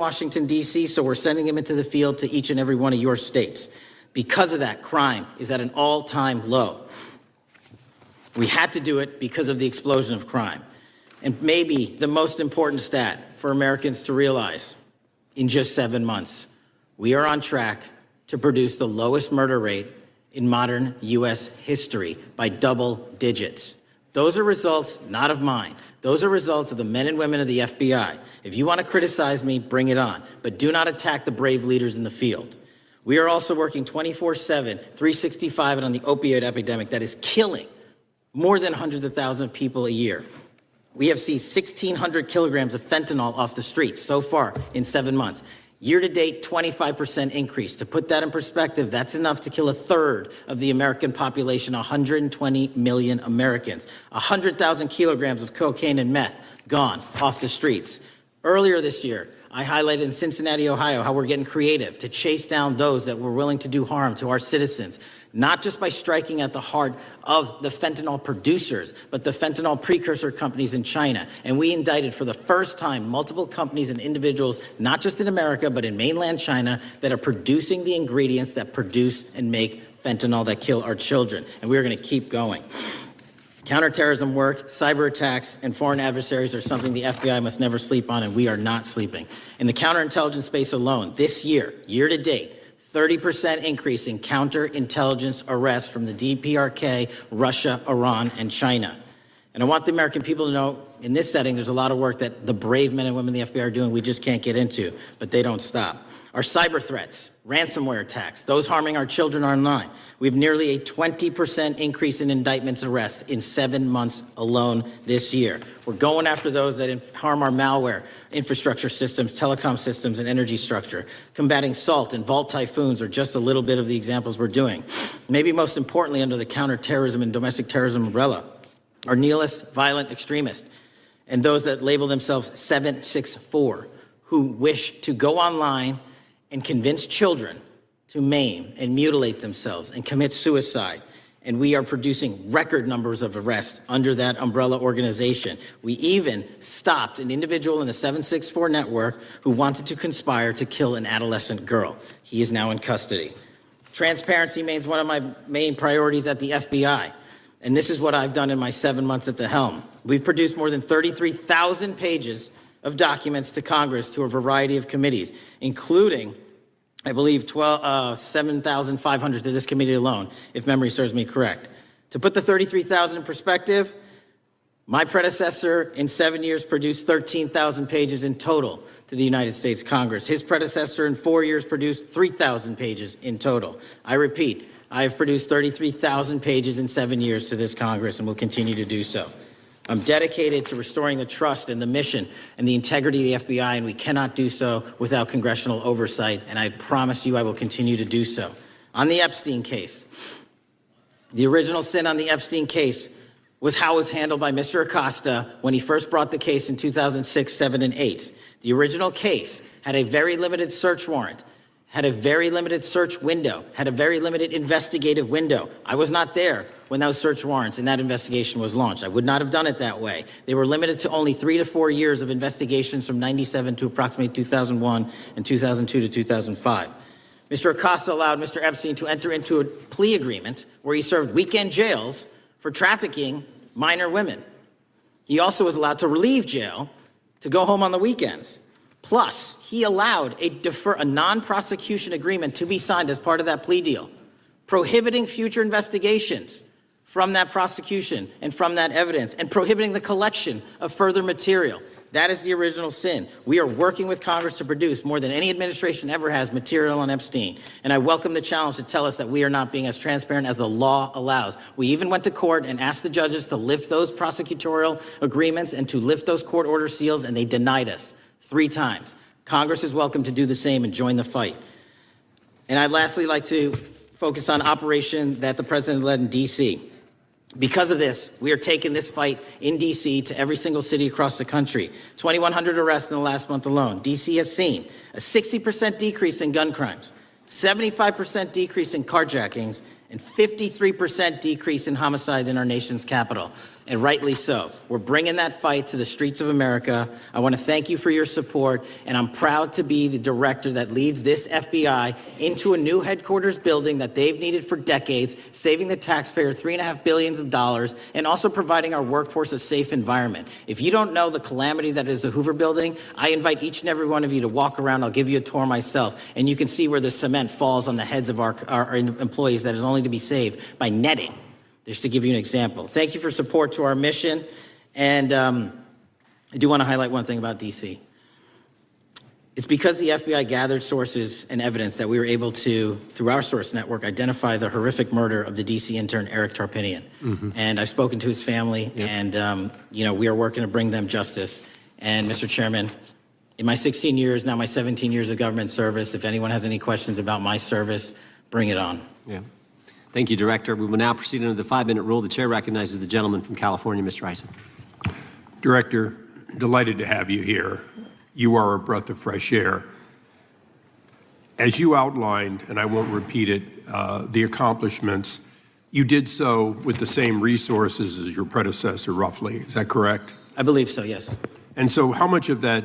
Washington, D.C., so we're sending him into the field to each and every one of your states. Because of that, crime is at an all-time low. We had to do it because of the explosion of crime. And maybe the most important stat for Americans to realize, in just 7 months, we are on track to produce the lowest murder rate in modern U.S. history by double digits. Those are results not of mine. Those are results of the men and women of the FBI. If you want to criticize me, bring it on, but do not attack the brave leaders in the field. We are also working 24/7, 365 on the opioid epidemic that is killing more than hundreds of thousands of people a year. We have seized 1,600 kilograms of fentanyl off the streets so far in 7 months. Year-to-date, 25% increase. To put that in perspective, that's enough to kill a third of the American population, 120 million Americans. 100,000 kilograms of cocaine and meth gone off the streets. Earlier this year, I highlighted in Cincinnati, Ohio, how we're getting creative to chase down those that were willing to do harm to our citizens, not just by striking at the heart of the fentanyl producers, but the fentanyl precursor companies in China. And we indicted for the first time multiple companies and individuals, not just in America, but in mainland China, that are producing the ingredients that produce and make fentanyl that kill our children. And we're going to keep going. Counterterrorism work, cyber attacks, and foreign adversaries are something the FBI must never sleep on, and we are not sleeping. In the counterintelligence space alone, this year, year-to-date, 30% increase in counterintelligence arrests from the DPRK, Russia, Iran, and China. And I want the American people to know, in this setting, there's a lot of work that the brave men and women in the FBI are doing we just can't get into, but they don't stop. Our cyber threats, ransomware attacks, those harming our children online. We have nearly a 20% increase in indictments and arrests in 7 months alone this year. We're going after those that harm our malware, infrastructure systems, telecom systems, and energy structure. Combating SALT and Vault typhoons are just a little bit of the examples we're doing. Maybe most importantly, under the counterterrorism and domestic terrorism umbrella, are nihilist, violent extremists, and those that label themselves 764, who wish to go online and convince children to maim and mutilate themselves and commit suicide. And we are producing record numbers of arrests under that umbrella organization. We even stopped an individual in the 764 network who wanted to conspire to kill an adolescent girl. He is now in custody. Transparency remains one of my main priorities at the FBI. And this is what I've done in my 7 months at the helm. We've produced more than 33,000 pages of documents to Congress to a variety of committees, including, I believe, 7,500 to this committee alone, if memory serves me correct. To put the 33,000 in perspective, my predecessor in 7 years produced 13,000 pages in total to the United States Congress. His predecessor in 4 years produced 3,000 pages in total. I repeat, I have produced 33,000 pages in 7 years to this Congress and will continue to do so. I'm dedicated to restoring the trust and the mission and the integrity of the FBI, and we cannot do so without congressional oversight, and I promise you I will continue to do so. On the Epstein case, the original sin on the Epstein case was how it was handled by Mr. Acosta when he first brought the case in 2006, 7, and 8. The original case had a very limited search warrant, had a very limited search window, had a very limited investigative window. I was not there when those search warrants and that investigation was launched. I would not have done it that way. They were limited to only 3 to 4 years of investigations from 97 to approximately 2001 and 2002 to 2005. Mr. Acosta allowed Mr. Epstein to enter into a plea agreement where he served weekend jails for trafficking minor women. He also was allowed to relieve jail to go home on the weekends. Plus, he allowed a non-prosecution agreement to be signed as part of that plea deal, prohibiting future investigations from that prosecution and from that evidence, and prohibiting the collection of further material. That is the original sin. We are working with Congress to produce more than any administration ever has material on Epstein. And I welcome the challenge to tell us that we are not being as transparent as the law allows. We even went to court and asked the judges to lift those prosecutorial agreements and to lift those court order seals, and they denied us 3 times. Congress is welcome to do the same and join the fight. And I'd lastly like to focus on operation that the president led in D.C. Because of this, we are taking this fight in D.C. to every single city across the country. 2,100 arrests in the last month alone. D.C. has seen a 60% decrease in gun crimes, 75% decrease in carjackings, and 53% decrease in homicides in our nation's capital. and rightly so. We're bringing that fight to the streets of America. I want to thank you for your support, and I'm proud to be the director that leads this FBI into a new headquarters building that they've needed for decades, saving the taxpayer $3.5 billion, and also providing our workforce a safe environment. If you don't know the calamity that is the Hoover Building, I invite each and every one of you to walk around. I'll give you a tour myself, and you can see where the cement falls on the heads of our employees that is only to be saved by netting. Just to give you an example. Thank you for support to our mission. And I do want to highlight one thing about DC. It's because the FBI gathered sources and evidence that we were able to, through our source network, identify the horrific murder of the DC intern, Eric Tarpinian. And I've spoken to his family, and we are working to bring them justice. And Mr. Chairman, in my 16 years, now my 17 years of government service, if anyone has any questions about my service, bring it on. Yeah. Thank you, Director. We will now proceed under the 5-minute rule. The chair recognizes the gentleman from California, Mr. Ison. Director, delighted to have you here. You are a breath of fresh air. As you outlined, and I won't repeat it, the accomplishments, you did so with the same resources as your predecessor, roughly. Is that correct? I believe so, yes. And so how much of that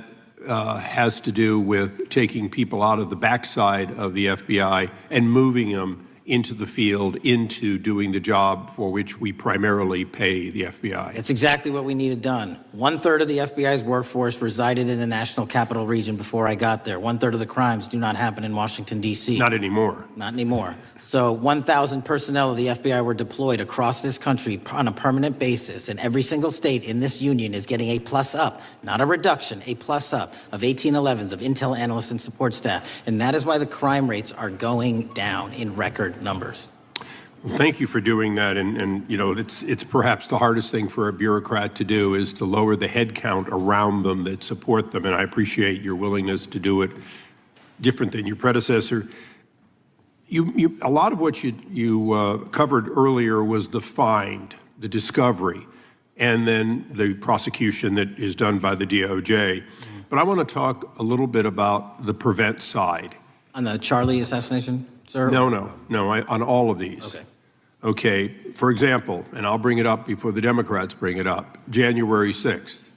has to do with taking people out of the backside of the FBI and moving them into the field, into doing the job for which we primarily pay the FBI? It's exactly what we needed done. 1/3 of the FBI's workforce resided in the National Capital Region before I got there. 1/3 of the crimes do not happen in Washington, D.C. Not anymore. Not anymore. So 1,000 personnel of the FBI were deployed across this country on a permanent basis, and every single state in this union is getting a plus up, not a reduction, a plus up of 1811s of intel analysts and support staff. And that is why the crime rates are going down in record numbers. Well, thank you for doing that. And it's perhaps the hardest thing for a bureaucrat to do is to lower the head count around them that support them. And I appreciate your willingness to do it different than your predecessor. A lot of what you covered earlier was the find, the discovery, and then the prosecution that is done by the DOJ. But I want to talk a little bit about the prevent side. On the Charlie assassination, sir? No, on all of these. Okay. Okay, for example, and I'll bring it up before the Democrats bring it up, January 6th.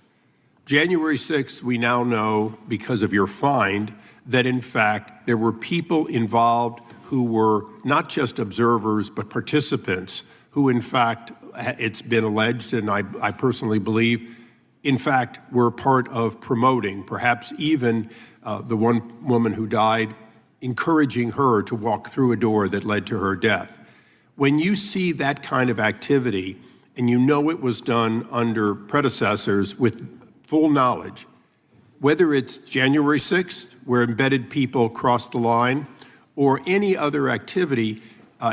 January 6th, we now know, because of your find, that in fact there were people involved who were not just observers but participants who in fact, it's been alleged, and I personally believe, in fact, were part of promoting, perhaps even the one woman who died, encouraging her to walk through a door that led to her death. When you see that kind of activity, and you know it was done under predecessors with full knowledge, whether it's January 6th, where embedded people crossed the line, or any other activity,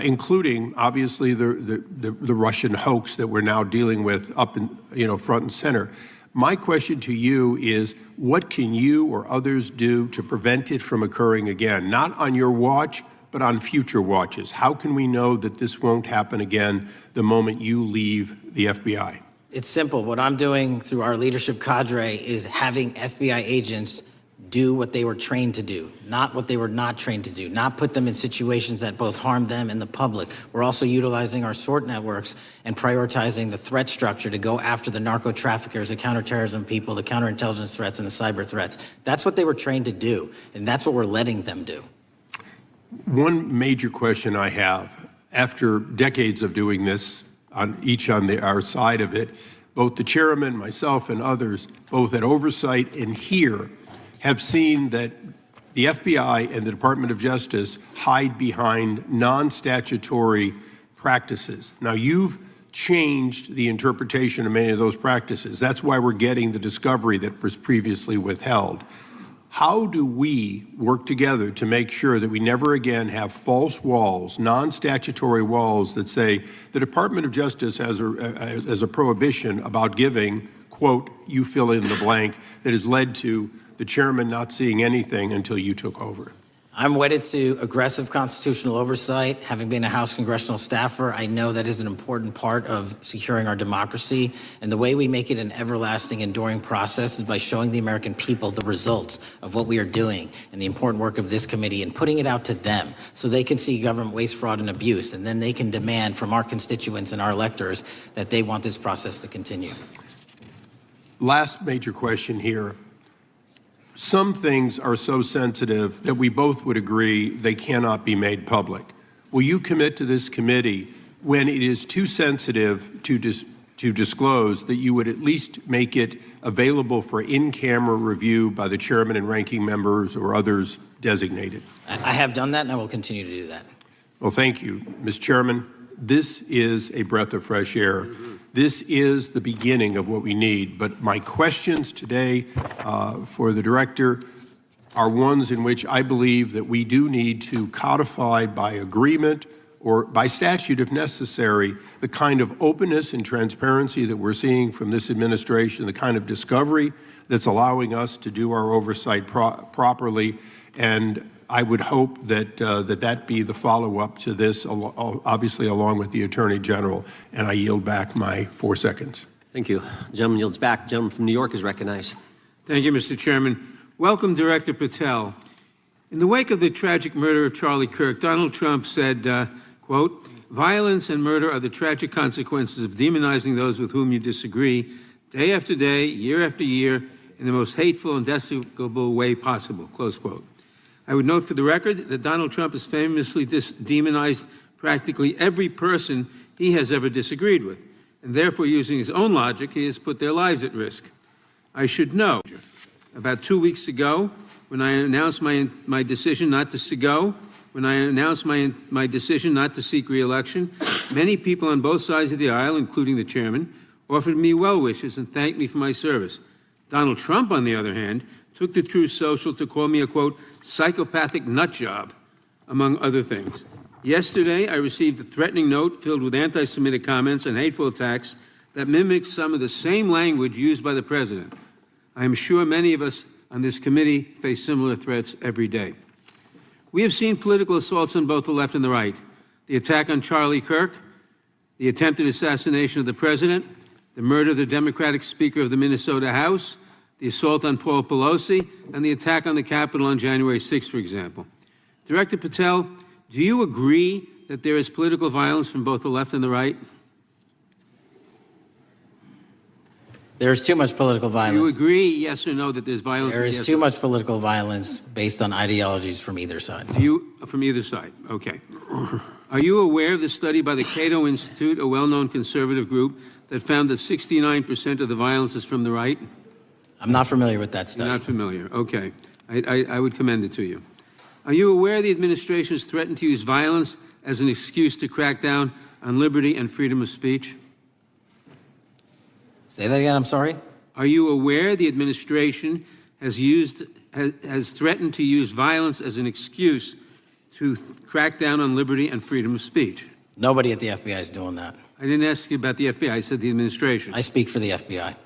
including obviously the Russian hoax that we're now dealing with up in front and center. My question to you is, what can you or others do to prevent it from occurring again? Not on your watch, but on future watches. How can we know that this won't happen again the moment you leave the FBI? It's simple. What I'm doing through our leadership cadre is having FBI agents do what they were trained to do, not what they were not trained to do, not put them in situations that both harm them and the public. We're also utilizing our SORT networks and prioritizing the threat structure to go after the narco traffickers, the counterterrorism people, the counterintelligence threats, and the cyber threats. That's what they were trained to do, and that's what we're letting them do. One major question I have, after decades of doing this, on our side of it, both the chairman, myself, and others, both at oversight and here, have seen that the FBI and the Department of Justice hide behind non-statutory practices. Now, you've changed the interpretation of many of those practices. That's why we're getting the discovery that was previously withheld. How do we work together to make sure that we never again have false walls, non-statutory walls that say the Department of Justice has a prohibition about giving, quote, you fill in the blank, that has led to the chairman not seeing anything until you took over? I'm wedded to aggressive constitutional oversight. Having been a House congressional staffer, I know that is an important part of securing our democracy. And the way we make it an everlasting, enduring process is by showing the American people the results of what we are doing and the important work of this committee and putting it out to them so they can see government waste, fraud, and abuse. And then they can demand from our constituents and our electors that they want this process to continue. Last major question here. Some things are so sensitive that we both would agree they cannot be made public. Will you commit to this committee when it is too sensitive to disclose that you would at least make it available for in-camera review by the chairman and ranking members or others designated? I have done that, and I will continue to do that. Well, thank you, Mr. Chairman. This is a breath of fresh air. This is the beginning of what we need. But my questions today for the director are ones in which I believe that we do need to codify by agreement or by statute, if necessary, the kind of openness and transparency that we're seeing from this administration, the kind of discovery that's allowing us to do our oversight properly. And I would hope that that be the follow-up to this, obviously along with the Attorney General. And I yield back my 4 seconds. Thank you. The gentleman yields back. The gentleman from New York is recognized. Thank you, Mr. Chairman. Welcome, Director Patel. In the wake of the tragic murder of Charlie Kirk, Donald Trump said, quote, "Violence and murder are the tragic consequences of demonizing those with whom you disagree, day after day, year after year, in the most hateful and despicable way possible," close quote. I would note for the record that Donald Trump has famously demonized practically every person he has ever disagreed with, and therefore, using his own logic, he has put their lives at risk. I should know, about 2 weeks ago, when I announced my decision not to decision not to seek re-election, many people on both sides of the aisle, including the chairman, offered me well wishes and thanked me for my service. Donald Trump, on the other hand, took to Truth Social to call me a, quote, psychopathic nut job, among other things. Yesterday, I received a threatening note filled with anti-Semitic comments and hateful attacks that mimicked some of the same language used by the president. I am sure many of us on this committee face similar threats every day. We have seen political assaults on both the left and the right. The attack on Charlie Kirk, the attempted assassination of the president, the murder of the Democratic Speaker of the Minnesota House, the assault on Paul Pelosi, and the attack on the Capitol on January 6th, for example. Director Patel, do you agree that there is political violence from both the left and the right? There is too much political violence. Do you agree, yes or no, that there's violence? There is too much political violence based on ideologies from either side. From either side, okay. Are you aware of the study by the Cato Institute, a well-known conservative group, that found that 69% of the violence is from the right? I'm not familiar with that study. You're not familiar, okay. I would commend it to you. Are you aware the administration has threatened to use violence as an excuse to crack down on liberty and freedom of speech? Say that again, I'm sorry? Are you aware the administration has threatened to use violence as an excuse to crack down on liberty and freedom of speech? Nobody at the FBI is doing that. I didn't ask you about the FBI, I said the administration. I speak for the FBI.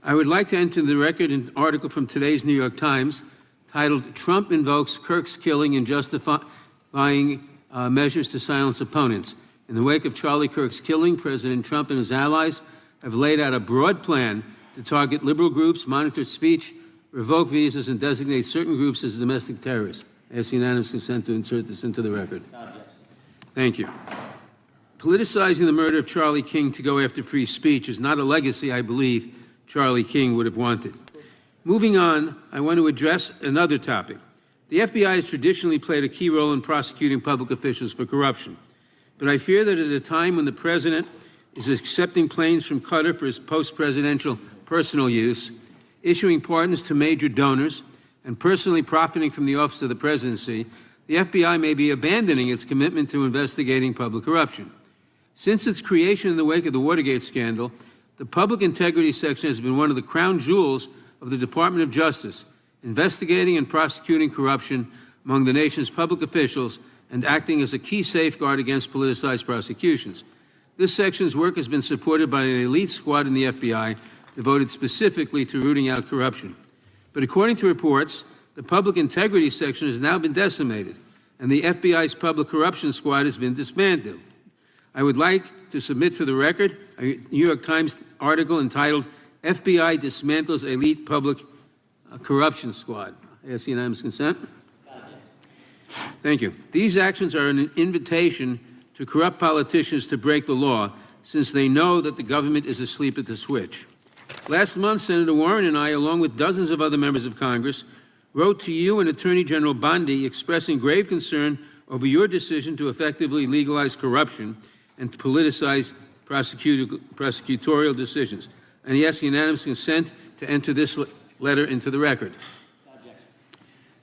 I would like to enter the record an article from today's New York Times titled, "Trump Invokes Kirk's Killing and Justifying Measures to Silence Opponents." In the wake of Charlie Kirk's killing, President Trump and his allies have laid out a broad plan to target liberal groups, monitor speech, revoke visas, and designate certain groups as domestic terrorists. I ask unanimous consent to insert this into the record. Thank you. Politicizing the murder of Charlie King to go after free speech is not a legacy I believe Charlie King would have wanted. Moving on, I want to address another topic. The FBI has traditionally played a key role in prosecuting public officials for corruption. But I fear that at a time when the president is accepting planes from Qatar for his post-presidential personal use, issuing pardons to major donors, and personally profiting from the office of the presidency, the FBI may be abandoning its commitment to investigating public corruption. Since its creation in the wake of the Watergate scandal, the Public Integrity Section has been one of the crown jewels of the Department of Justice, investigating and prosecuting corruption among the nation's public officials and acting as a key safeguard against politicized prosecutions. This section's work has been supported by an elite squad in the FBI devoted specifically to rooting out corruption. But according to reports, The public integrity section has now been decimated, and the FBI's public corruption squad has been dismantled. I would like to submit for the record a New York Times article entitled, FBI Dismantles Elite Public Corruption Squad. I ask unanimous consent. Thank you. These actions are an invitation to corrupt politicians to break the law, since they know that the government is asleep at the switch. Last month, Senator Warren and I, along with dozens of other members of Congress, wrote to you and Attorney General Bondi expressing grave concern over your decision to effectively legalize corruption and to politicize prosecutorial decisions. And he asks unanimous consent to enter this letter into the record.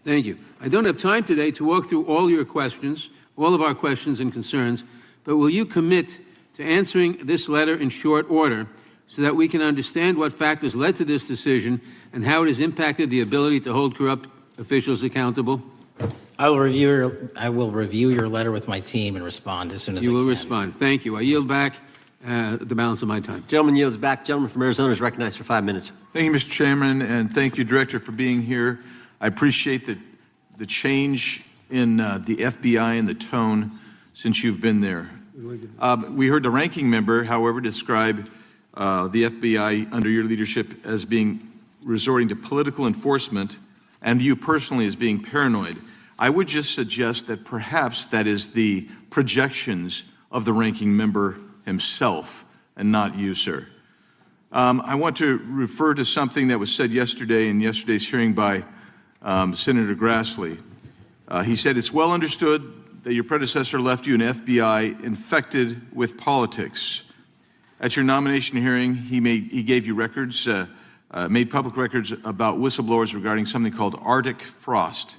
Thank you. I don't have time today to walk through all your questions, all of our questions and concerns, but will you commit to answering this letter in short order so that we can understand what factors led to this decision and how it has impacted the ability to hold corrupt officials accountable? I will review your letter with my team and respond as soon as I can. You will respond. Thank you. I yield back the balance of my time. Gentleman yields back. Gentleman from Arizona is recognized for 5 minutes. Thank you, Mr. Chairman, and thank you, Director, for being here. I appreciate the change in the FBI and the tone since you've been there. We heard the ranking member, however, describe the FBI under your leadership as being resorting to political enforcement and you personally as being paranoid. I would just suggest that perhaps that is the projections of the ranking member himself and not you, sir. I want to refer to something that was said yesterday in yesterday's hearing by Senator Grassley. He said, it's well understood that your predecessor left you an FBI infected with politics. At your nomination hearing, he gave you records, made public records about whistleblowers regarding something called Arctic Frost.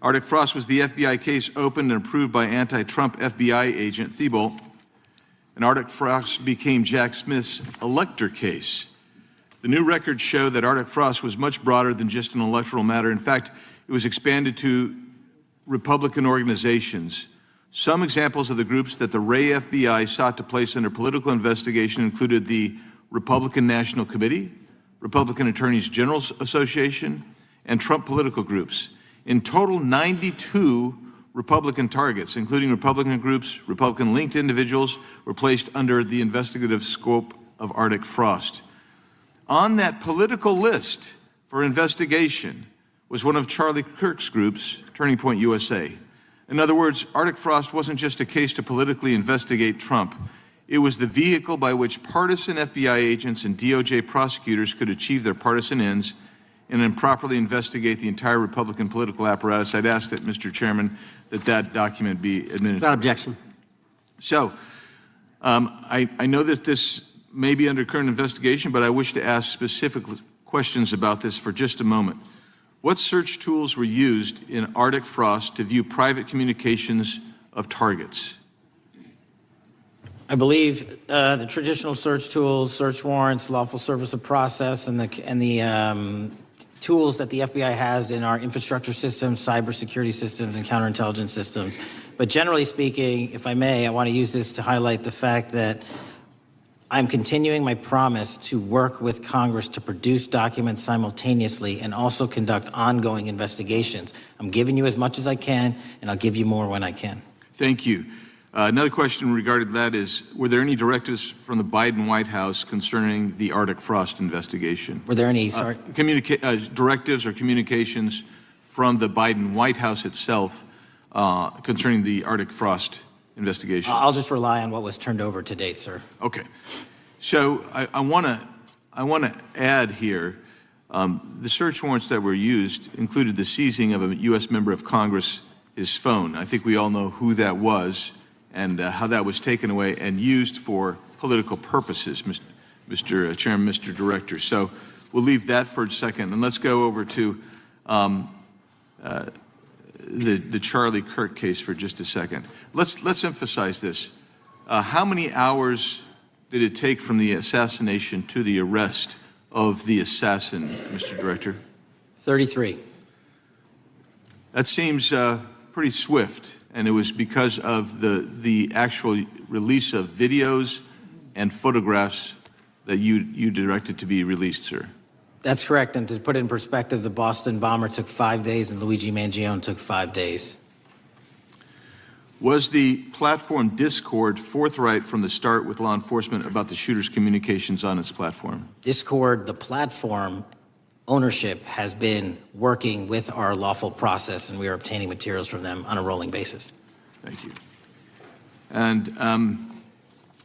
Arctic Frost was the FBI case opened and approved by anti-Trump FBI agent Thibault, and Arctic Frost became Jack Smith's elector case. The new records show that Arctic Frost was much broader than just an electoral matter. In fact, it was expanded to Republican organizations. Some examples of the groups that the Ray FBI sought to place under political investigation included the Republican National Committee, Republican Attorneys General Association, and Trump political groups. In total, 92 Republican targets, including Republican groups, Republican-linked individuals, were placed under the investigative scope of Arctic Frost. On that political list for investigation was one of Charlie Kirk's groups, Turning Point USA. In other words, Arctic Frost wasn't just a case to politically investigate Trump. It was the vehicle by which partisan FBI agents and DOJ prosecutors could achieve their partisan ends and improperly investigate the entire Republican political apparatus. I'd ask that, Mr. Chairman, that document be administered. Without objection. So, I know that this may be under current investigation, but I wish to ask specific questions about this for just a moment. What search tools were used in Arctic Frost to view private communications of targets? I believe the traditional search tools, search warrants, lawful service of process, and the tools that the FBI has in our infrastructure systems, cybersecurity systems, and counterintelligence systems. But generally speaking, if I may, I want to use this to highlight the fact that I'm continuing my promise to work with Congress to produce documents simultaneously and also conduct ongoing investigations. I'm giving you as much as I can, and I'll give you more when I can. Thank you. Another question regarding that is, were there any directives from the Biden White House concerning the Arctic Frost investigation? Were there any directives or communications from the Biden White House itself concerning the Arctic Frost investigation? I'll just rely on what was turned over to date, sir. Okay. So I want to add here, the search warrants that were used included the seizing of a U.S. member of Congress, his phone. I think we all know who that was and how that was taken away and used for political purposes, Mr. Chairman, Mr. Director. So we'll leave that for a second, and let's go over to the Charlie Kirk case for just a second. Let's emphasize this. How many hours did it take from the assassination to the arrest of the assassin, Mr. Director? 33. That seems pretty swift, and it was because of the actual release of videos and photographs that you directed to be released, sir. That's correct. And to put it in perspective, the Boston bomber took 5 days and Luigi Mangione took 5 days. Was the platform Discord forthright from the start with law enforcement about the shooter's communications on its platform? Discord, the platform ownership, has been working with our lawful process, and we are obtaining materials from them on a rolling basis. Thank you. And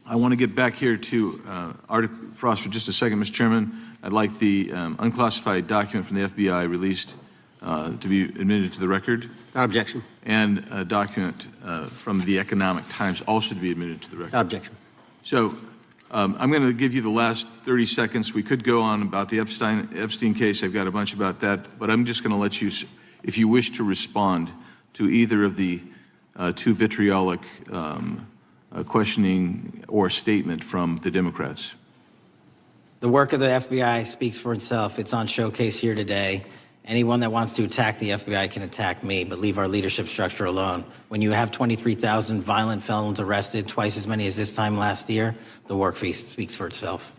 I want to get back here to Article Frost for just a second, Mr. Chairman. I'd like the unclassified document from the FBI released to be admitted to the record. Without objection. And a document from the Economic Times also to be admitted to the record. Without objection. So I'm going to give you the last 30 seconds. We could go on about the Epstein case. I've got a bunch about that, but I'm just going to let you, if you wish to respond to either of the two vitriolic questioning or statement from the Democrats. The work of the FBI speaks for itself. It's on showcase here today. Anyone that wants to attack the FBI can attack me, but leave our leadership structure alone. When you have 23,000 violent felons arrested, twice as many as this time last year, the work speaks for itself.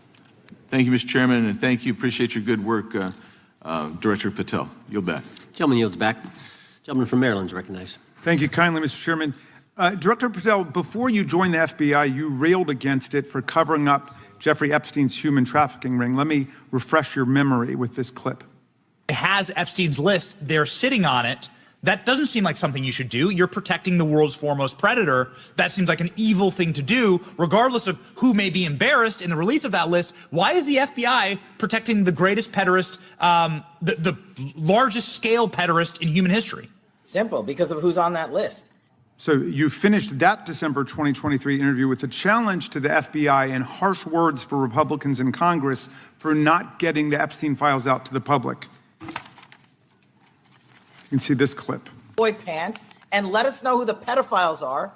Thank you, Mr. Chairman, and thank you. Appreciate your good work, Director Patel. Yield back. Gentleman yields back. Gentleman from Maryland is recognized. Thank you kindly, Mr. Chairman. Director Patel, before you joined the FBI, you railed against it for covering up Jeffrey Epstein's human trafficking ring. Let me refresh your memory with this clip. It has Epstein's list. They're sitting on it. That doesn't seem like something you should do. You're protecting the world's foremost predator. That seems like an evil thing to do, regardless of who may be embarrassed in the release of that list. Why is the FBI protecting the greatest pederast, the largest scale pederast in human history? Simple, because of who's on that list. So you finished that December 2023 interview with a challenge to the FBI and harsh words for Republicans in Congress for not getting the Epstein files out to the public. You can see this clip. Boy pants, and let us know who the pedophiles are.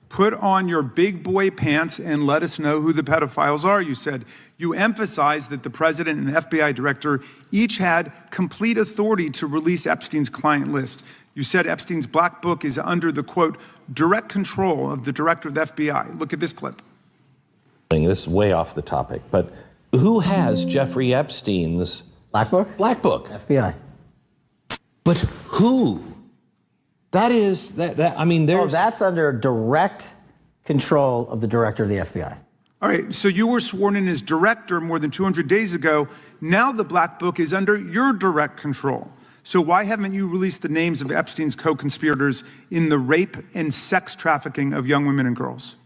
Put on your big boy pants and let us know who the pedophiles are, you said. You emphasized that the president and the FBI director each had complete authority to release Epstein's client list. You said Epstein's black book is under the, quote, direct control of the director of the FBI. Look at this clip. This is way off the topic, but who has Jeffrey Epstein's Black book? black book? FBI. But who? That is, I mean, there's... Oh, that's under direct control of the director of the FBI. All right, so you were sworn in as director more than 200 days ago. Now the black book is under your direct control. So why haven't you released the names of Epstein's co-conspirators in the rape and sex trafficking of young women and girls?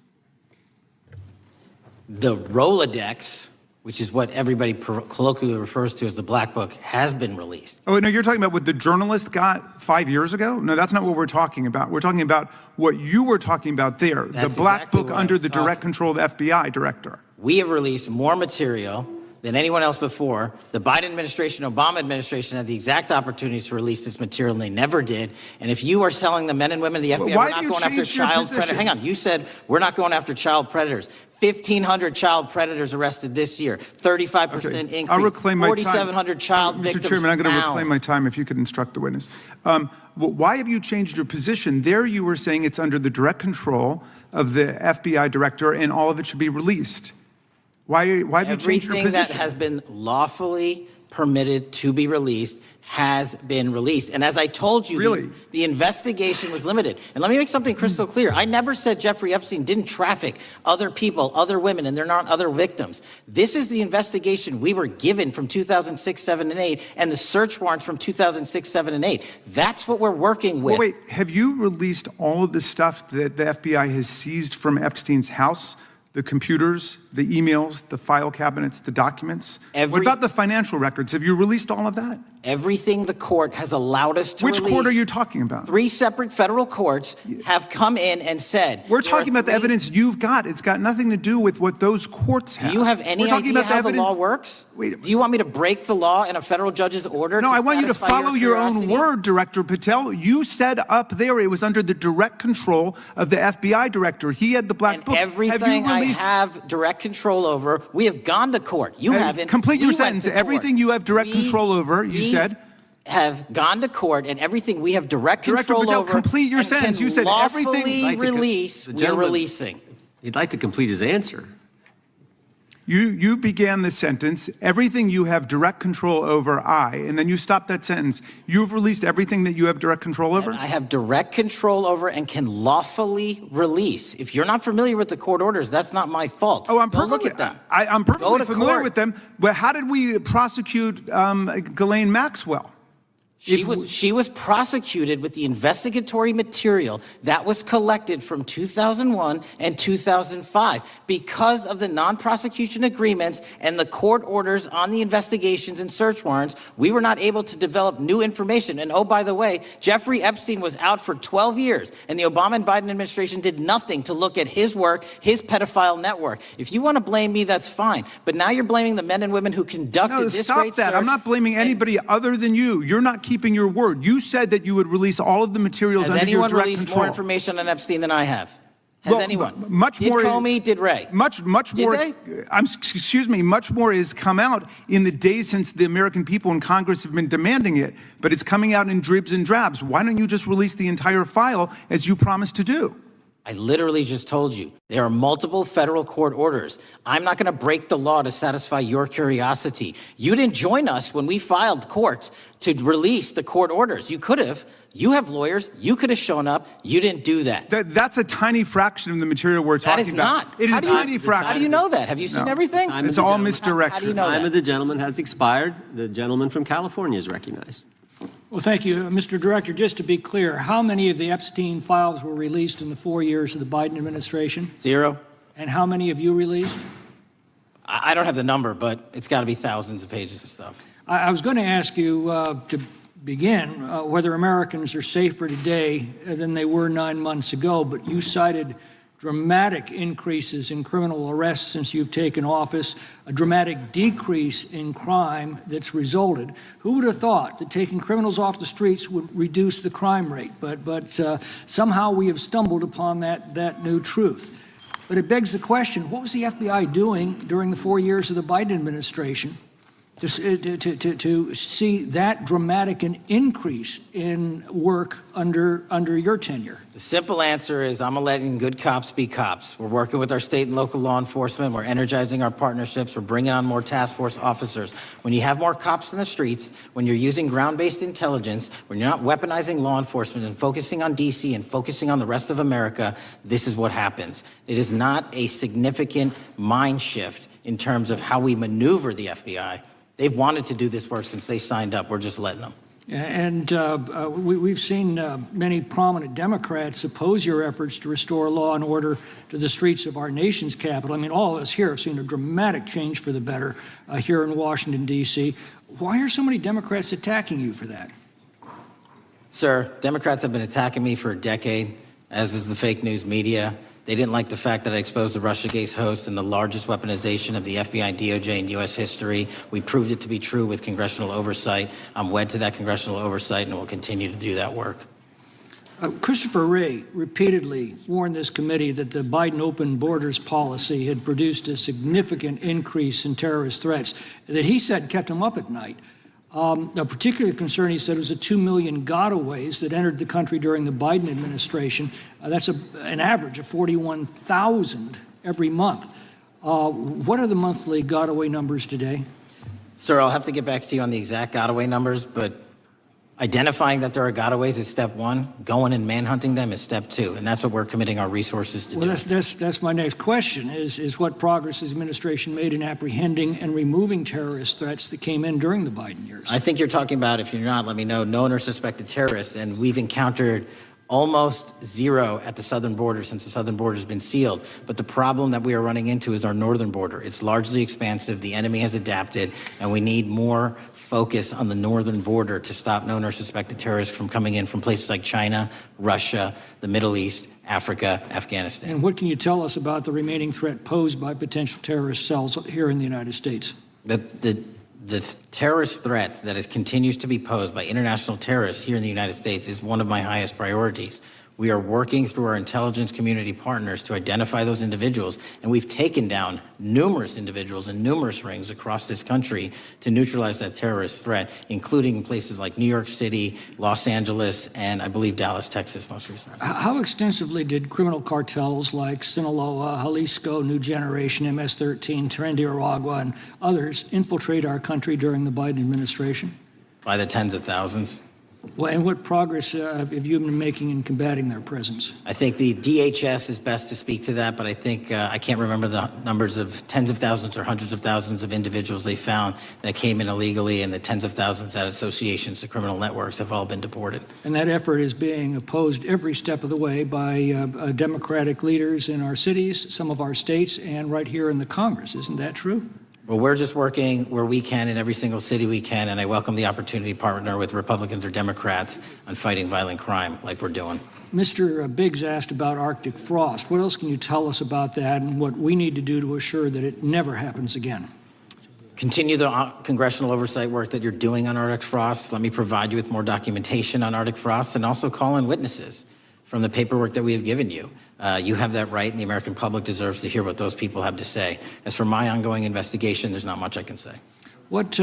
The Rolodex, which is what everybody colloquially refers to as the Black Book, has been released. Oh, no, you're talking about what the journalist got 5 years ago? No, that's not what we're talking about. We're talking about what you were talking about there, That's the black exactly book what I under was the direct control of the FBI director. We have released more material than anyone else before. The Biden administration, Obama administration had the exact opportunities to release this material, and they never did. And if you are telling the men and women of the FBI, Why we're have not you going after changed your child position? predators. Hang on, you said we're not going after child predators. 1,500 child predators arrested this year, 35% increase. I'll reclaim my time. 4,700 child victims Mr. Chairman, I'm going to found. reclaim my time if you could instruct the witness. Why have you changed your position? There you were saying it's under the direct control of the FBI director and all of it should be released. Why have you changed your Everything position? that has been lawfully permitted to be released has been released. And as I told you, Really? the investigation was limited. And let me make something crystal clear. I never said Jeffrey Epstein didn't traffic other people, other women, and they're not other victims. This is the investigation we were given from 2006, 7, and 8, and the search warrants from 2006, 7, and 8. That's what we're working with. Well, wait, have you released all of the stuff that the FBI has seized from Epstein's house? The computers, the emails, the file cabinets, the documents? What about the financial records? Have you released all of that? Everything the court has allowed us to Which release. court are you talking about? 3 separate federal courts have come in and said. We're there are talking about the 3 evidence you've got. It's got nothing to do with what those courts have. Do you have any We're talking idea about how the evidence- law works? Wait. Do you want me to break the law in a federal judge's order? No, I want you to satisfy follow your own curiosity? word, Director Patel. You said up there it was under the direct control of the FBI director. He had the black And book. everything I have direct control over, we have gone to court. You And haven't. complete We your went sentence. to court. Everything you have direct control over, you said. Have gone to court, and everything we have direct Director control Patel, over. complete your and sentence. can You said everything- lawfully I'd like to release. the We're gentleman- releasing. He'd like to complete his answer. You began the sentence, everything you have direct control over, and then you stopped that sentence. You've released everything that you have direct control over? I have direct control over and can lawfully release. If you're not familiar with the court orders, that's not my fault. Oh, I'm Go perfectly, look at them. I'm Go perfectly to familiar court. with them. But how did we prosecute Ghislaine Maxwell? She was prosecuted with the investigatory material that was collected from 2001 and 2005 because of the non-prosecution agreements and the court orders on the investigations and search warrants. We were not able to develop new information. And oh, by the way, Jeffrey Epstein was out for 12 years, and the Obama and Biden administration did nothing to look at his work, his pedophile network. If you want to blame me, that's fine. But now you're blaming the men and women who conducted this stop great that. search. I'm not blaming anybody other than you. You're not keeping your word. You said that you would release all of the materials Has under your anyone direct released control. more information on Epstein than I have? Has Well, anyone? much did more- Comey, did Ray? Much Did more. they? Excuse me. Much more has come out in the days since the American people in Congress have been demanding it. But it's coming out in dribs and drabs. Why don't you just release the entire file as you promised to do? I literally just told you, there are multiple federal court orders. I'm not going to break the law to satisfy your curiosity. You didn't join us when we filed court to release the court orders. You could have. You have lawyers. You could have shown up. You didn't do that. That's a tiny fraction of the material we're That talking is about. not. It is How a do you- tiny fraction. How do you know that? Have you seen No. everything? Time It's of the all gentleman. misdirection. How do you know Time that? of the gentleman has expired. The gentleman from California is recognized. Well, thank you, Mr. Director. Just to be clear, how many of the Epstein files were released in the 4 years of the Biden administration? 0. And how many have you released? I don't have the number, but it's got to be thousands of pages of stuff. I was going to ask you to begin whether Americans are safer today than they were 9 months ago, but you cited dramatic increases in criminal arrests since you've taken office, a dramatic decrease in crime that's resulted. Who would have thought that taking criminals off the streets would reduce the crime rate? But somehow we have stumbled upon that new truth. But it begs the question, what was the FBI doing during the 4 years of the Biden administration to see that dramatic an increase in work under your tenure? The simple answer is I'm letting good cops be cops. We're working with our state and local law enforcement. We're energizing our partnerships. We're bringing on more task force officers. When you have more cops in the streets, when you're using ground-based intelligence, when you're not weaponizing law enforcement and focusing on D.C. and focusing on the rest of America, this is what happens. It is not a significant mind shift in terms of how we maneuver the FBI. They've wanted to do this work since they signed up. We're just letting them. And we've seen many prominent Democrats oppose your efforts to restore law and order to the streets of our nation's capital. I mean, all of us here have seen a dramatic change for the better here in Washington, D.C. Why are so many Democrats attacking you for that? Sir, Democrats have been attacking me for a decade, as is the fake news media. They didn't like the fact that I exposed the Russiagate host and the largest weaponization of the FBI, DOJ, and U.S. history. We proved it to be true with congressional oversight. I'm wed to that congressional oversight and will continue to do that work. Christopher Wray repeatedly warned this committee that the Biden open borders policy had produced a significant increase in terrorist threats that he said kept him up at night. A particular concern, he said, was the 2 million gotaways that entered the country during the Biden administration. That's an average of 41,000 every month. What are the monthly gotaway numbers today? Sir, I'll have to get back to you on the exact gotaway numbers, but identifying that there are gotaways is step one. Going and manhunting them is step two, and that's what we're committing our resources to do. Well, that's my next question, is what progress has the administration made in apprehending and removing terrorist threats that came in during the Biden years? I think you're talking about, if you're not, let me know, known or suspected terrorists, and we've encountered almost zero at the southern border since the southern border has been sealed. But the problem that we are running into is our northern border. It's largely expansive. The enemy has adapted, and we need more focus on the northern border to stop known or suspected terrorists from coming in from places like China, Russia, the Middle East, Africa, Afghanistan. And what can you tell us about the remaining threat posed by potential terrorist cells here in the United States? The terrorist threat that continues to be posed by international terrorists here in the United States is one of my highest priorities. We are working through our intelligence community partners to identify those individuals, and we've taken down numerous individuals in numerous rings across this country to neutralize that terrorist threat, including in places like New York City, Los Angeles, and I believe Dallas, Texas most recently. How extensively did criminal cartels like Sinaloa, Jalisco, New Generation, MS-13, Trinidad, and others infiltrate our country during the Biden administration? By the tens of thousands. Well, and what progress have you been making in combating their presence? I think the DHS is best to speak to that, but I think I can't remember the numbers of tens of thousands or hundreds of thousands of individuals they found that came in illegally, and the tens of thousands that associations to criminal networks have all been deported. And that effort is being opposed every step of the way by Democratic leaders in our cities, some of our states, and right here in the Congress. Isn't that true? Well, we're just working where we can in every single city we can, and I welcome the opportunity to partner with Republicans or Democrats on fighting violent crime like we're doing. Mr. Biggs asked about Arctic frost. What else can you tell us about that and what we need to do to assure that it never happens again? Continue the congressional oversight work that you're doing on Arctic frost. Let me provide you with more documentation on Arctic frost, and also call in witnesses from the paperwork that we have given you. You have that right, and the American public deserves to hear what those people have to say. As for my ongoing investigation, there's not much I can say. What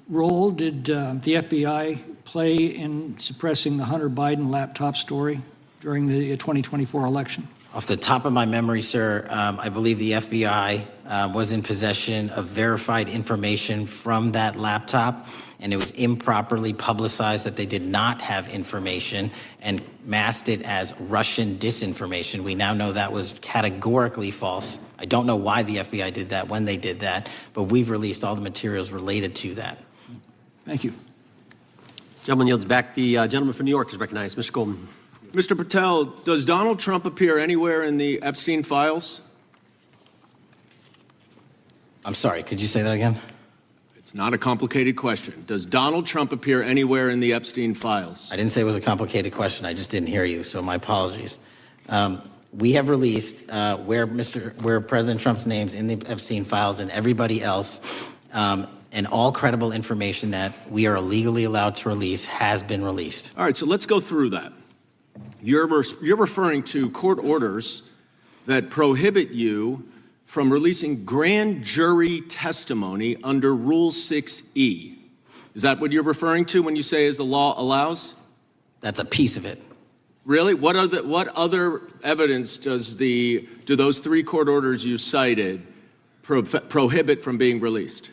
role did the FBI play in suppressing the Hunter Biden laptop story during the 2024 election? Off the top of my memory, sir, I believe the FBI was in possession of verified information from that laptop, and it was improperly publicized that they did not have information and masked it as Russian disinformation. We now know that was categorically false. I don't know why the FBI did that, when they did that, but we've released all the materials related to that. Thank you. Gentleman yields back. The gentleman from New York is recognized. Mr. Golden. Mr. Patel, does Donald Trump appear anywhere in the Epstein files? I'm sorry, could you say that again? It's not a complicated question. Does Donald Trump appear anywhere in the Epstein files? I didn't say it was a complicated question. I just didn't hear you, so my apologies. We have released where President Trump's name's in the Epstein files and everybody else, and all credible information that we are legally allowed to release has been released. All right, so let's go through that. You're referring to court orders that prohibit you from releasing grand jury testimony under Rule 6E. Is that what you're referring to when you say as the law allows? That's a piece of it. Really? What other evidence do those three court orders you cited prohibit from being released?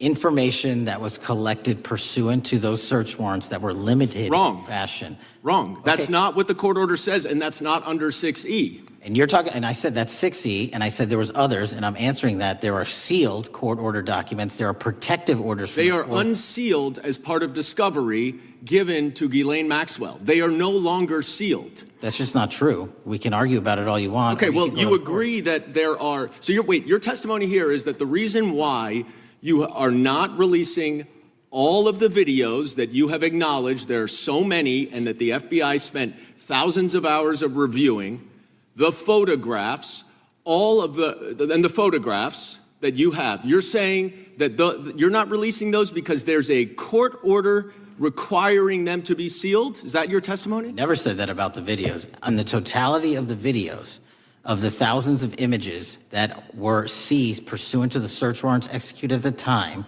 Information that was collected pursuant to those search warrants that were limited in fashion. Wrong. That's not what the court order says, and that's not under 6E. And you're talking, and I said that's 6E, and I said there was others, and I'm answering that. There are sealed court order documents. There are protective orders. They are unsealed as part of discovery given to Ghislaine Maxwell. They are no longer sealed. That's just not true. We can argue about it all you want. Okay, well, you agree that there are, so your testimony here is that the reason why you are not releasing all of the videos that you have acknowledged, there are so many, and that the FBI spent thousands of hours of reviewing, the photographs, the photographs that you have. You're saying that you're not releasing those because there's a court order requiring them to be sealed? Is that your testimony? Never said that about the videos. On the totality of the videos, of the thousands of images that were seized pursuant to the search warrants executed at the time,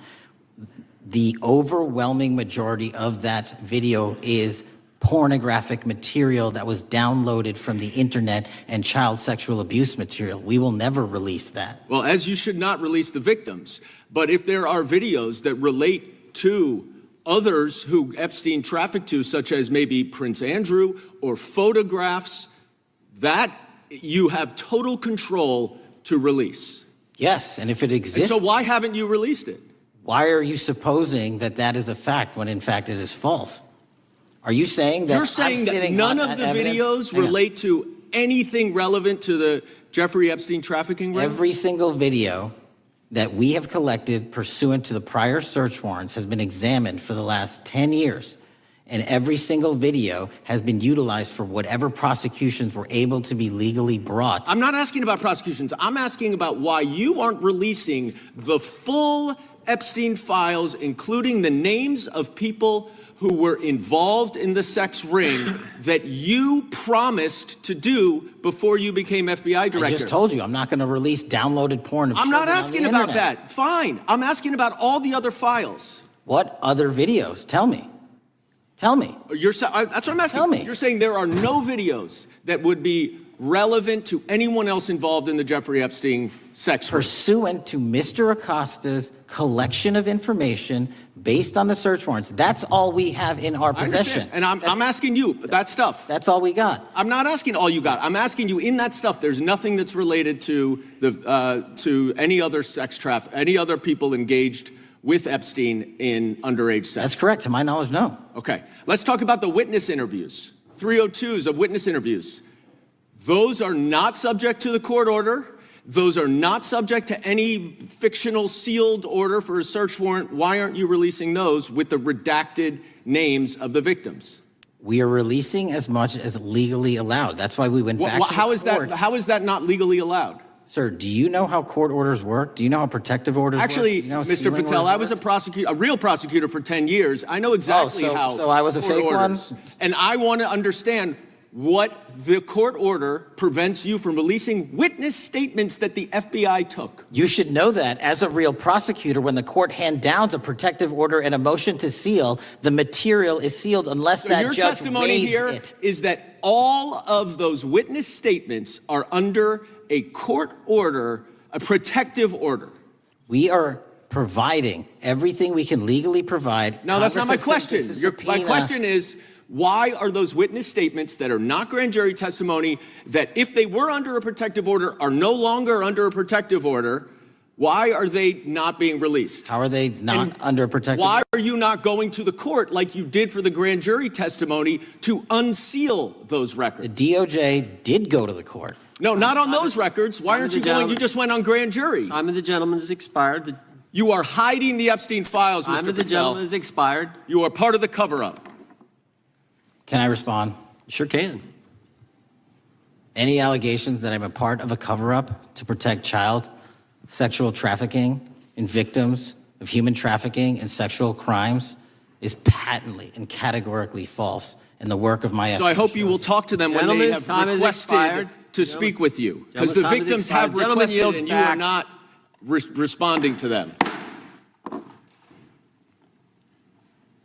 the overwhelming majority of that video is pornographic material that was downloaded from the internet and child sexual abuse material. We will never release that. Well, as you should not release the victims, but if there are videos that relate to others who Epstein trafficked to, such as maybe Prince Andrew, or photographs, that you have total control to release. Yes, and if it exists. And so why haven't you released it? Why are you supposing that that is a fact when in fact it is false? Are you saying that you're saying that none of the videos relate to anything relevant to the Jeffrey Epstein trafficking ring? Every single video that we have collected pursuant to the prior search warrants has been examined for the last 10 years. And every single video has been utilized for whatever prosecutions were able to be legally brought. I'm not asking about prosecutions. I'm asking about why you aren't releasing the full Epstein files, including the names of people who were involved in the sex ring that you promised to do before you became FBI director. I just told you, I'm not going to release downloaded porn of I'm not children on asking the about internet. that. Fine. I'm asking about all the other files. What other videos? Tell me. Tell me. That's what I'm asking. Tell me. You're saying there are no videos that would be relevant to anyone else involved in the Jeffrey Epstein sex ring. Pursuant to Mr. Acosta's collection of information based on the search warrants. That's all we have in our I possession. understand. And I'm asking you, that stuff. That's all we got. I'm not asking all you got. I'm asking you, in that stuff, there's nothing that's related to to any other sex traffic, any other people engaged with Epstein in underage sex. That's correct. To my knowledge, no. Okay. Let's talk about the witness interviews. 302s of witness interviews. Those are not subject to the court order. Those are not subject to any fictional sealed order for a search warrant. Why aren't you releasing those with the redacted names of the victims? We are releasing as much as legally allowed. That's why we went back to the courts. How is that not legally allowed? Sir, do you know how court orders work? Do you know how protective orders Actually, work? Do you know how Mr. sealing Patel, orders I was work? a real prosecutor for 10 years. I know exactly how. So I was a court fake orders. one? And I want to understand what the court order prevents you from releasing witness statements that the FBI took. You should know that as a real prosecutor, when the court hand downs a protective order and a motion to seal, the material is sealed unless So that your judge testimony waives here it. is that all of those witness statements are under a court order, a protective order. We are providing everything we can legally provide. No, that's not my Congress has question. sent us a My subpoena. question is, why are those witness statements that are not grand jury testimony, that if they were under a protective order are no longer under a protective order, why are they not being released? How are they not And under a protective Why order? are you not going to the court like you did for the grand jury testimony to unseal those The records? DOJ did go to the court. No, not on those records. Why aren't you going? You just went on grand jury. Time of the gentleman has expired. You are hiding the Epstein files, Time Mr. of the gentleman Patel. has expired. You are part of the cover-up. Can I respond? Sure can. Any allegations that I'm a part of a cover-up to protect child sexual trafficking and victims of human trafficking and sexual crimes is patently and categorically false in the work of my So I hope you will talk to them when they Gentlemen's have time has requested expired. to speak with you. Because the Gentlemen's time has victims have expired. Gentleman requested yields and you are back. not responding to them.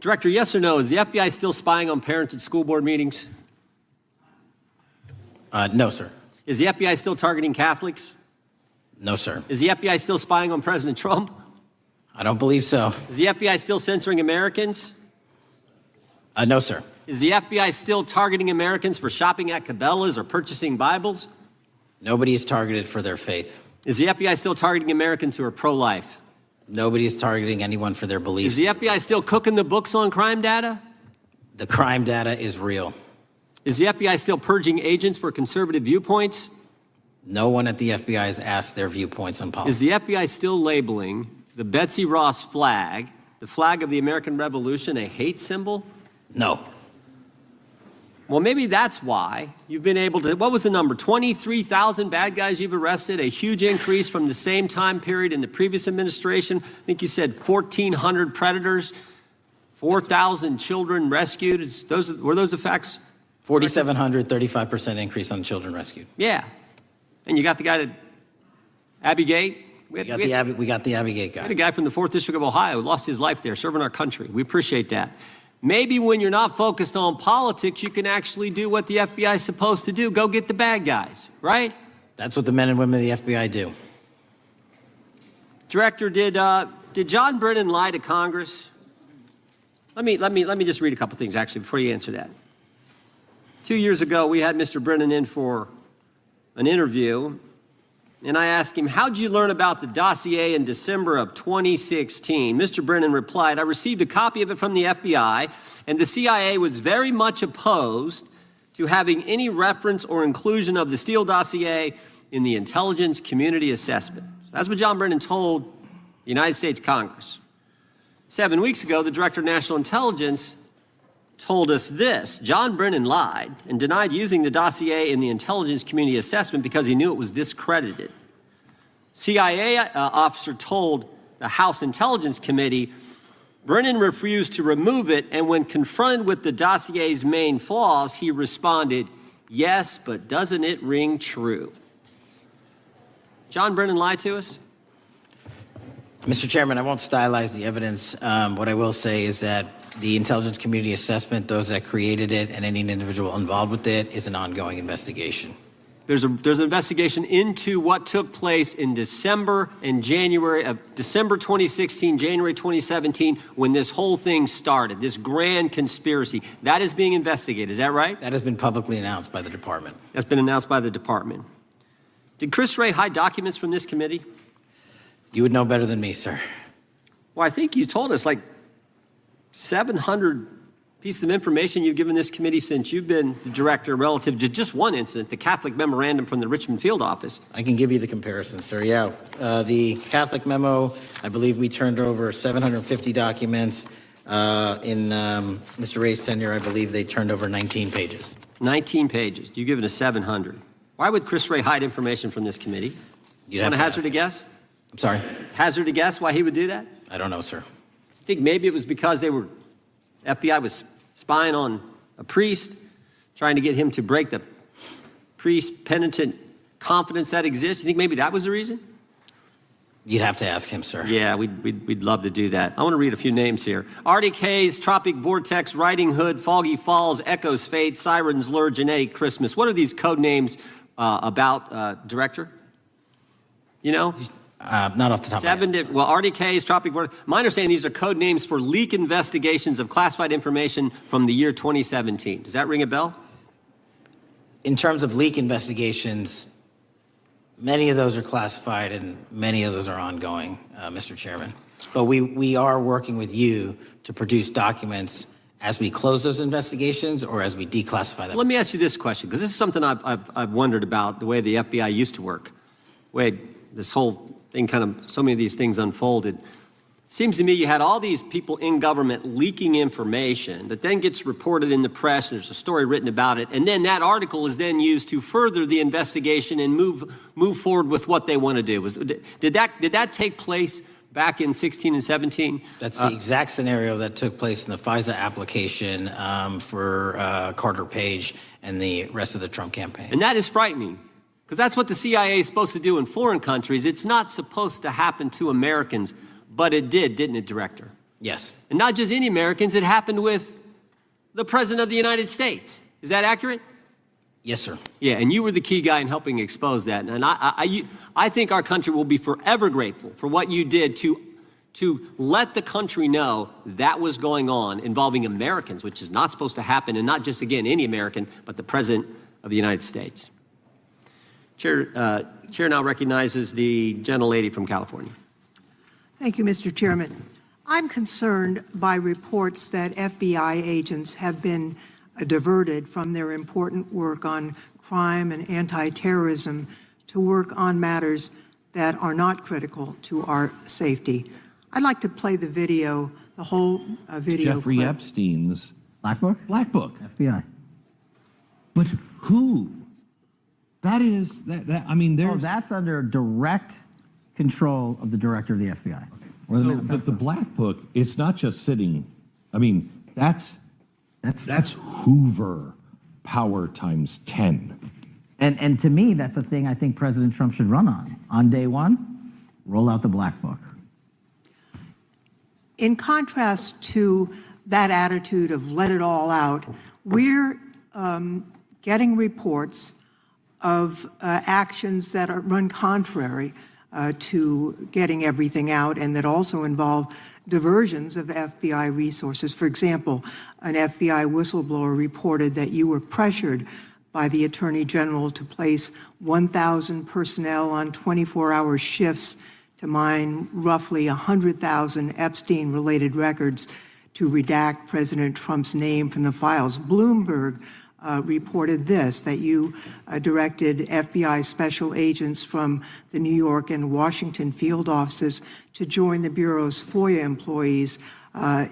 Director, yes or no, is the FBI still spying on parents at school board meetings? No, sir. Is the FBI still targeting Catholics? No, sir. Is the FBI still spying on President Trump? I don't believe so. Is the FBI still censoring Americans? No, sir. Is the FBI still targeting Americans for shopping at Cabela's or purchasing Bibles? Nobody is targeted for their faith. Is the FBI still targeting Americans who are pro-life? Nobody is targeting anyone for their Is beliefs. the FBI still cooking the books on crime data? The crime data is real. Is the FBI still purging agents for conservative viewpoints? No one at the FBI has asked their viewpoints on Is policy. the FBI still labeling the Betsy Ross flag, the flag of the American Revolution, a hate symbol? No. Well, maybe that's why you've been able to, what was the number? 23,000 bad guys you've arrested, a huge increase from the same time period in the previous administration. I think you said 1,400 predators, 4,000 children rescued. Were those the facts? 4,700, 35% increase on children rescued. Yeah. And you got the guy that, Abbey Gate? We We got the Abbey Gate had a guy. guy from the 4th District of Ohio who lost his life there serving our country. We appreciate that. Maybe when you're not focused on politics, you can actually do what the FBI is supposed to do. Go get the bad guys, right? That's what the men and women of the FBI do. Director, did John Brennan lie to Congress? Let me just read a couple things actually before you answer that. 2 years ago, we had Mr. Brennan in for an interview, and I asked him, how'd you learn about the dossier in December of 2016? Mr. Brennan replied, I received a copy of it from the FBI, and the CIA was very much opposed to having any reference or inclusion of the Steele dossier in the intelligence community assessment. That's what John Brennan told the United States Congress. 7 weeks ago, the Director of National Intelligence told us this. John Brennan lied and denied using the dossier in the intelligence community assessment because he knew it was discredited. CIA officer told the House Intelligence Committee, Brennan refused to remove it, and when confronted with the dossier's main flaws, he responded, "Yes, but doesn't it ring true?" John Brennan lied to us? Mr. Chairman, I won't stylize the evidence. What I will say is that the intelligence community assessment, those that created it and any individual involved with it, is an ongoing investigation. There's an investigation into what took place in December and January of December 2016, January 2017, when this whole thing started, this grand conspiracy. That is being investigated, is that right? That has been publicly announced by the department. That's been announced by the department. Did Chris Wray hide documents from this committee? You would know better than me, sir. Well, I think you told us like 700 pieces of information you've given this committee since you've been the director relative to just one incident, the Catholic memorandum from the Richmond field office. I can give you the comparison, sir. Yeah, the Catholic memo, I believe we turned over 750 documents. In Mr. Ray's tenure, I believe they turned over 19 pages. 19 pages. You give it a 700. Why would Chris Wray hide information from this committee? You'd Want have to to hazard a ask. guess? I'm sorry? Hazard a guess why he would do that? I don't know, sir. I think maybe it was because FBI was spying on a priest, trying to get him to break the priest penitent confidence that exists. You think maybe that was the reason? You'd have to ask him, sir. Yeah, we'd love to do that. I want to read a few names here. Arctic Haze, Tropic Vortex, Riding Hood, Foggy Falls, Echoes Fade, Sirens Lure, Genetic Christmas. What are these code names about, Director? You know? Not off the top of my head. Well, Arctic Haze, Tropic Vortex. My understanding, these are code names for leak investigations of classified information from the year 2017. Does that ring a bell? In terms of leak investigations, many of those are classified and many of those are ongoing, Mr. Chairman. But we are working with you to produce documents as we close those investigations or as we declassify them. Let me ask you this question, because this is something I've wondered about, the way the FBI used to work. This whole thing so many of these things unfolded. Seems to me you had all these people in government leaking information that then gets reported in the press, and there's a story written about it, and then that article is then used to further the investigation and move forward with what they want to do. Did that take place back in 16 and 17? That's the exact scenario that took place in the FISA application for Carter Page and the rest of the Trump campaign. And that is frightening, because that's what the CIA is supposed to do in foreign countries. It's not supposed to happen to Americans, but it did, didn't it, Director? Yes. And not just any Americans, it happened with the President of the United States. Is that accurate? Yes, sir. Yeah, and you were the key guy in helping expose that. And I think our country will be forever grateful for what you did to let the country know that was going on involving Americans, which is not supposed to happen, and not just, again, any American, but the President of the United States. Chair now recognizes the gentlelady from California. Thank you, Mr. Chairman. I'm concerned by reports that FBI agents have been diverted from their important work on crime and anti-terrorism to work on matters that are not critical to our safety. I'd like to play the video, the whole video Jeffrey clip. Epstein's Black Book? Black Book. FBI. But who? That is, I mean, Oh, there's... that's under direct control of the director of the FBI. But the Black Book, it's not just sitting, I mean, that's Hoover power times 10. And to me, that's a thing I think President Trump should run on. On day one, roll out the Black Book. In contrast to that attitude of let it all out, we're getting reports of actions that run contrary to getting everything out and that also involve diversions of FBI resources. For example, an FBI whistleblower reported that you were pressured by the Attorney General to place 1,000 personnel on 24-hour shifts to mine roughly 100,000 Epstein-related records to redact President Trump's name from the files. Bloomberg reported this, that you directed FBI special agents from the New York and Washington field offices to join the Bureau's FOIA employees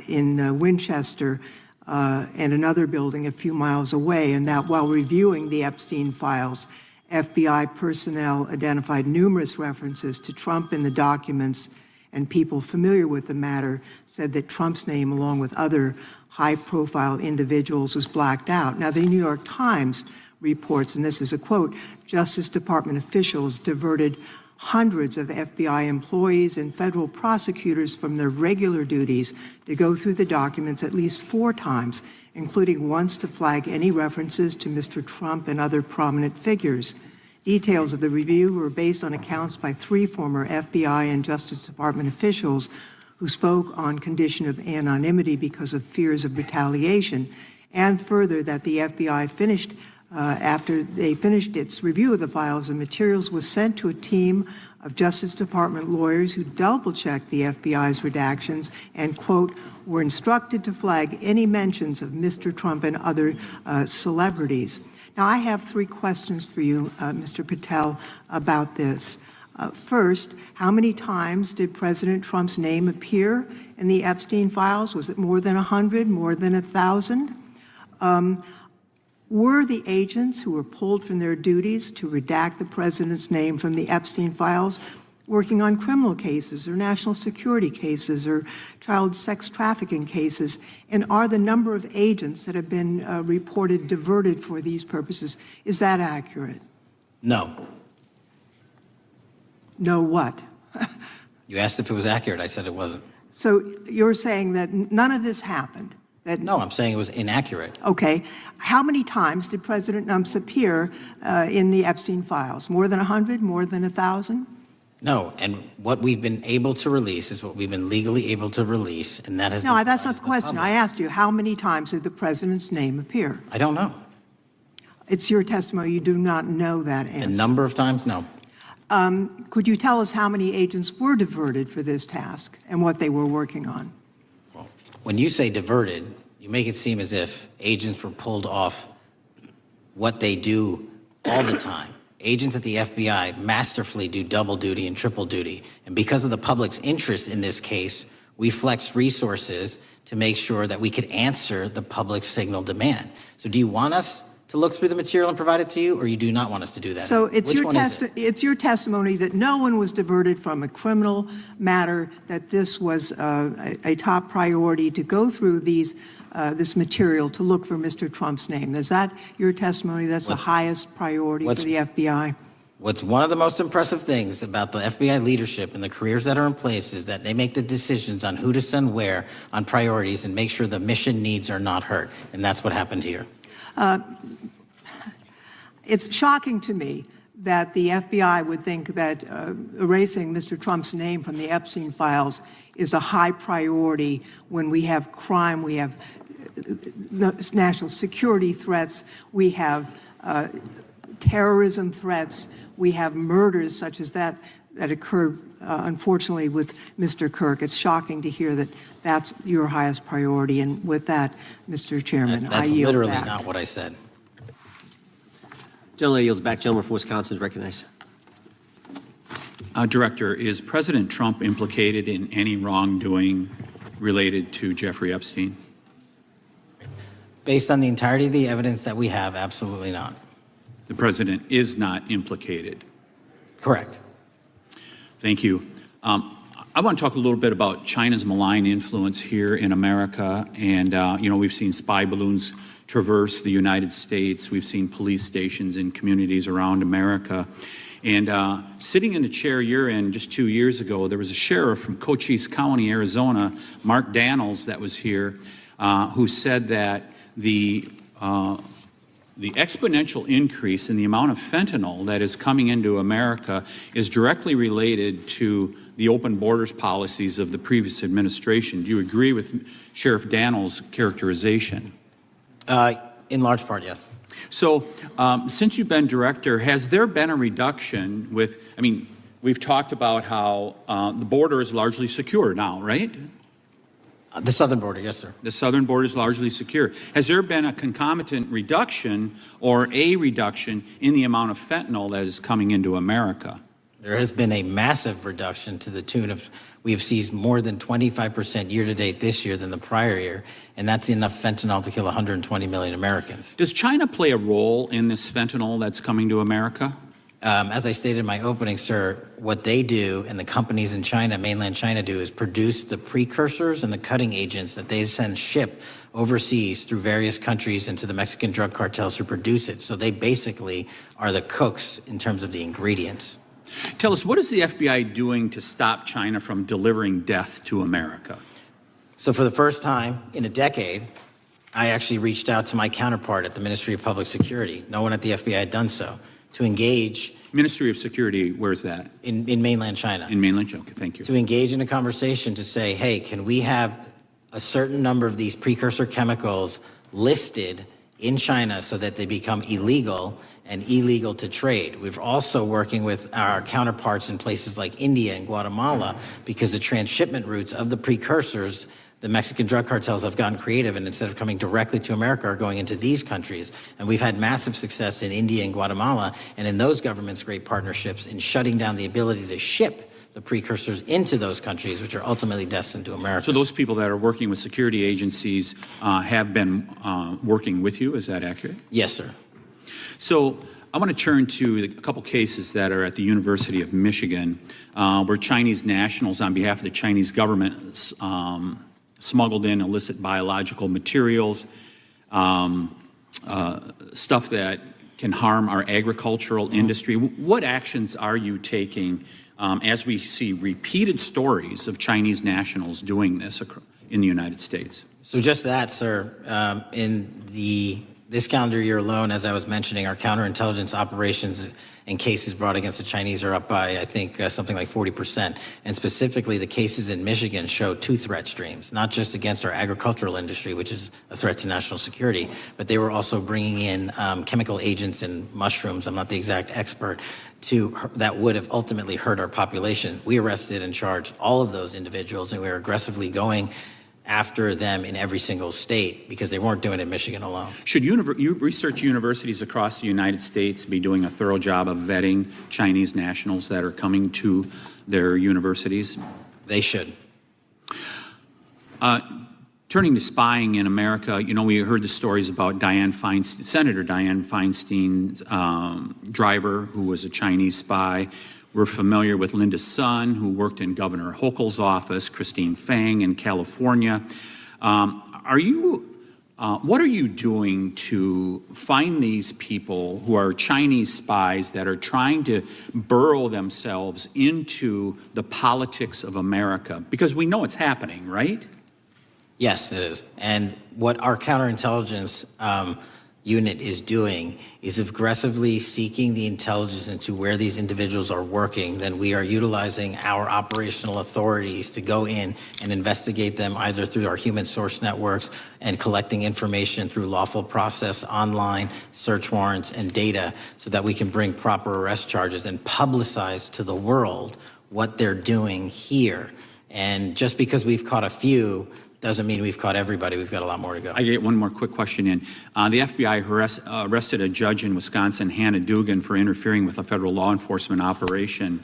in Winchester and another building a few miles away, and that while reviewing the Epstein files, FBI personnel identified numerous references to Trump in the documents and people familiar with the matter said that Trump's name, along with other high-profile individuals, was blacked out. Now, the New York Times reports, and this is a quote, Justice Department officials diverted hundreds of FBI employees and federal prosecutors from their regular duties to go through the documents at least 4 times, including once to flag any references to Mr. Trump and other prominent figures. Details of the review were based on accounts by 3 former FBI and Justice Department officials who spoke on condition of anonymity because of fears of retaliation, and further that the FBI finished after they finished its review of the files and materials, was sent to a team of Justice Department lawyers who double-checked the FBI's redactions and, quote, were instructed to flag any mentions of Mr. Trump and other celebrities. Now, I have 3 questions for you, Mr. Patel, about this. First, how many times did President Trump's name appear in the Epstein files? Was it more than 100, more than 1,000? Were the agents who were pulled from their duties to redact the president's name from the Epstein files working on criminal cases or national security cases or child sex trafficking cases? And are the number of agents that have been reported diverted for these purposes, is that accurate? No. No what? You asked if it was accurate. I said it wasn't. So you're saying that none of this happened? No, I'm saying it was inaccurate. Okay. How many times did President Trump appear in the Epstein files? More than 100? More than 1,000? No, and what we've been able to release is what we've been legally able to release, and that has No, that's not the question. I asked you, how many times did the president's name appear? I don't know. It's your testimony. You do not know that answer. The number of times? No. Could you tell us how many agents were diverted for this task and what they were working on? When you say diverted, you make it seem as if agents were pulled off what they do all the time. Agents at the FBI masterfully do double duty and triple duty. And because of the public's interest in this case, we flexed resources to make sure that we could answer the public's signal demand. So do you want us to look through the material and provide it to you, or you do not want us to do that? So it's Which your testimony that no one was diverted from a criminal matter, that this was a top priority to go through this material to look for Mr. Trump's name. Is that your testimony? That's the highest priority for the FBI? What's one of the most impressive things about the FBI leadership and the careers that are in place is that they make the decisions on who to send where on priorities and make sure the mission needs are not hurt. And that's what happened here. It's shocking to me that the FBI would think that erasing Mr. Trump's name from the Epstein files is a high priority when we have crime, we have national security threats, we have terrorism threats, we have murders such as that occurred, unfortunately, with Mr. Kirk. It's shocking to hear that that's your highest priority. And with that, Mr. Chairman, I That's yield literally back. not what I said. Gentleman yields back. Gentleman from Wisconsin is recognized. Director, is President Trump implicated in any wrongdoing related to Jeffrey Epstein? Based on the entirety of the evidence that we have, absolutely not. The president is not implicated. Correct. Thank you. I want to talk a little bit about China's malign influence here in America. And, we've seen spy balloons traverse the United States. We've seen police stations in communities around America. And sitting in the chair you're in just 2 years ago, there was a sheriff from Cochise County, Arizona, Mark Daniels, that was here, who said that the exponential increase in the amount of fentanyl that is coming into America is directly related to the open borders policies of the previous administration. Do you agree with Sheriff Daniels' characterization? In large part, yes. So since you've been director, has there been a reduction we've talked about how the border is largely secure now, right? The southern border, yes, sir. The southern border is largely secure. Has there been a concomitant reduction or a reduction in the amount of fentanyl that is coming into America? There has been a massive reduction to the tune of, we have seized more than 25% year-to-date this year than the prior year, and that's enough fentanyl to kill 120 million Americans. Does China play a role in this fentanyl that's coming to America? As I stated in my opening, sir, what they do and the companies in China, mainland China, do is produce the precursors and the cutting agents that they ship overseas through various countries into the Mexican drug cartels who produce it. So they basically are the cooks in terms of the ingredients. Tell us, what is the FBI doing to stop China from delivering death to America? So for the first time in a decade, I actually reached out to my counterpart at the Ministry of Public Security. No one at the FBI had done so. To engage. Ministry of Security, where's that? In mainland China. In mainland China, okay, thank you. To engage in a conversation to say, hey, can we have a certain number of these precursor chemicals listed in China so that they become illegal and illegal to trade. We're also working with our counterparts in places like India and Guatemala because the transshipment routes of the precursors, the Mexican drug cartels have gotten creative, and instead of coming directly to America, are going into these countries. And we've had massive success in India and Guatemala, and in those governments' great partnerships in shutting down the ability to ship the precursors into those countries, which are ultimately destined to America. So those people that are working with security agencies have been working with you, is that accurate? Yes, sir. So I want to turn to a couple cases that are at the University of Michigan, where Chinese nationals, on behalf of the Chinese government, smuggled in illicit biological materials, stuff that can harm our agricultural industry. What actions are you taking as we see repeated stories of Chinese nationals doing this in the United States? So just that, sir. In this calendar year alone, as I was mentioning, our counterintelligence operations and cases brought against the Chinese are up by, I think, something like 40%. And specifically, the cases in Michigan show two threat streams, not just against our agricultural industry, which is a threat to national security, but they were also bringing in chemical agents in mushrooms. I'm not the exact expert that would have ultimately hurt our population. We arrested and charged all of those individuals, and we were aggressively going after them in every single state because they weren't doing it in Michigan alone. Should research universities across the United States be doing a thorough job of vetting Chinese nationals that are coming to their universities? They should. Turning to spying in America, you know, we heard the stories about Senator Dianne Feinstein's driver, who was a Chinese spy. We're familiar with Linda Sun, who worked in Governor Hochul's office, Christine Fang in California. What are you doing to find these people who are Chinese spies that are trying to burrow themselves into the politics of America? Because we know it's happening, right? Yes, it is. And what our counterintelligence unit is doing is aggressively seeking the intelligence into where these individuals are working. Then we are utilizing our operational authorities to go in and investigate them either through our human source networks and collecting information through lawful process, online search warrants and data so that we can bring proper arrest charges and publicize to the world what they're doing here. And just because we've caught a few doesn't mean we've caught everybody. We've got a lot more to go. I get one more quick question in. The FBI arrested a judge in Wisconsin, Hannah Dugan, for interfering with a federal law enforcement operation.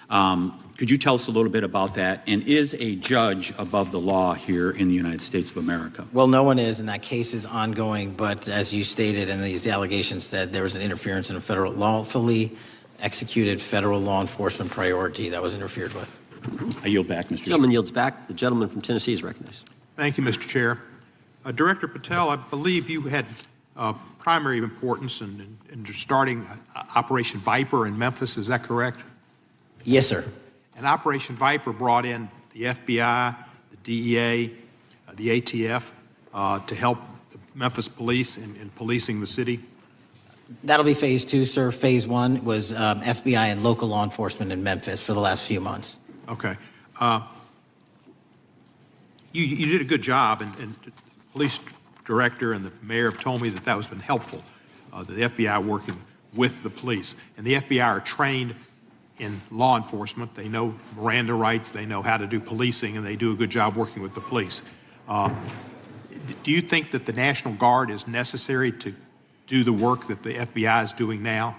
Could you tell us a little bit about that? And is a judge above the law here in the United States of America? Well, no one is, and that case is ongoing. But as you stated, and these allegations said, there was an interference in a federal lawfully executed federal law enforcement priority that was interfered with. I yield back, Mr. Gentleman yields back. The gentleman from Tennessee is recognized. Thank you, Mr. Chair. Director Patel, I believe you had primary importance in starting Operation Viper in Memphis. Is that correct? Yes, sir. And Operation Viper brought in the FBI, the DEA, the ATF to help the Memphis police in policing the city? That'll be phase two, sir. Phase one was FBI and local law enforcement in Memphis for the last few months. Okay. You did a good job, and the police director and the mayor have told me that has been helpful, the FBI working with the police. And the FBI are trained in law enforcement. They know Miranda rights, they know how to do policing, and they do a good job working with the police. Do you think that the National Guard is necessary to do the work that the FBI is doing now?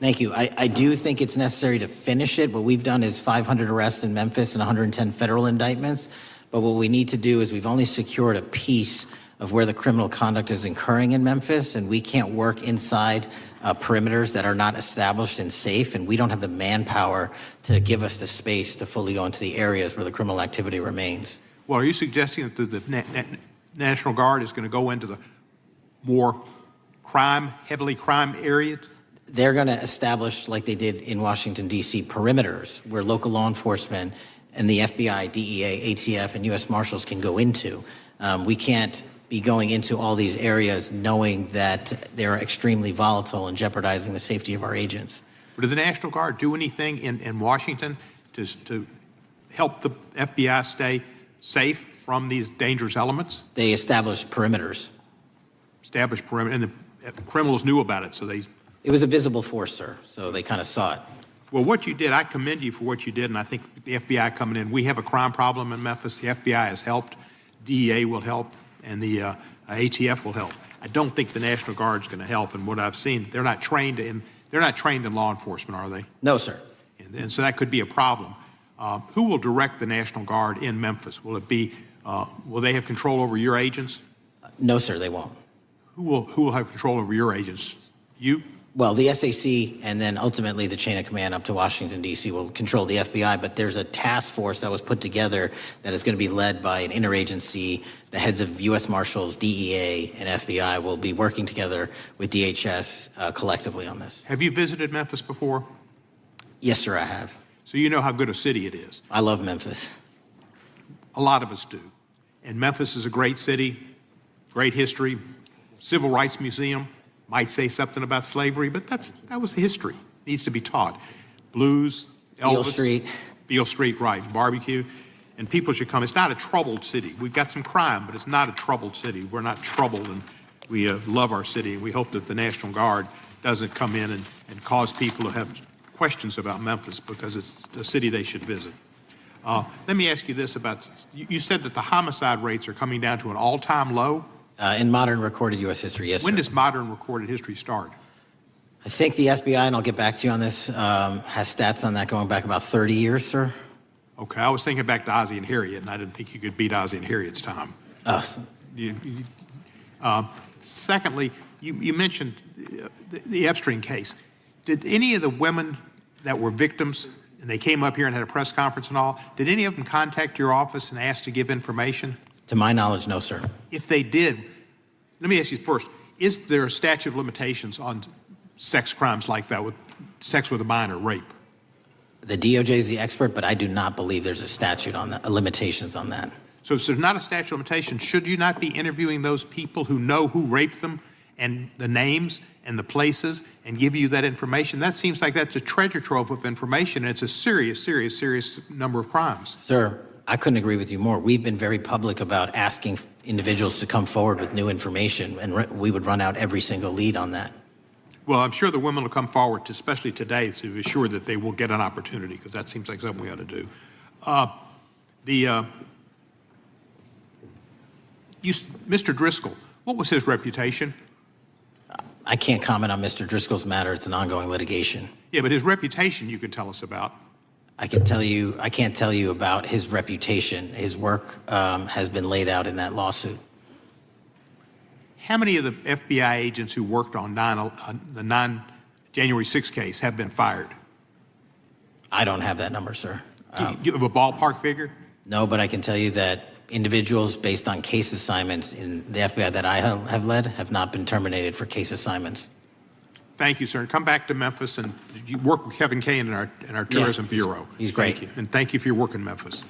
Thank you. I do think it's necessary to finish it. What we've done is 500 arrests in Memphis and 110 federal indictments. But what we need to do is we've only secured a piece of where the criminal conduct is occurring in Memphis, and we can't work inside perimeters that are not established and safe, and we don't have the manpower to give us the space to fully go into the areas where the criminal activity remains. Well, are you suggesting that the National Guard is going to go into the more heavily crime areas? They're going to establish, like they did in Washington, D.C., perimeters where local law enforcement and the FBI, DEA, ATF, and U.S. Marshals can go into. We can't be going into all these areas knowing that they're extremely volatile and jeopardizing the safety of our agents. Did the National Guard do anything in Washington to help the FBI stay safe from these dangerous elements? They established perimeters. Established perimeter, and the criminals knew about it, so they... It was a visible force, sir, so they kind of saw it. Well, what you did, I commend you for what you did, and I think the FBI coming in, we have a crime problem in Memphis. The FBI has helped, DEA will help, and the ATF will help. I don't think the National Guard's going to help, and what I've seen, they're not trained in law enforcement, are they? No, sir. And so that could be a problem. Who will direct the National Guard in Memphis? Will it be, will they have control over your agents? No, sir, they won't. Who will have control over your agents? You? Well, the SAC and then ultimately the chain of command up to Washington, D.C. will control the FBI, but there's a task force that was put together that is going to be led by an interagency. The heads of U.S. Marshals, DEA, and FBI will be working together with DHS collectively on this. Have you visited Memphis before? Yes, sir, I have. So you know how good a city it is. I love Memphis. A lot of us do. And Memphis is a great city, great history, civil rights museum. Might say something about slavery, but that was the history. It needs to be taught. Blues, Elvis. Beale Street. Beale Street, right, barbecue. And people should come. It's not a troubled city. We've got some crime, but it's not a troubled city. We're not troubled, and we love our city, and we hope that the National Guard doesn't come in and cause people to have questions about Memphis, because it's a city they should visit. Let me ask you this about, you said that the homicide rates are coming down to an all-time low? In modern recorded U.S. history, yes, When sir. does modern recorded history start? I think the FBI, and I'll get back to you on this, has stats on that going back about 30 years, sir. Okay, I was thinking back to Ozzie and Harriet, and I didn't think you could beat Ozzie and Harriet's time. Secondly, you mentioned the Epstein case. Did any of the women that were victims, and they came up here and had a press conference and all, did any of them contact your office and ask to give information? To my knowledge, no, sir. If they did, let me ask you first, is there a statute of limitations on sex crimes like that, with sex with a minor, rape? The DOJ is the expert, but I do not believe there's a statute on that, limitations on that. So if there's not a statute of limitations, should you not be interviewing those people who know who raped them and the names and the places and give you that information? That seems like that's a treasure trove of information, and it's a serious, serious, serious number of crimes. Sir, I couldn't agree with you more. We've been very public about asking individuals to come forward with new information, and we would run out every single lead on that. Well, I'm sure the women will come forward, especially today, to be sure that they will get an opportunity, because that seems like something we ought to do. Mr. Driscoll, what was his reputation? I can't comment on Mr. Driscoll's matter. It's an ongoing litigation. Yeah, but his reputation you could tell us about. I can't tell you about his reputation. His work has been laid out in that lawsuit. How many of the FBI agents who worked on the January 6th case have been fired? I don't have that number, sir. Do you have a ballpark figure? No, but I can tell you that individuals based on case assignments in the FBI that I have led have not been terminated for case assignments. Thank you, sir. Come back to Memphis and you work with Kevin Kane in our Tourism Bureau. He's great. Thank you. And thank you for your work in Memphis.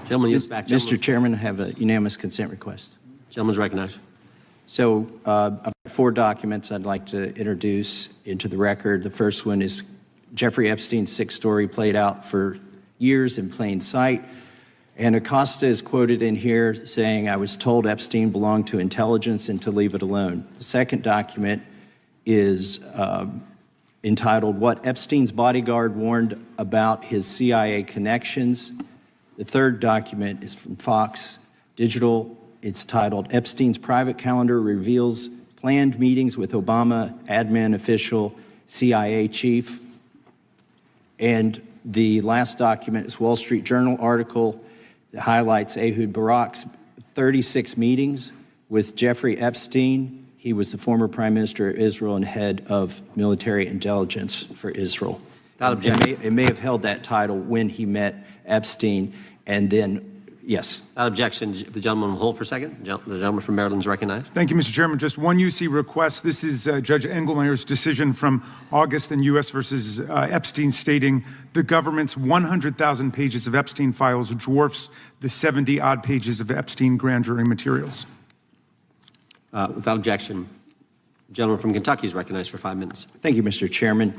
Gentleman, yes, back. Mr. Chairman, I have a unanimous consent request. Gentleman's recognized. So I've 4 documents I'd like to introduce into the record. The first one is Jeffrey Epstein's 6 story played out for years in plain sight. And Acosta is quoted in here saying, "I was told Epstein belonged to intelligence and to leave it alone." The second document is entitled, "What Epstein's Bodyguard Warned About His CIA Connections." The third document is from Fox Digital. It's titled, "Epstein's Private Calendar Reveals Planned Meetings with Obama Admin Official CIA Chief." And the last document is Wall Street Journal article that highlights Ehud Barak's 36 meetings With Jeffrey Epstein, he was the former Prime Minister of Israel and head of military intelligence for Israel. It may have held that title when he met Epstein, and then, yes. Without objection, the gentleman will hold for a second. The gentleman from Maryland is recognized. Thank you, Mr. Chairman. Just one UC request. This is Judge Engelmeyer's decision from August in U.S. versus Epstein, stating the government's 100,000 pages of Epstein files dwarfs the 70-odd pages of Epstein grand jury materials. Without objection, the gentleman from Kentucky is recognized for 5 minutes. Thank you, Mr. Chairman.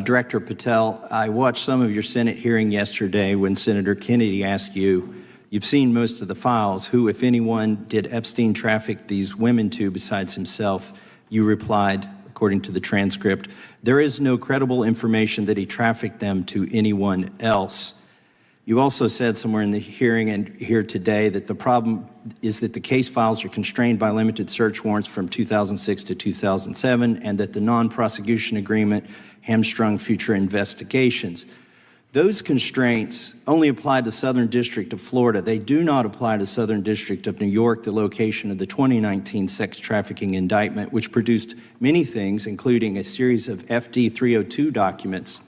Director Patel, I watched some of your Senate hearing yesterday when Senator Kennedy asked you, you've seen most of the files, who, if anyone, did Epstein traffic these women to besides himself? You replied, according to the transcript, there is no credible information that he trafficked them to anyone else. You also said somewhere in the hearing and here today that the problem is that the case files are constrained by limited search warrants from 2006 to 2007, and that the non-prosecution agreement hamstrung future investigations. Those constraints only apply to Southern District of Florida. They do not apply to Southern District of New York, the location of the 2019 sex trafficking indictment, which produced many things, including a series of FD 302 documents.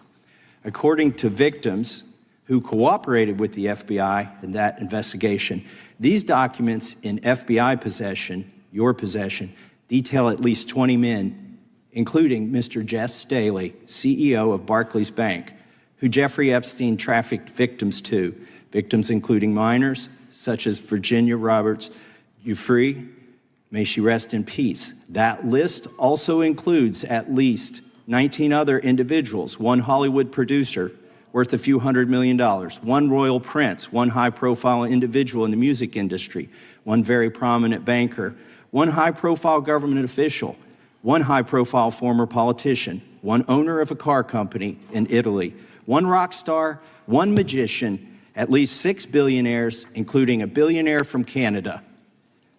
According to victims who cooperated with the FBI in that investigation, these documents in FBI possession, your possession, detail at least 20 men, including Mr. Jess Staley, CEO of Barclays Bank, who Jeffrey Epstein trafficked victims to, victims including minors, such as Virginia Roberts Giuffre, may she rest in peace. That list also includes at least 19 other individuals, one Hollywood producer worth a few $100 million, one royal prince, one high-profile individual in the music industry, one very prominent banker, one high-profile government official, one high-profile former politician, one owner of a car company in Italy, one rock star, one magician, at least 6 billionaires, including a billionaire from Canada.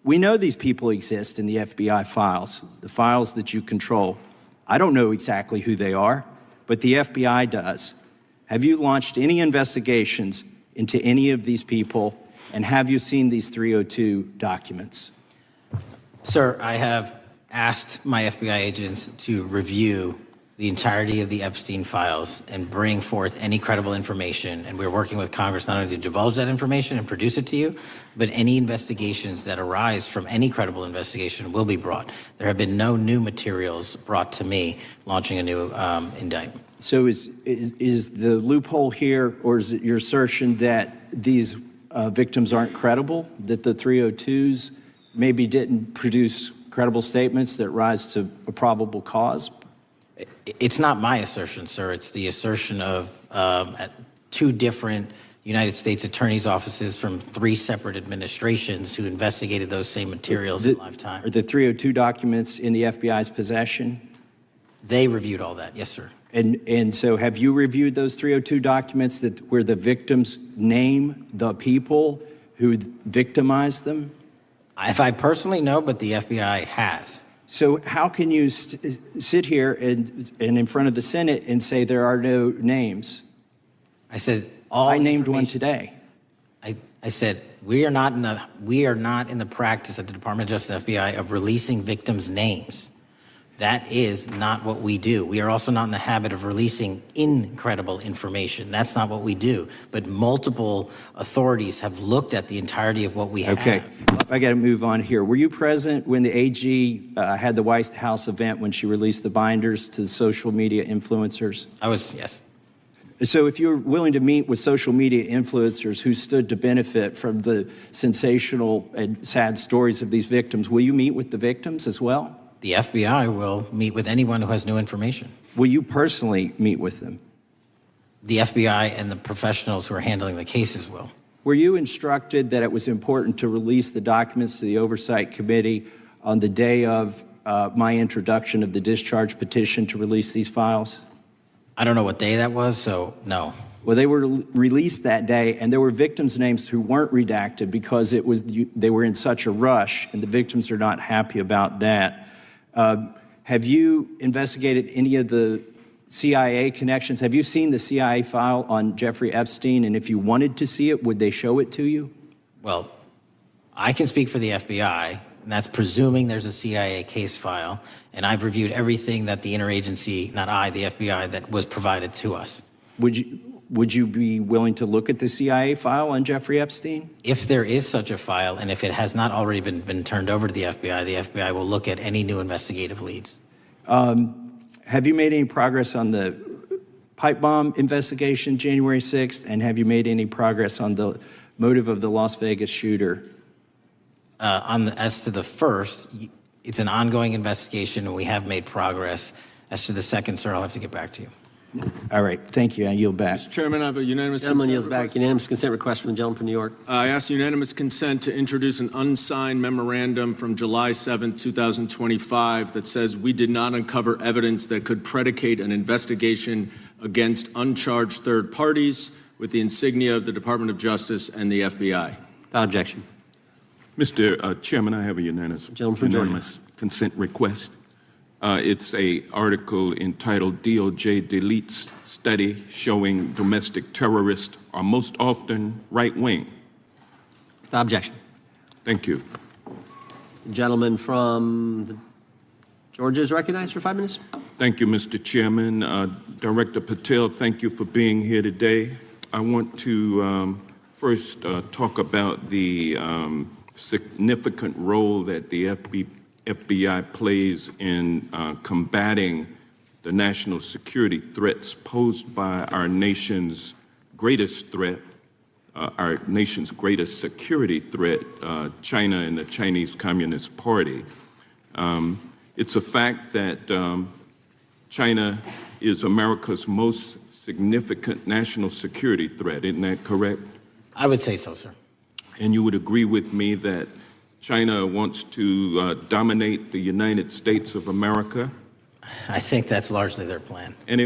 We know these people exist in the FBI files, the files that you control. I don't know exactly who they are, but the FBI does. Have you launched any investigations into any of these people, and have you seen these 302 documents? Sir, I have asked my FBI agents to review the entirety of the Epstein files and bring forth any credible information. And we're working with Congress not only to divulge that information and produce it to you, but any investigations that arise from any credible investigation will be brought. There have been no new materials brought to me launching a new indictment. So is the loophole here, or is it your assertion that these victims aren't credible, that the 302s maybe didn't produce credible statements that rise to a probable cause? It's not my assertion, sir. It's the assertion of 2 different United States attorneys' offices from 3 separate administrations who investigated those same materials in lifetime. Are the 302 documents in the FBI's possession? They reviewed all that, yes, sir. And so have you reviewed those 302 documents where the victims name the people who victimized them? If I personally know, but the FBI has. So how can you sit here and in front of the Senate and say there are no names? I said I named one today. I said we are not in the practice at the Department of Justice FBI of releasing victims' names. That is not what we do. We are also not in the habit of releasing incredible information. That's not what we do. But multiple authorities have looked at the entirety of what we have. Okay, I got to move on here. Were you present when the AG had the White House event when she released the binders to the social media influencers? I was, yes. So if you're willing to meet with social media influencers who stood to benefit from the sensational and sad stories of these victims, will you meet with the victims as well? The FBI will meet with anyone who has new information. Will you personally meet with them? The FBI and the professionals who are handling the cases will. Were you instructed that it was important to release the documents to the Oversight Committee on the day of my introduction of the discharge petition to release these files? I don't know what day that was, so no. Well, they were released that day, and there were victims' names who weren't redacted because they were in such a rush, and the victims are not happy about that. Have you investigated any of the CIA connections? Have you seen the CIA file on Jeffrey Epstein? And if you wanted to see it, would they show it to you? Well, I can speak for the FBI. And that's presuming there's a CIA case file. And I've reviewed everything that the interagency, not I, the FBI, that was provided to us. Would you be willing to look at the CIA file on Jeffrey Epstein? If there is such a file, and if it has not already been turned over to the FBI will look at any new investigative leads. Have you made any progress on the pipe bomb investigation January 6th? And have you made any progress on the motive of the Las Vegas shooter? As to the first, it's an ongoing investigation, and we have made progress. As to the second, sir, I'll have to get back to you. All right, thank you. I yield back. Mr. Chairman, I have a unanimous Gentleman consent yields back. request. Unanimous consent request from the gentleman from New York. I ask unanimous consent to introduce an unsigned memorandum from July 7th, 2025 that says we did not uncover evidence that could predicate an investigation against uncharged third parties with the insignia of the Department of Justice and the FBI. Without objection. Mr. Chairman, I have a unanimous consent request. It's a article entitled DOJ Deletes Study Showing Domestic Terrorists Are Most Often Right-Wing. Without objection. Thank you. The gentleman from Georgia is recognized for 5 minutes. Thank you, Mr. Chairman. Director Patel, thank you for being here today. I want to first talk about the significant role that the FBI plays in combating the national security threats posed by our nation's greatest threat, our nation's greatest security threat, China and the Chinese Communist Party. It's a fact that China is America's most significant national security threat. Isn't that correct? I would say so, sir. And you would agree with me that China wants to dominate the United States of America? I think that's largely their plan. And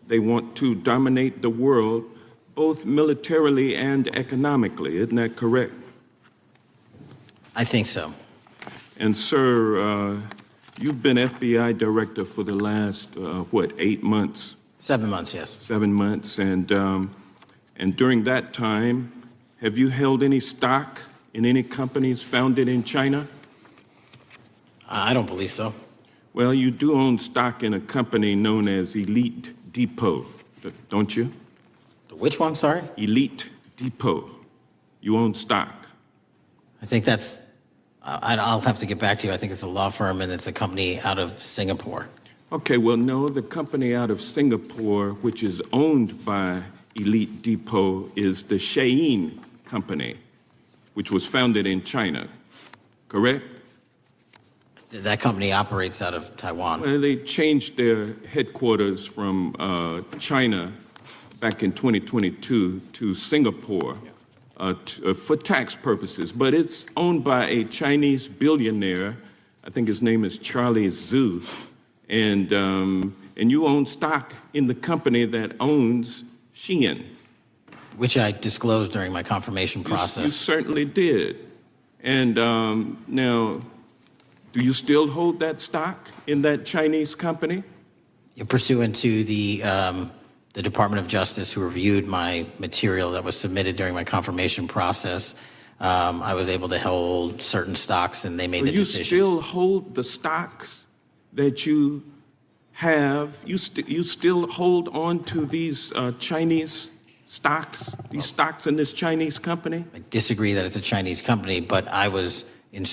they want to dominate the world, both militarily and economically. Isn't that correct? I think so. And, sir, you've been FBI director for the last, 8 months? 7 months, yes. 7 months. And during that time, have you held any stock in any companies founded in China? I don't believe so. Well, you do own stock in a company known as Elite Depot, don't you? Which one, sorry? Elite Depot. You own stock. I think that's, I'll have to get back to you. I think it's a law firm and it's a company out of Singapore. Okay, well, no, the company out of Singapore, which is owned by Elite Depot, is the Shein Company, which was founded in China, correct? That company operates out of Taiwan. Well, they changed their headquarters from China back in 2022 to Singapore for tax purposes, but it's owned by a Chinese billionaire. I think his name is Charlie Zhu, and you own stock in the company that owns Shein. Which I disclosed during my confirmation process. You certainly did. And now, do you still hold that stock in that Chinese company? Pursuant to the Department of Justice, who reviewed my material that was submitted during my confirmation process, I was able to hold certain stocks, and they made the decision. You still hold the stocks that you have? You still hold on to these Chinese stocks, these stocks in this Chinese company? I disagree that it's a Chinese company, but I was in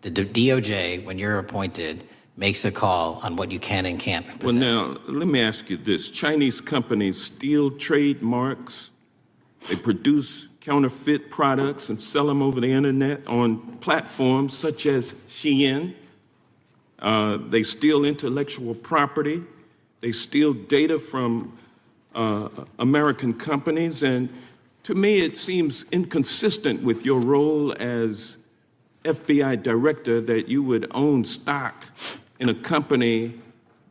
the DOJ, when you're appointed, makes a call on what you can and can't possess. Well, now, let me ask you this. Chinese companies steal trademarks, they produce counterfeit products and sell them over the internet on platforms such as Shein. They steal intellectual property. They steal data from American companies. And to me, it seems inconsistent with your role as FBI director that you would own stock in a company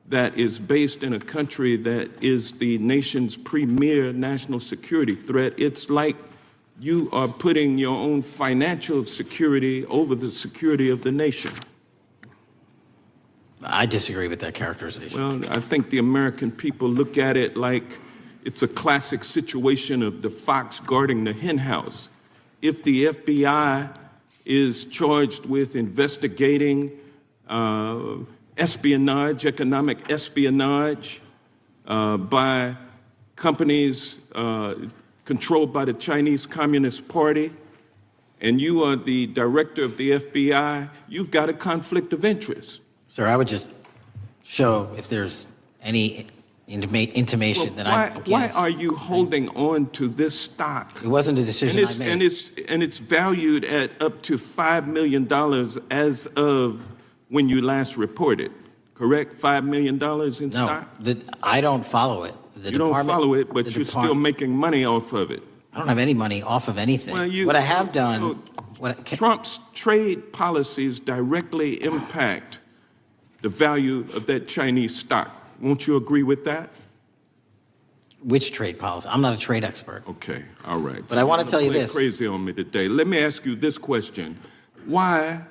that is based in a country that is the nation's premier national security threat. It's like you are putting your own financial security over the security of the nation. I disagree with that characterization. Well, I think the American people look at it like it's a classic situation of the fox guarding the hen house. If the FBI is charged with investigating espionage, economic espionage by companies controlled by the Chinese Communist Party, and you are the director of the FBI, you've got a conflict of interest. Sir, I would just show if there's any intimation that I'm against. Why are you holding on to this stock? It wasn't a decision I made. And it's valued at up to $5 million as of when you last reported, correct? $5 million in stock? No, I don't follow it. You don't follow it, but you're still making money off of it. I don't have any money off of anything. Well, what I have done... Trump's trade policies directly impact the value of that Chinese stock. Won't you agree with that? Which trade policy? I'm not a trade expert. Okay, all right. But I want to tell you this. Crazy on me today. Let me ask you this question. Why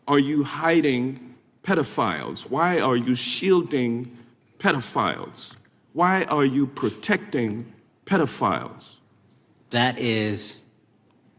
are you hiding pedophiles? Why are you shielding pedophiles? Why are you protecting pedophiles? That is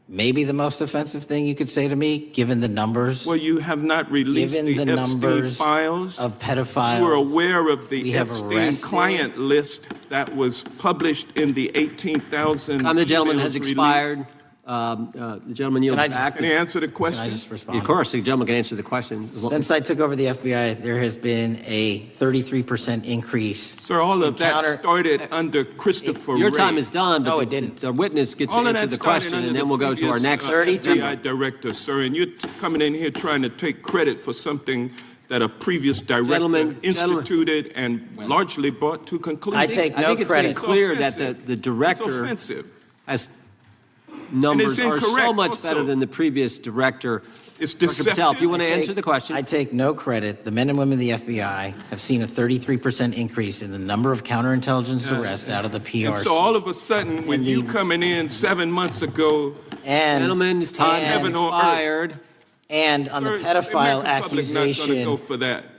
maybe the most offensive thing you could say to me, given the numbers. Well, you have not released given the Epstein numbers files of pedophiles. You are aware of the Epstein client list that was published in the 18,000. Time the gentleman has expired. The gentleman yields back. Can he answer the question? Can I just respond? Of course, the gentleman can answer the question. Since I took over the FBI, there has been a 33% increase. Sir, all of that started under Christopher Your Wray. time is done, but No, it didn't. The witness gets All to of answer that the question, started and under then we'll the go to our previous, next FBI director, sir, and you're coming in here trying to take credit for something that a previous director instituted and largely brought to conclusion. I take no I think it's credit. been clear that the director has numbers are so much better than the previous director. It's Dr. deceptive. Patel, if you want to answer the question. I take no credit. The men and women of the FBI have seen a 33% increase in the number of counterintelligence arrests out of the PRC. And so all of a sudden, with you coming in 7 months ago, Gentlemen's time has expired. And on the pedophile accusation,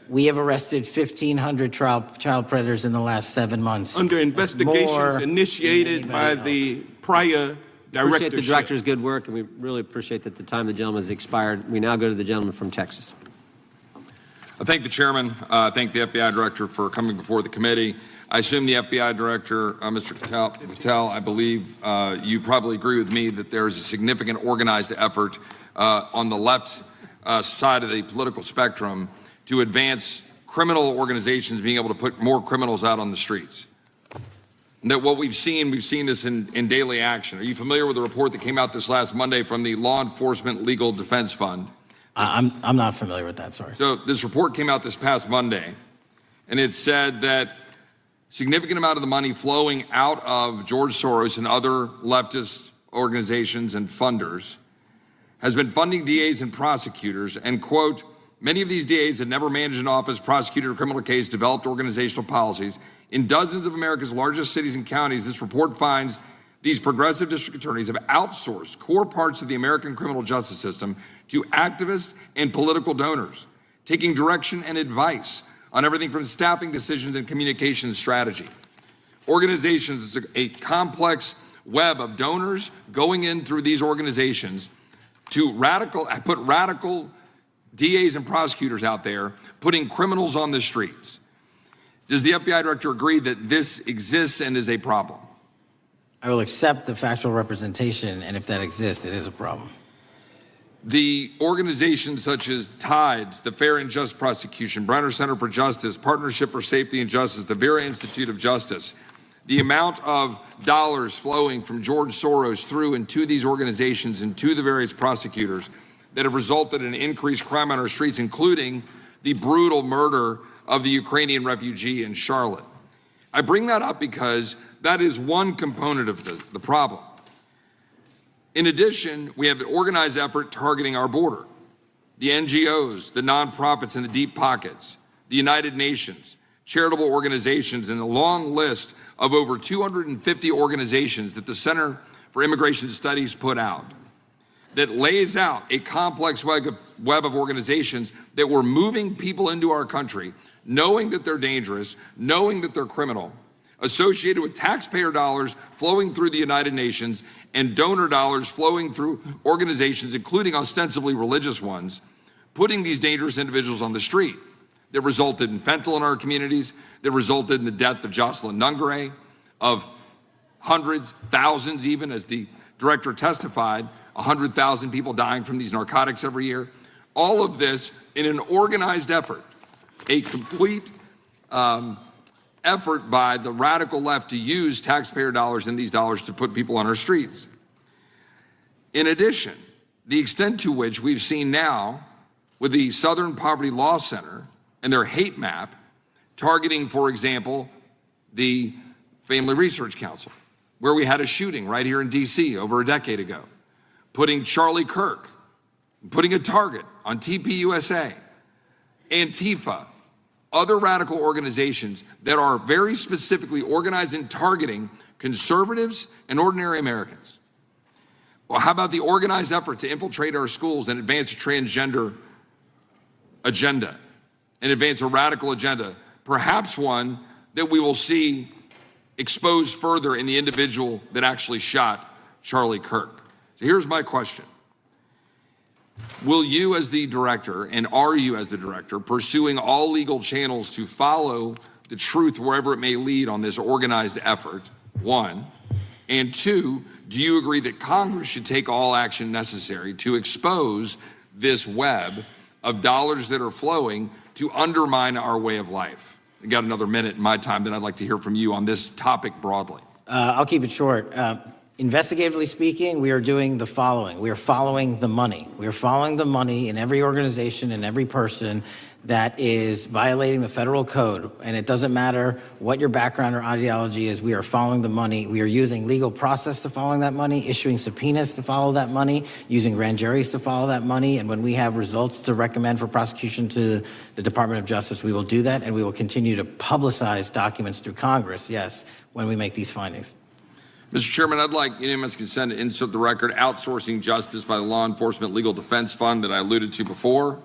we have arrested 1,500 child predators in the last 7 months. Under investigations initiated by the prior Appreciate the directorship. director's good work, and we really appreciate that the time of the gentleman has expired. We now go to the gentleman from Texas. I thank the chairman. I thank the FBI director for coming before the committee. I assume the FBI director, Mr. Patel, I believe you probably agree with me that there is a significant organized effort on the left side of the political spectrum to advance criminal organizations being able to put more criminals out on the streets. And that what we've seen this in daily action. Are you familiar with the report that came out this last Monday from the Law Enforcement Legal Defense Fund? I'm not familiar with that, sorry. So this report came out this past Monday, and it said that significant amount of the money flowing out of George Soros and other leftist organizations and funders has been funding DAs and prosecutors, and quote, many of these DAs had never managed an office, prosecuted a criminal case, developed organizational policies. In dozens of America's largest cities and counties, this report finds these progressive district attorneys have outsourced core parts of the American criminal justice system to activists and political donors, taking direction and advice on everything from staffing decisions and communication strategy. Organizations, it's a complex web of donors going in through these organizations to put radical DAs and prosecutors out there, putting criminals on the streets. Does the FBI director agree that this exists and is a problem? I will accept the factual representation, and if that exists, it is a problem. The organizations such as TIDES, the Fair and Just Prosecution, Brenner Center for Justice, Partnership for Safety and Justice, the Vera Institute of Justice, the amount of dollars flowing from George Soros through and to these organizations and to the various prosecutors that have resulted in increased crime on our streets, including the brutal murder of the Ukrainian refugee in Charlotte. I bring that up because that is one component of the problem. In addition, we have an organized effort targeting our border. The NGOs, the nonprofits and the deep pockets, the United Nations, charitable organizations, and a long list of over 250 organizations that the Center for Immigration Studies put out that lays out a complex web of organizations that were moving people into our country, knowing that they're dangerous, knowing that they're criminal, associated with taxpayer dollars flowing through the United Nations and donor dollars flowing through organizations, including ostensibly religious ones, putting these dangerous individuals on the street. That resulted in fentanyl in our communities, that resulted in the death of Jocelyn Nungare, of hundreds, thousands even, as the director testified, 100,000 people dying from these narcotics every year. All of this in an organized effort, a complete effort by the radical left to use taxpayer dollars and these dollars to put people on our streets. In addition, the extent to which we've seen now with the Southern Poverty Law Center and their hate map targeting, for example, the Family Research Council, where we had a shooting right here in DC over a decade ago, putting Charlie Kirk, putting a target on TPUSA, Antifa, other radical organizations that are very specifically organized in targeting conservatives and ordinary Americans. Well, how about the organized effort to infiltrate our schools and advance a transgender agenda and advance a radical agenda, perhaps one that we will see exposed further in the individual that actually shot Charlie Kirk. So here's my question. Will you as the director, and are you as the director, pursuing all legal channels to follow the truth wherever it may lead on this organized effort, one? And two, do you agree that Congress should take all action necessary to expose this web of dollars that are flowing to undermine our way of life? I got another minute in my time, then I'd like to hear from you on this topic broadly. I'll keep it short. Investigatively speaking, we are doing the following. We are following the money. We are following the money in every organization and every person that is violating the federal code. And it doesn't matter what your background or ideology is, we are following the money. We are using legal process to follow that money, issuing subpoenas to follow that money, using grand juries to follow that money. And when we have results to recommend for prosecution to the Department of Justice, we will do that. And we will continue to publicize documents through Congress, yes, when we make these findings. Mr. Chairman, I'd like unanimous consent to insert the record outsourcing justice by the Law Enforcement Legal Defense Fund that I alluded to before.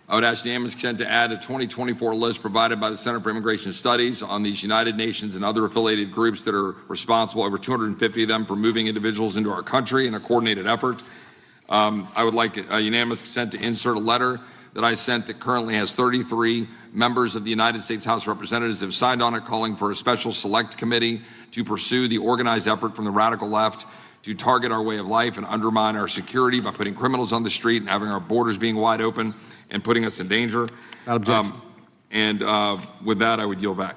I would ask unanimous consent to add a 2024 list provided by the Center for Immigration Studies on these United Nations and other affiliated groups that are responsible, over 250 of them, for moving individuals into our country in a coordinated effort. I would like a unanimous consent to insert a letter that I sent that currently has 33 members of the United States House of Representatives have signed on it, calling for a special select committee to pursue the organized effort from the radical left to target our way of life and undermine our security by putting criminals on the street and having our borders being wide open and putting us in danger. Without objection. With that, I would yield back.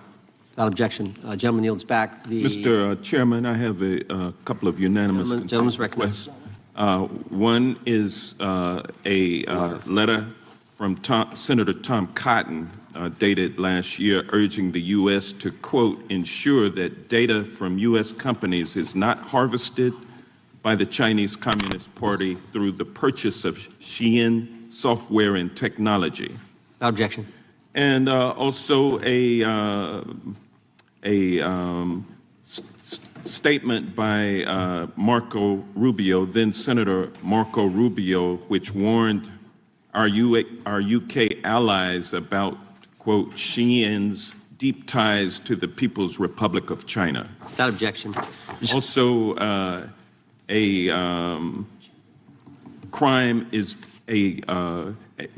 Without objection. Gentleman yields back. Mr. Chairman, I have a couple of unanimous Gentleman's requests. One is a letter from Senator Tom Cotton, dated last year, urging the U.S. to, quote, ensure that data from U.S. companies is not harvested by the Chinese Communist Party through the purchase of Xi'an software and technology. Without objection. And also statement by Marco Rubio, then Senator Marco Rubio, which warned our UK allies about, quote, Xi'an's deep ties to the People's Republic of China. Without objection. Also,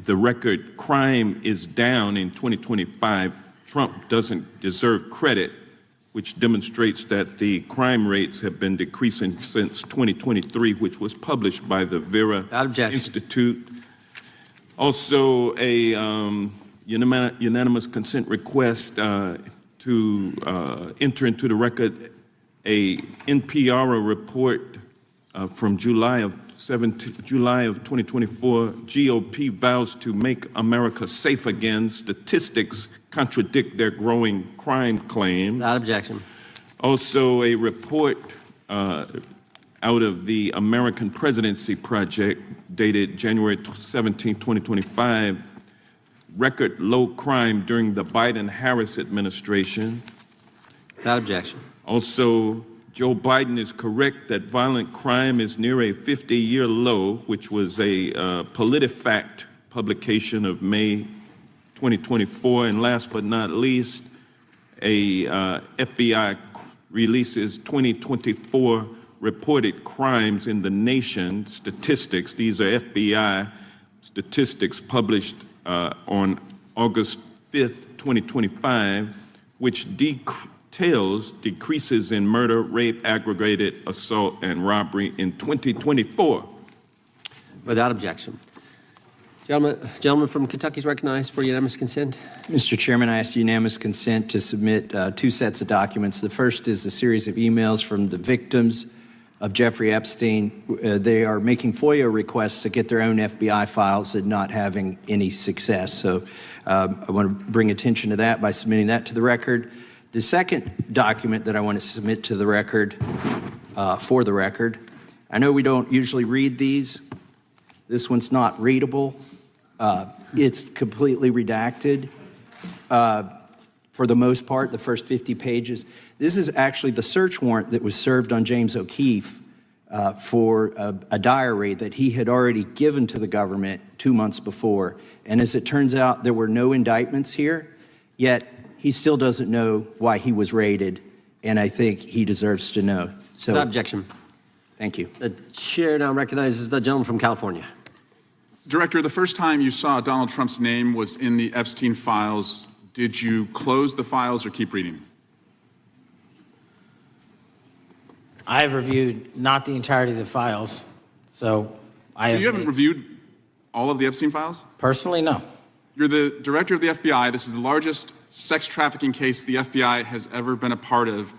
the record crime is down in 2025. Trump doesn't deserve credit, which demonstrates that the crime rates have been decreasing since 2023, which was published by the Vera Institute. Also, a unanimous consent request to enter into the record a NPR report from July of 2024. GOP vows to make America safe again. Statistics contradict their growing crime claims. Without objection. Also, a report out of the American Presidency Project, dated January 17, 2025, record low crime during the Biden-Harris administration. Without objection. Also, Joe Biden is correct that violent crime is near a 50-year low, which was a PolitiFact publication of May 2024. And last but not least, FBI releases 2024 reported crimes in the nation statistics. These are FBI statistics published on August 5th, 2025, which details decreases in murder, rape, aggravated assault, and robbery in 2024. Without objection. Gentleman from Kentucky is recognized for unanimous consent. Mr. Chairman, I ask unanimous consent to submit 2 sets of documents. The first is a series of emails from the victims of Jeffrey Epstein. They are making FOIA requests to get their own FBI files and not having any success. So I want to bring attention to that by submitting that to the record. The second document that I want to submit to the record, for the record, I know we don't usually read these. This one's not readable. It's completely redacted for the most part, the first 50 pages. This is actually the search warrant that was served on James O'Keefe for a diary that he had already given to the government 2 months before. And as it turns out, there were no indictments here, yet he still doesn't know why he was raided, and I think he deserves to know. So, Without objection. Thank you. The chair now recognizes the gentleman from California. Director, the first time you saw Donald Trump's name was in the Epstein files. Did you close the files or keep reading? I have reviewed not the entirety of the files, so You haven't reviewed all of the Epstein files? Personally, no. You're the director of the FBI. This is the largest sex trafficking case the FBI has ever been a part of.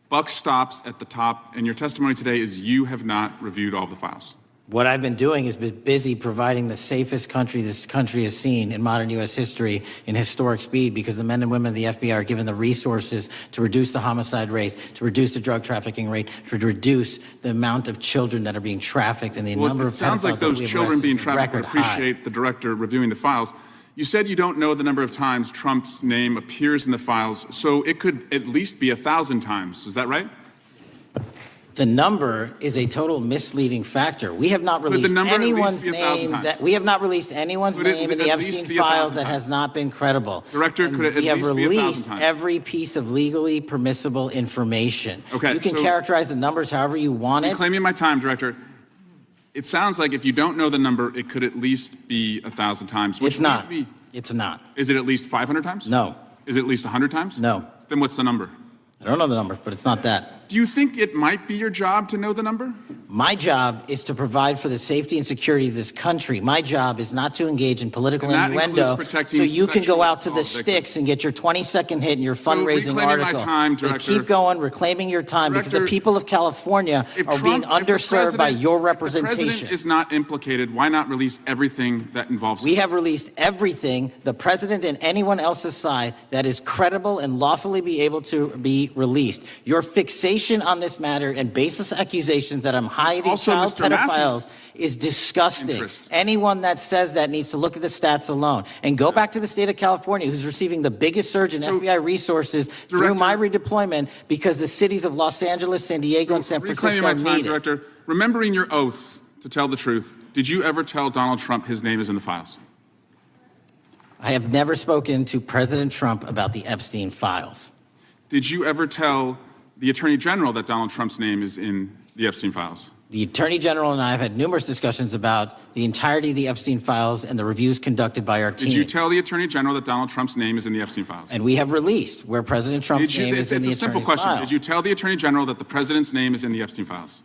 Buck stops at the top, and your testimony today is you have not reviewed all of the files. What I've been doing is been busy providing the safest country this country has seen in modern U.S. history in historic speed, because the men and women of the FBI are given the resources to reduce the homicide rate, to reduce the drug trafficking rate, to reduce the amount of children that are being trafficked and the number of pedophiles. It sounds like those children being trafficked would record high. appreciate the director reviewing the files. You said you don't know the number of times Trump's name appears in the files, so it could at least be 1,000 times. Is that right? The number is a total misleading factor. We have not released anyone's name in the Epstein files that has not been credible. Director, could it at least be 1,000 times? We have released every piece of legally permissible information. Okay, you can so characterize the numbers however you want it. Reclaiming my time, Director. It sounds like if you don't know the number, it could at least be 1,000 times. It's not. It's not. Is it at least 500 times? No. Is it at least 100 times? No. Then what's the number? I don't know the number, but it's not that. Do you think it might be your job to know the number? My job is to provide for the safety and security of this country. My job is not to engage in political innuendo so you can go out to the sticks and get your 20-second hit in your fundraising article. Director, keep going, reclaiming your time, because the people of California are being underserved by your representation. If the president is not implicated, why not release everything that involves him? We have released everything, the president and anyone else's side, that is credible and lawfully be able to be released. Your fixation on this matter and baseless accusations that I'm hiding child pedophiles is disgusting. Anyone that says that needs to look at the stats alone and go back to the state of California, who's receiving the biggest surge in FBI resources through my redeployment, because the cities of Los Angeles, San Diego, and San Francisco need it. Director, remembering your oath to tell the truth, did you ever tell Donald Trump his name is in the files? I have never spoken to President Trump about the Epstein files. Did you ever tell the Attorney General that Donald Trump's name is in the Epstein files? The Attorney General and I have had numerous discussions about the entirety of the Epstein files and the reviews conducted by our team. Did you tell the Attorney General that Donald Trump's name is in the Epstein files? And we have released where President Trump's name is in the Attorney's It's a simple question. file. Did you tell the Attorney General that the President's name is in the Epstein files?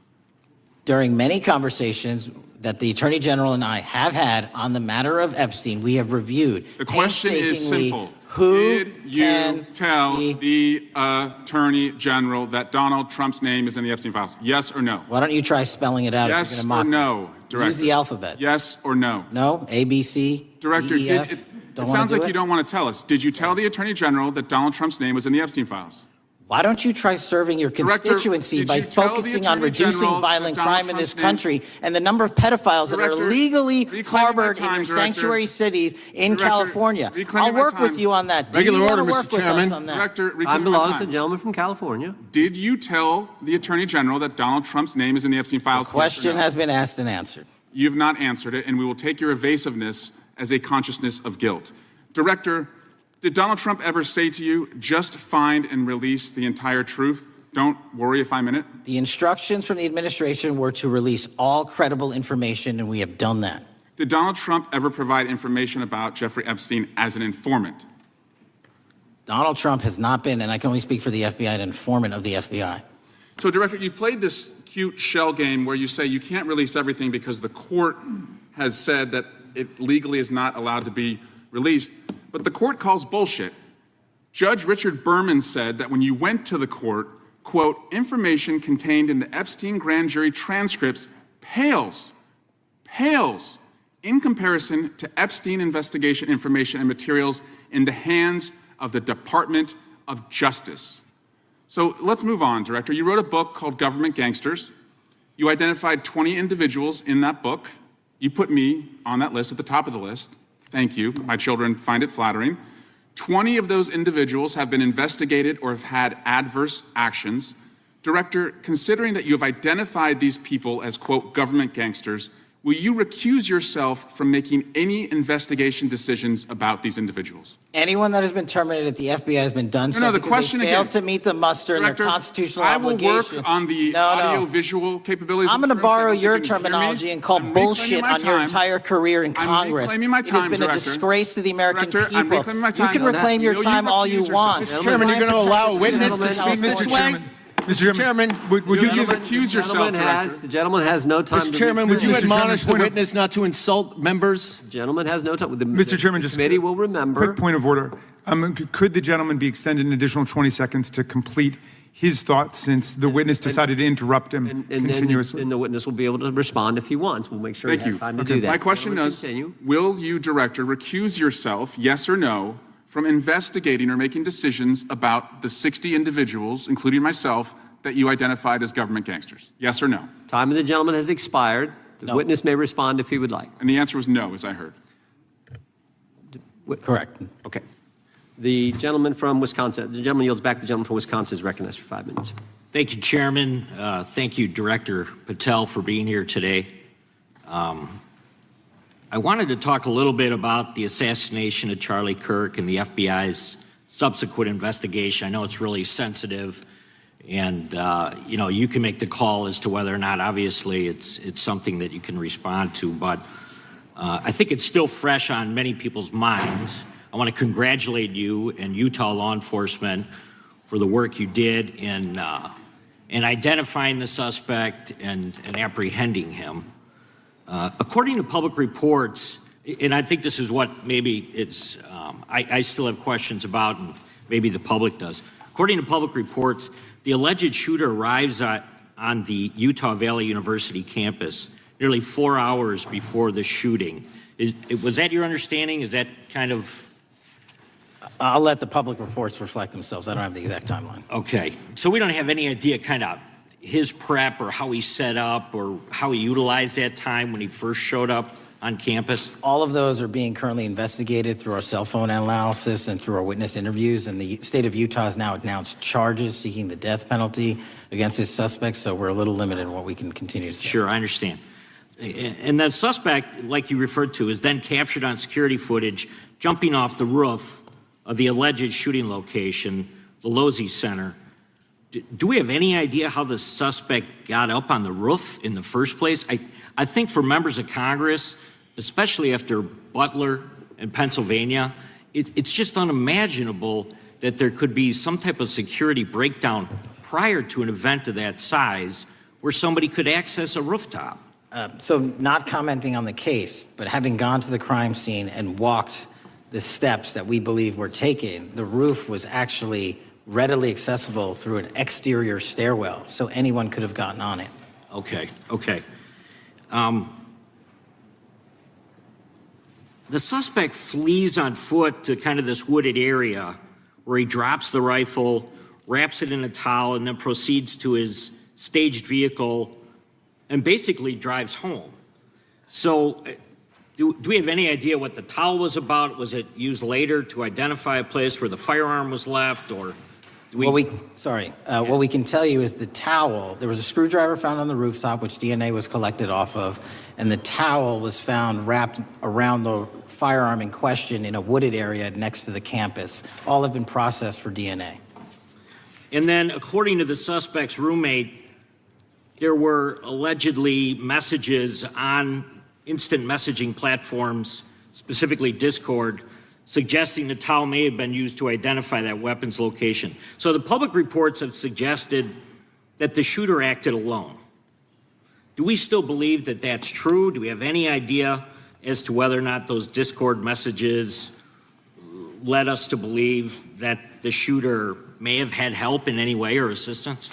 During many conversations that the Attorney General and I have had on the matter of Epstein, we have reviewed. The question is simple. Who did you tell the Attorney General that Donald Trump's name is in the Epstein files? Yes or no? Why don't you try spelling it out? Yes if you're or gonna mock no, Director? Use the alphabet. Yes or no? No? A, B, C, Director, D, E, F? it sounds like you don't want to tell us. Did you tell the Attorney General that Donald Trump's name was in the Epstein files? Why don't you try serving your constituency by focusing on reducing violent crime in this country and the number of pedophiles that are illegally harbored in your sanctuary cities in California? I'll work with you on that. Regular order, Mr. Chairman. Director, Time belongs to the gentleman from California. Did you tell the Attorney General that Donald Trump's name is in the Epstein files? The question has been asked and answered. You have not answered it, and we will take your evasiveness as a consciousness of guilt. Director, Did Donald Trump ever say to you, just find and release the entire truth? Don't worry if I'm in it? The instructions from the administration were to release all credible information, and we have done that. Did Donald Trump ever provide information about Jeffrey Epstein as an informant? Donald Trump has not been, and I can only speak for the FBI, an informant of the FBI. So, Director, you've played this cute shell game where you say you can't release everything because the court has said that it legally is not allowed to be released, but the court calls bullshit. Judge Richard Berman said that when you went to the court, quote, information contained in the Epstein grand jury transcripts pales in comparison to Epstein investigation information and materials in the hands of the Department of Justice. So let's move on, Director. You wrote a book called Government Gangsters. You identified 20 individuals in that book. You put me on that list at the top of the list. Thank you. My children find it flattering. 20 of those individuals have been investigated or have had adverse actions. Director, considering that you have identified these people as, quote, government gangsters, will you recuse yourself from making any investigation decisions about these individuals? Anyone that has been terminated at the FBI has been done so the because question they failed again, to meet the muster in their Director, constitutional I will obligation. work on the audio-visual capabilities. I'm going to borrow your terminology and call bullshit on your entire career in Congress. Reclaiming my time, it has been Director. a disgrace to the American Director, I'm people. reclaiming my time. You can reclaim your time all you want. Mr. Chairman, you're going to allow a witness to speak this way? Mr. Chairman, would you recuse yourself, Director? The gentleman has no time. Mr. Chairman, would you admonish the witness not to insult members? The gentleman has no time. Mr. Chairman, just committee will remember. Quick point of order. Could the gentleman be extended an additional 20 seconds to complete his thoughts since the witness decided to interrupt him continuously? And the witness will be able to respond if he wants. We'll make sure he has time to do that. My question is, will you, Director, recuse yourself, yes or no, from investigating or making decisions about the 60 individuals, including myself, that you identified as government gangsters? Yes or no? Time of the gentleman has expired. The witness may respond if he would like. And the answer was no, as I heard. Correct. Okay. The gentleman from Wisconsin, the gentleman yields back. The gentleman from Wisconsin is recognized for 5 minutes. Thank you, Chairman. Thank you, Director Patel, for being here today. I wanted to talk a little bit about the assassination of Charlie Kirk and the FBI's subsequent investigation. I know it's really sensitive, and you can make the call as to whether or not, obviously, it's something that you can respond to, but I think it's still fresh on many people's minds. I want to congratulate you and Utah law enforcement for the work you did in identifying the suspect and apprehending him. According to public reports, and I think this is what maybe it's, I still have questions about, and maybe the public does. According to public reports, the alleged shooter arrives on the Utah Valley University campus nearly 4 hours before the shooting. Was that your understanding? Is that kind of... I'll let the public reports reflect themselves. I don't have the exact timeline. Okay. So we don't have any idea kind of his prep or how he set up or how he utilized that time when he first showed up on campus? All of those are being currently investigated through our cell phone analysis and through our witness interviews. And the state of Utah has now announced charges seeking the death penalty against his suspects. So we're a little limited in what we can continue to say. Sure, I understand. And that suspect, like you referred to, is then captured on security footage jumping off the roof of the alleged shooting location, the Losey Center. Do we have any idea how the suspect got up on the roof in the first place? I think for members of Congress, especially after Butler and Pennsylvania, it's just unimaginable that there could be some type of security breakdown prior to an event of that size where somebody could access a rooftop. So not commenting on the case, but having gone to the crime scene and walked the steps that we believe were taken, the roof was actually readily accessible through an exterior stairwell, so anyone could have gotten on it. Okay. The suspect flees on foot to kind of this wooded area where he drops the rifle, wraps it in a towel, and then proceeds to his staged vehicle and basically drives home. So do we have any idea what the towel was about? Was it used later to identify a place where the firearm was left, or What we can tell you is the towel, there was a screwdriver found on the rooftop, which DNA was collected off of, and the towel was found wrapped around the firearm in question in a wooded area next to the campus. All have been processed for DNA. And then, according to the suspect's roommate, there were allegedly messages on instant messaging platforms, specifically Discord, suggesting the towel may have been used to identify that weapon's location. So the public reports have suggested that the shooter acted alone. Do we still believe that that's true? Do we have any idea as to whether or not those Discord messages led us to believe that the shooter may have had help in any way or assistance?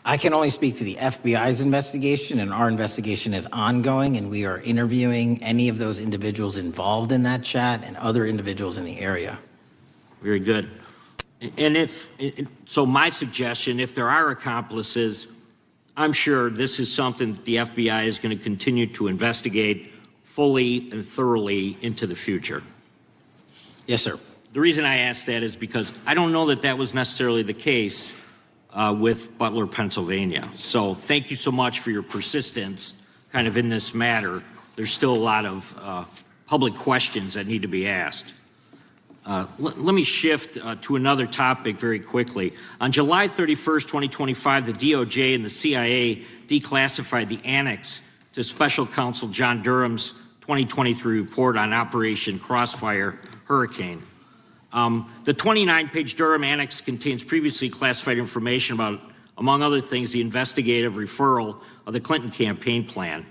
I can only speak to the FBI's investigation, and our investigation is ongoing, and we are interviewing any of those individuals involved in that chat and other individuals in the area. Very good. And so my suggestion, if there are accomplices, I'm sure this is something that the FBI is going to continue to investigate fully and thoroughly into the future. Yes, sir. The reason I ask that is because I don't know that that was necessarily the case with Butler, Pennsylvania. So thank you so much for your persistence kind of in this matter. There's still a lot of public questions that need to be asked. Let me shift to another topic very quickly. On July 31st, 2025, the DOJ and the CIA declassified the annex to Special Counsel John Durham's 2023 report on Operation Crossfire Hurricane. The 29-page Durham Annex contains previously classified information about, among other things, the investigative referral of the Clinton campaign plan.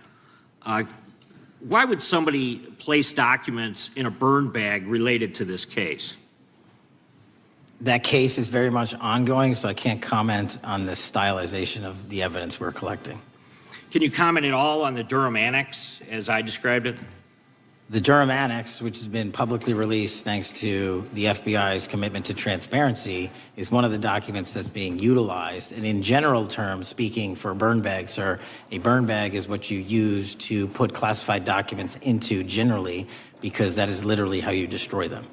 Why would somebody place documents in a burn bag related to this case? That case is very much ongoing, so I can't comment on the stylization of the evidence we're collecting. Can you comment at all on the Durham Annex as I described it? The Durham Annex, which has been publicly released thanks to the FBI's commitment to transparency, is one of the documents that's being utilized. And in general terms, speaking for burn bags, sir, a burn bag is what you use to put classified documents into generally, because that is literally how you destroy them.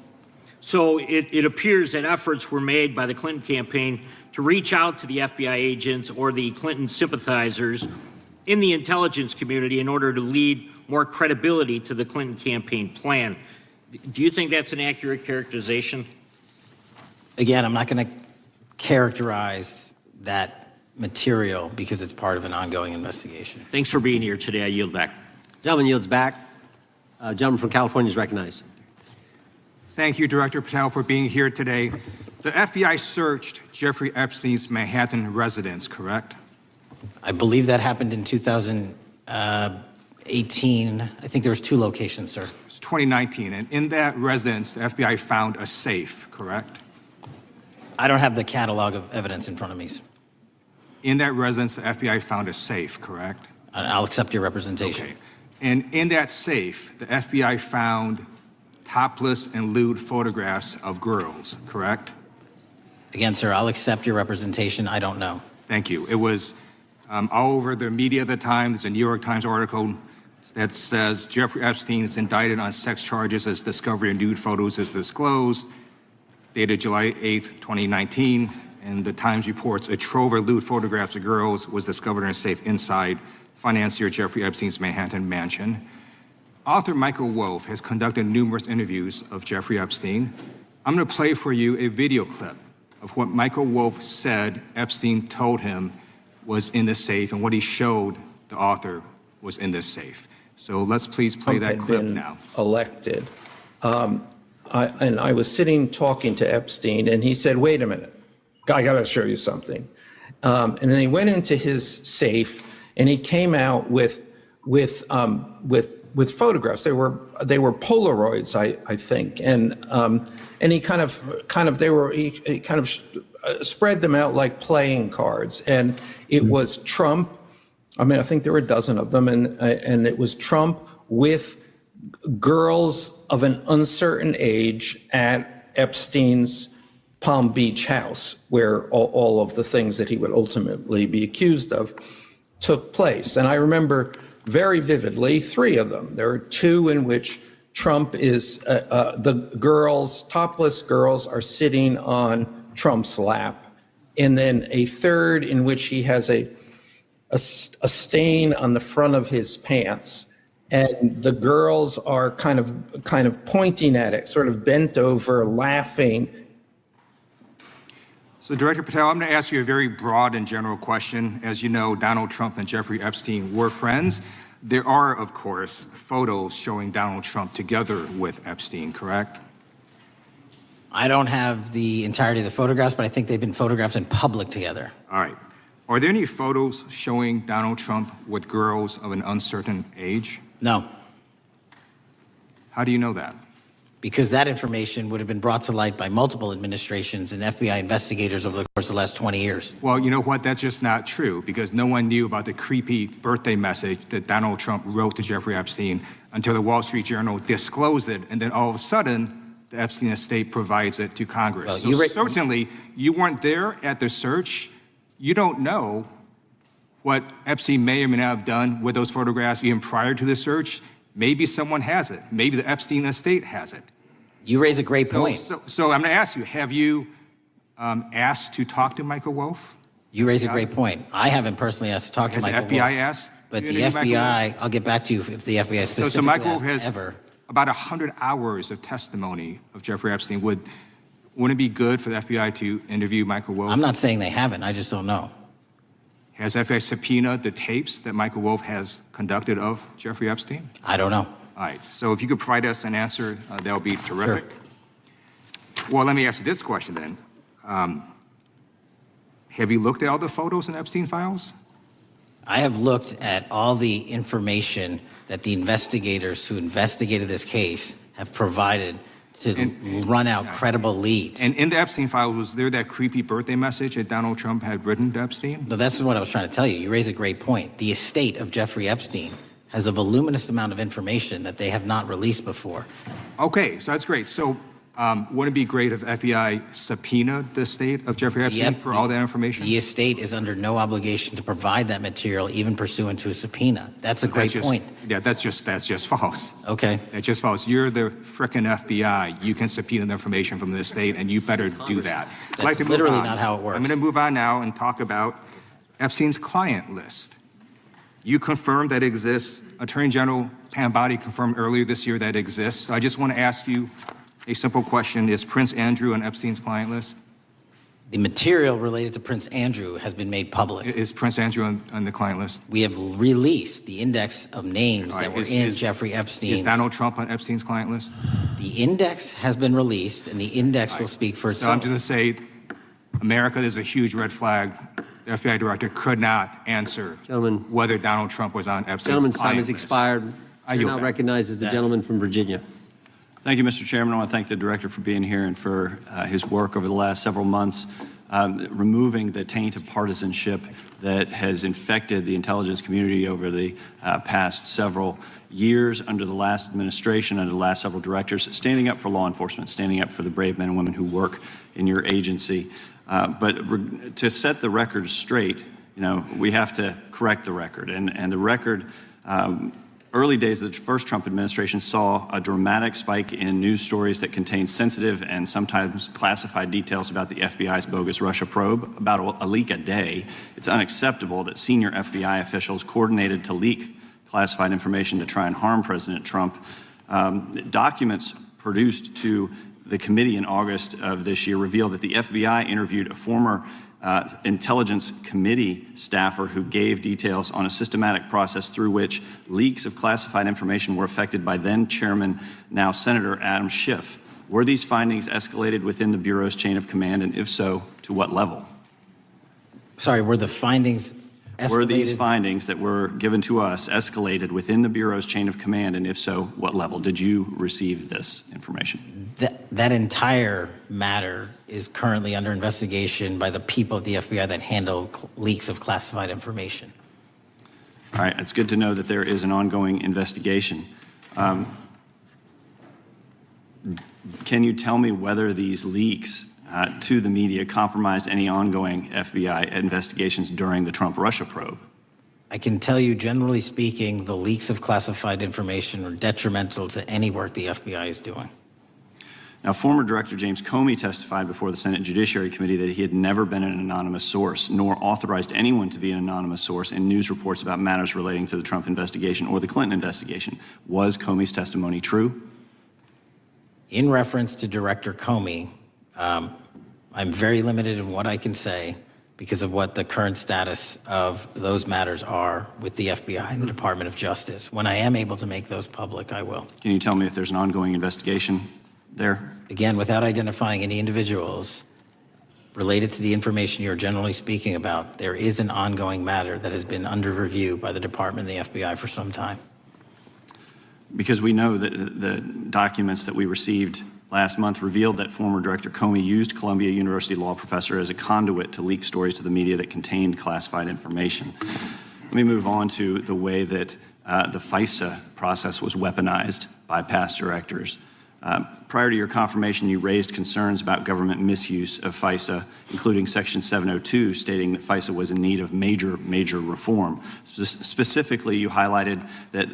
So it appears that efforts were made by the Clinton campaign to reach out to the FBI agents or the Clinton sympathizers in the intelligence community in order to lead more credibility to the Clinton campaign plan. Do you think that's an accurate characterization? Again, I'm not going to characterize that material because it's part of an ongoing investigation. Thanks for being here today. I yield back. Gentleman yields back. Gentleman from California is recognized. Thank you, Director Patel, for being here today. The FBI searched Jeffrey Epstein's Manhattan residence, correct? I believe that happened in 2018. I think there was 2 locations, sir. It's 2019, and in that residence, the FBI found a safe, correct? I don't have the catalog of evidence in front of me. In that residence, the FBI found a safe, correct? I'll accept your representation. Okay. And in that safe, the FBI found topless and lewd photographs of girls, correct? Again, sir, I'll accept your representation. I don't know. Thank you. It was all over the media at the time. There's a New York Times article that says Jeffrey Epstein is indicted on sex charges as discovery of nude photos is disclosed, dated July 8th, 2019. And the Times reports a trove of lewd photographs of girls was discovered in a safe inside financier Jeffrey Epstein's Manhattan mansion. Author Michael Wolff has conducted numerous interviews of Jeffrey Epstein. I'm going to play for you a video clip of what Michael Wolff said Epstein told him was in the safe, and what he showed the author was in this safe. So let's please play that clip now. Elected. And I was sitting talking to Epstein, and he said, "Wait a minute, I got to show you something." And then he went into his safe, and he came out with photographs. They were Polaroids, I think, and he kind of spread them out like playing cards, and it was Trump. I mean, I think there were a dozen of them, and it was Trump with girls of an uncertain age at Epstein's Palm Beach house, where all of the things that he would ultimately be accused of took place. And I remember very vividly 3 of them. There are 2 in which Trump is, the girls, topless girls, are sitting on Trump's lap, and then a third in which he has a stain on the front of his pants, and the girls are kind of pointing at it, sort of bent over, laughing. So, Director Patel, I'm going to ask you a very broad and general question. As you know, Donald Trump and Jeffrey Epstein were friends. There are, of course, photos showing Donald Trump together with Epstein, correct? I don't have the entirety of the photographs, but I think they've been photographed in public together. All right. Are there any photos showing Donald Trump with girls of an uncertain age? No. How do you know that? Because that information would have been brought to light by multiple administrations and FBI investigators over the course of the last 20 years. Well, you know what? That's just not true, because no one knew about the creepy birthday message that Donald Trump wrote to Jeffrey Epstein until the Wall Street Journal disclosed it, and then all of a sudden, the Epstein estate provides it to Congress. Well, so certainly, you weren't there at the search. You don't know what Epstein may or may not have done with those photographs even prior to the search. Maybe someone has it. Maybe the Epstein estate has it. You raise a great point. So I'm going to ask you, have you asked to talk to Michael Wolff? You raise a great point. I haven't personally asked to talk to Michael Wolff. Has the FBI asked? But the FBI, I'll get back to you if the FBI specifically so Michael Wolff has ever. About 100 hours of testimony of Jeffrey Epstein. Wouldn't it be good for the FBI to interview Michael Wolff? I'm not saying they haven't. I just don't know. Has FBI subpoenaed the tapes that Michael Wolff has conducted of Jeffrey Epstein? I don't know. All right. So if you could provide us an answer, that would be terrific. Sure. Well, let me ask you this question then. Have you looked at all the photos in Epstein files? I have looked at all the information that the investigators who investigated this case have provided to run out credible leads. And in the Epstein file, was there that creepy birthday message that Donald Trump had written to Epstein? No, that's what I was trying to tell you. You raise a great point. The estate of Jeffrey Epstein has a voluminous amount of information that they have not released before. Okay, so that's great. So wouldn't it be great if FBI subpoenaed the estate of Jeffrey Epstein for all that information? The estate is under no obligation to provide that material, even pursuant to a subpoena. That's a great point. Yeah, that's just false. Okay. That's just false. You're the frickin' FBI. You can subpoena the information from the estate, and you better do that. That's literally not how it works. I'm going to move on now and talk about Epstein's client list. You confirmed that it exists. Attorney General Pam Bondi confirmed earlier this year that it exists. So I just want to ask you a simple question. Is Prince Andrew on Epstein's client list? The material related to Prince Andrew has been made public. Is Prince Andrew on the client list? We have released the index of names that were in Jeffrey Epstein's. Is Donald Trump on Epstein's client list? The index has been released, and the index will speak for itself. So I'm just going to say, America, there's a huge red flag. The FBI director could not answer whether Donald Trump was on Epstein's Gentleman's time client has list. expired. I Now recognizes the gentleman from Virginia. Thank you, Mr. Chairman. I want to thank the director for being here and for his work over the last several months, removing the taint of partisanship that has infected the intelligence community over the past several years under the last administration, under the last several directors, standing up for law enforcement, standing up for the brave men and women who work in your agency. But to set the record straight, we have to correct the record. And the record, early days of the first Trump administration saw a dramatic spike in news stories that contained sensitive and sometimes classified details about the FBI's bogus Russia probe, about a leak a day. It's unacceptable that senior FBI officials coordinated to leak classified information to try and harm President Trump. Documents produced to the committee in August of this year revealed that the FBI interviewed a former Intelligence Committee staffer who gave details on a systematic process through which leaks of classified information were affected by then Chairman, now Senator Adam Schiff. Were these findings escalated within the Bureau's chain of command, and if so, to what level? Sorry, were the findings escalated? Were these findings that were given to us escalated within the Bureau's chain of command, and if so, what level? Did you receive this information? That entire matter is currently under investigation by the people at the FBI that handle leaks of classified information. All right, it's good to know that there is an ongoing investigation. Can you tell me whether these leaks to the media compromised any ongoing FBI investigations during the Trump-Russia probe? I can tell you, generally speaking, the leaks of classified information are detrimental to any work the FBI is doing. Now, former Director James Comey testified before the Senate Judiciary Committee that he had never been an anonymous source, nor authorized anyone to be an anonymous source in news reports about matters relating to the Trump investigation or the Clinton investigation. Was Comey's testimony true? In reference to Director Comey, I'm very limited in what I can say because of what the current status of those matters are with the FBI and the Department of Justice. When I am able to make those public, I will. Can you tell me if there's an ongoing investigation there? Again, without identifying any individuals related to the information you're generally speaking about, there is an ongoing matter that has been under review by the Department and the FBI for some time. Because we know that the documents that we received last month revealed that former Director Comey used Columbia University law professor as a conduit to leak stories to the media that contained classified information. Let me move on to the way that the FISA process was weaponized by past directors. Prior to your confirmation, you raised concerns about government misuse of FISA, including Section 702, stating that FISA was in need of major reform. Specifically, you highlighted that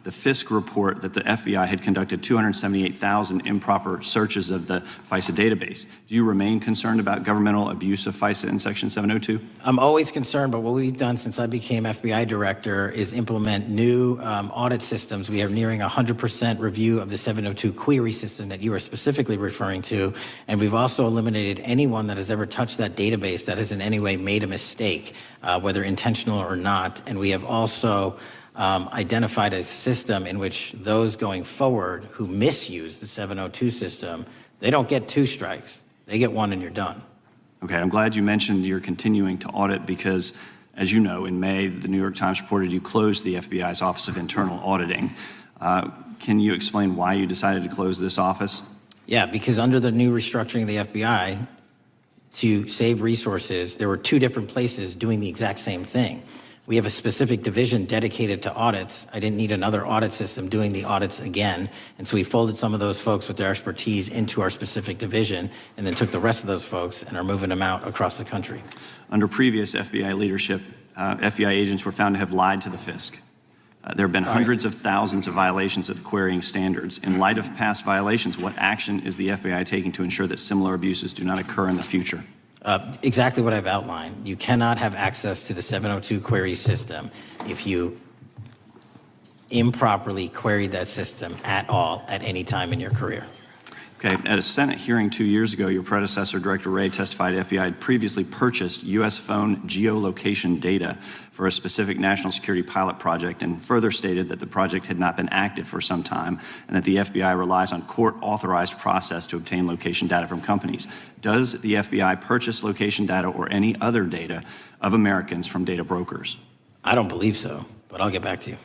the Fisk report that the FBI had conducted 278,000 improper searches of the FISA database. Do you remain concerned about governmental abuse of FISA in Section 702? I'm always concerned, but what we've done since I became FBI director is implement new audit systems. We are nearing 100% review of the 702 query system that you are specifically referring to, and we've also eliminated anyone that has ever touched that database that has in any way made a mistake, whether intentional or not. And we have also identified a system in which those going forward who misuse the 702 system, they don't get 2 strikes. They get 1 and you're done. Okay, I'm glad you mentioned you're continuing to audit because, as you know, in May, the New York Times reported you closed the FBI's Office of Internal Auditing. Can you explain why you decided to close this office? Yeah, because under the new restructuring of the FBI, to save resources, there were 2 different places doing the exact same thing. We have a specific division dedicated to audits. I didn't need another audit system doing the audits again. And so we folded some of those folks with their expertise into our specific division and then took the rest of those folks and are moving them out across the country. Under previous FBI leadership, FBI agents were found to have lied to the Fisk. There have been hundreds of thousands of violations of querying standards. In light of past violations, what action is the FBI taking to ensure that similar abuses do not occur in the future? Exactly what I've outlined. You cannot have access to the 702 query system if you improperly queried that system at all at any time in your career. Okay, at a Senate hearing 2 years ago, your predecessor, Director Wray, testified FBI had previously purchased U.S. phone geolocation data for a specific national security pilot project and further stated that the project had not been active for some time and that the FBI relies on court-authorized process to obtain location data from companies. Does the FBI purchase location data or any other data of Americans from data brokers? I don't believe so, but I'll get back to you.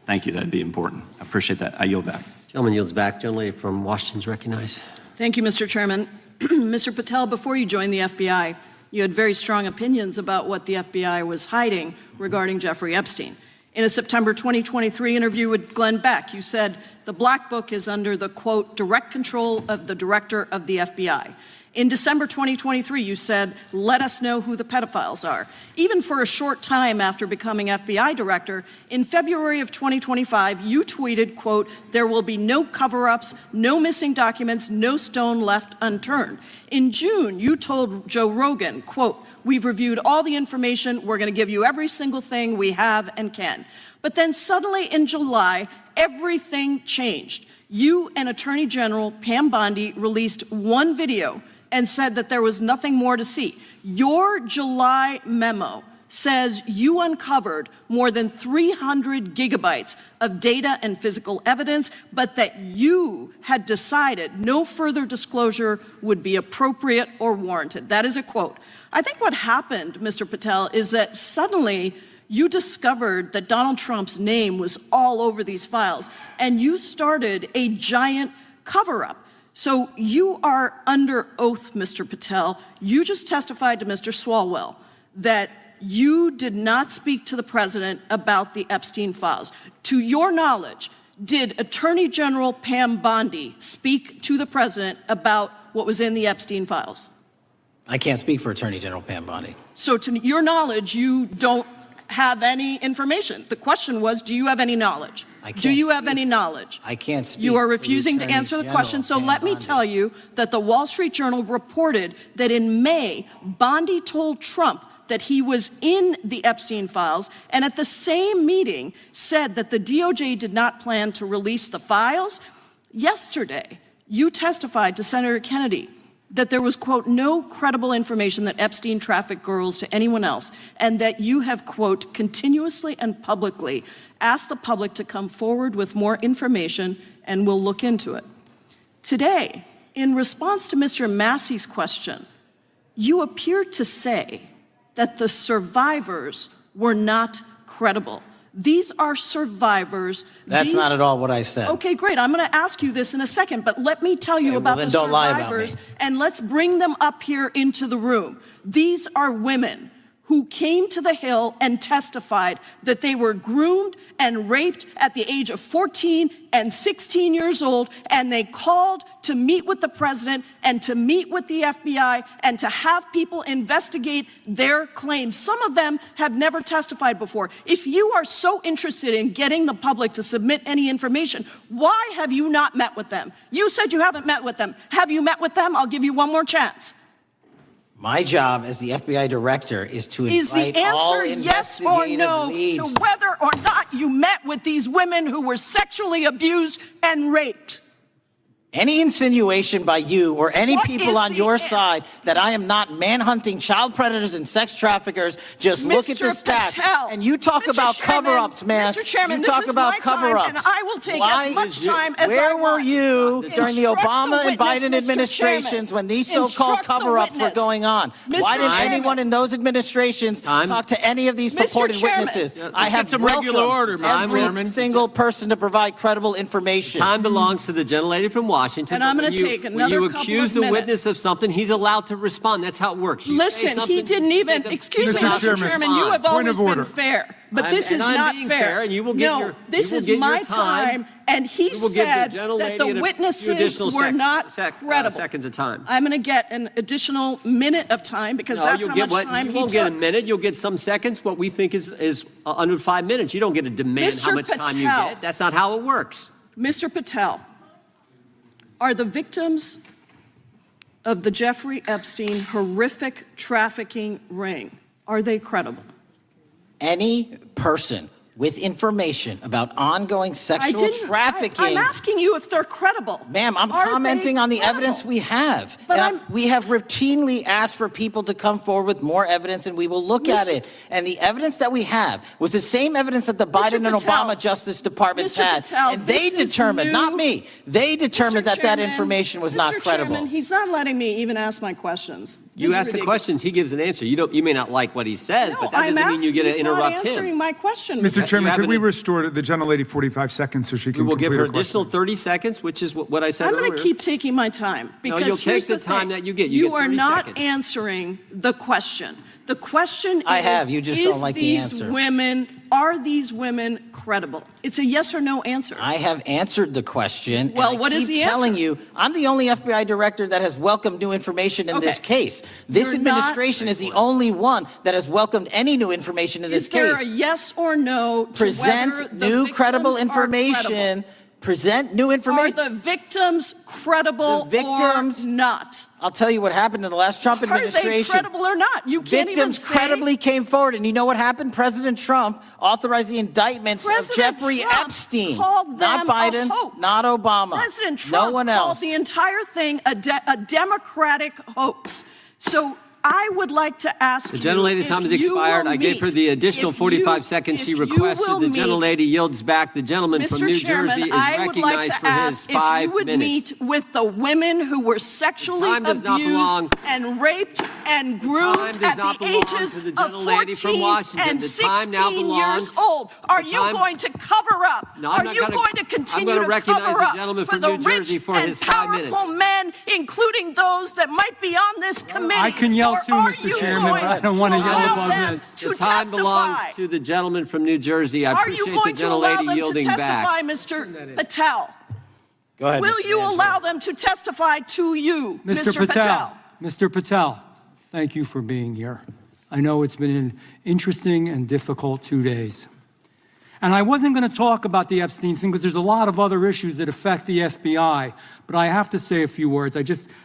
Thank you. That'd be important. I appreciate that. I yield back. Gentleman yields back. Gentleman from Washington is recognized. Thank you, Mr. Chairman. Mr. Patel, before you joined the FBI, you had very strong opinions about what the FBI was hiding regarding Jeffrey Epstein. In a September 2023 interview with Glenn Beck, you said the Black Book is under the, quote, direct control of the director of the FBI. In December 2023, you said, let us know who the pedophiles are. Even for a short time after becoming FBI director, in February of 2025, you tweeted, quote, there will be no cover-ups, no missing documents, no stone left unturned. In June, you told Joe Rogan, quote, we've reviewed all the information, we're going to give you every single thing we have and can. But then suddenly in July, everything changed. You and Attorney General Pam Bondi released one video and said that there was nothing more to see. Your July memo says you uncovered more than 300 gigabytes of data and physical evidence, but that you had decided no further disclosure would be appropriate or warranted. That is a quote. I think what happened, Mr. Patel, is that suddenly you discovered that Donald Trump's name was all over these files, and you started a giant cover-up. So you are under oath, Mr. Patel. You just testified to Mr. Swalwell that you did not speak to the president about the Epstein files. To your knowledge, did Attorney General Pam Bondi speak to the president about what was in the Epstein files? I can't speak for Attorney General Pam Bondi. So to your knowledge, you don't have any information. The question was, do you have any knowledge? Do you have any knowledge? I can't speak. You are for the refusing to Attorney answer the General, question. So Pam let me Bondi. tell you that the Wall Street Journal reported that in May, Bondi told Trump that he was in the Epstein files, and at the same meeting said that the DOJ did not plan to release the files. Yesterday, you testified to Senator Kennedy that there was, quote, no credible information that Epstein trafficked girls to anyone else, and that you have, quote, continuously and publicly asked the public to come forward with more information, and we'll look into it. Today, in response to Mr. Massey's question, you appear to say that the survivors were not credible. These are survivors. That's not at all what I said. Okay, great. I'm going to ask you this in a second, but let me tell you about the don't lie about survivors, me. and let's bring them up here into the room. These are women who came to the Hill and testified that they were groomed and raped at the age of 14 and 16 years old, and they called to meet with the president and to meet with the FBI and to have people investigate their claims. Some of them have never testified before. If you are so interested in getting the public to submit any information, why have you not met with them? You said you haven't met with them. Have you met with them? I'll give you one more chance. My job as the FBI director is to Is invite the all answer yes or investigative no leads. to whether or not you met with these women who were sexually abused and raped? Any insinuation by you or any What people is on the your an- side that I am not manhunting child predators and sex traffickers, just look at the Mr. stats. Patel, And you talk Mr. about Chairman, cover-ups, man. Mr. Chairman, you this talk is about my time, cover-ups. and I will take Why as much time as Where I were want. you during the Instruct Obama the and Biden witness, Mr. administrations Chairman. when these so-called Instruct the cover-ups were witness. going on? Mr. Why didn't Chairman. anyone in those administrations talk to any of these Mr. purported Chairman. witnesses? Let's I get have some regular order, Mr. every Chairman. single person to provide credible information. Time belongs to the gentlelady from Washington. And I'm but going when to you- take another When couple you accuse of the minutes. witness of something, he's allowed to respond. That's how it works. You say Listen, something, he didn't you say even, something, excuse he's me, allowed to Mr. Chairman, you respond. have always been fair, but this is I'm not being fair. and you will get No, your, this you will is get your my time, and he You will give said the that gentlelady the a few witnesses additional were not seconds credible. of time. I'm going to get an additional minute of time because No, that's you'll how get much time you he won't get a took. minute. You'll get some seconds. What we think is under 5 minutes. You don't get to demand how Mr. much time you Patel. get. That's not how it works. Mr. Patel, are the victims of the Jeffrey Epstein horrific trafficking ring, are they credible? Any person with information about ongoing sexual trafficking. I'm asking you if they're credible. Ma'am, I'm Are commenting they on the credible? evidence we have. But And we have routinely asked for people to come forward with more evidence, and we will look at it. And the evidence that we have was the same evidence that the Biden and Patel, Obama Justice Departments Mr. had. Patel, And they this is determined, not new. me, they determined that that Chairman, information was Mr. not credible. Chairman, he's not letting me even ask my questions. You This is ask the ridiculous. questions, he gives an answer. You may not like what he says, No, but that I'm doesn't mean you get to asking- he's not interrupt answering him. my question. Mr. Chairman, could we haven't- restore the gentlelady 45 seconds so she We can will give complete her her question? additional 30 seconds, which is what I said I'm earlier. going to keep taking my time because you'll take here's the the time thing. that you get. You get are 30 not seconds. answering the question. The question I is, have. You just don't like the answer. Are these women credible? It's a yes or no answer. I have answered the question. Well, and what I is keep the telling answer? you, I'm the only FBI director that has welcomed new information in this case. This You're not- administration is the only one that has welcomed any new information in this Is there case. a yes or no to Present whether the new credible victims are information. credible? Present new Are information. the victims credible or not? I'll tell you what happened in the last Trump Are they administration. credible or not? You can't even Victims say. credibly came forward, and you know what happened? President Trump authorized the indictments President of Jeffrey Trump Epstein, called not them a Biden, hoax. not Obama, President Trump no one called else. the entire thing a Democratic hoax. So I would like to ask The you gentlelady's if time has you expired. will I gave her meet- the additional if 45 you- seconds she if you requested. will The meet- gentlelady yields back. The gentleman from Mr. New Chairman, Jersey is I would like recognized to for his ask if 5 you would minutes. meet with the women who were sexually time does not belong- abused and raped and time groomed does at not the belong ages to the of gentlelady from 14 Washington. and The time now 16 belongs- years old. Are the you time- going to cover up? No, I'm Are not you gonna- going to I'm continue gonna to recognize cover the up gentleman for from the New Jersey rich for and his 5 minutes. powerful men, including those that might be on this committee? I can yell Or too, are Mr. you Chairman, going but I don't want to yell allow above them this. to The time belongs testify? to the gentleman from New Jersey. I Are you appreciate the going to allow gentlelady them to yielding testify, back. Mr. Patel? Go ahead. Will you allow them to testify to you, Mr. Patel? Mr. Patel, thank you for being here. I know it's been an interesting and difficult 2 days. And I wasn't going to talk about the Epstein thing because there's a lot of other issues that affect the FBI, but I have to say a few words.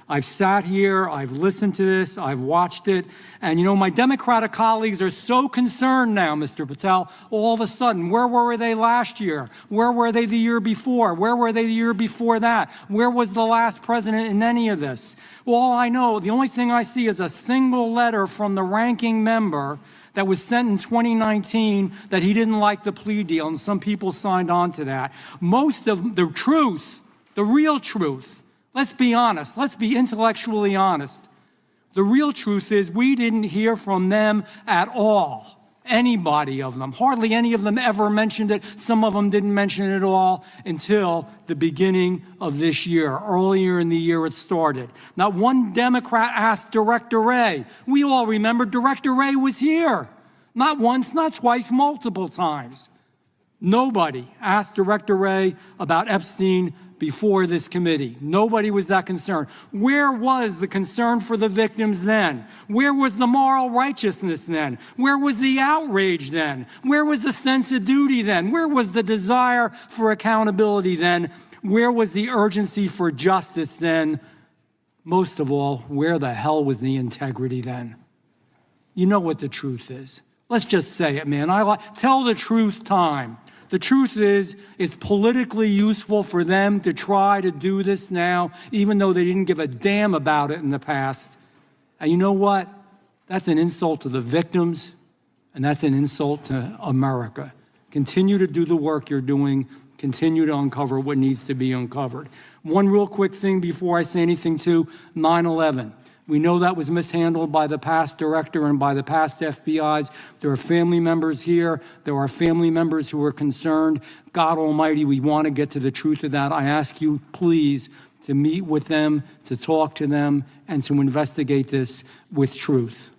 I've sat here, I've listened to this, I've watched it, and you know, my Democratic colleagues are so concerned now, Mr. Patel, all of a sudden. Where were they last year? Where were they the year before? Where were they the year before that? Where was the last president in any of this? Well, all I know, the only thing I see is a single letter from the ranking member that was sent in 2019 that he didn't like the plea deal, and some people signed on to that. Most of the truth, the real truth, let's be honest, let's be intellectually honest. The real truth is we didn't hear from them at all, anybody of them. Hardly any of them ever mentioned it. Some of them didn't mention it at all until the beginning of this year. Earlier in the year it started. Not one Democrat asked Director Wray. We all remember Director Wray was here. Not once, not twice, multiple times. Nobody asked Director Wray about Epstein before this committee. Nobody was that concerned. Where was the concern for the victims then? Where was the moral righteousness then? Where was the outrage then? Where was the sense of duty then? Where was the desire for accountability then? Where was the urgency for justice then? Most of all, where the hell was the integrity then? You know what the truth is. Let's just say it, man. Tell the truth time. The truth is, it's politically useful for them to try to do this now, even though they didn't give a damn about it in the past. And you know what? That's an insult to the victims, and that's an insult to America. Continue to do the work you're doing. Continue to uncover what needs to be uncovered. One real quick thing before I say anything to 9/11. We know that was mishandled by the past director and by the past FBIs. There are family members here. There are family members who are concerned. God Almighty, we want to get to the truth of that. I ask you, please, to meet with them, to talk to them, and to investigate this with truth.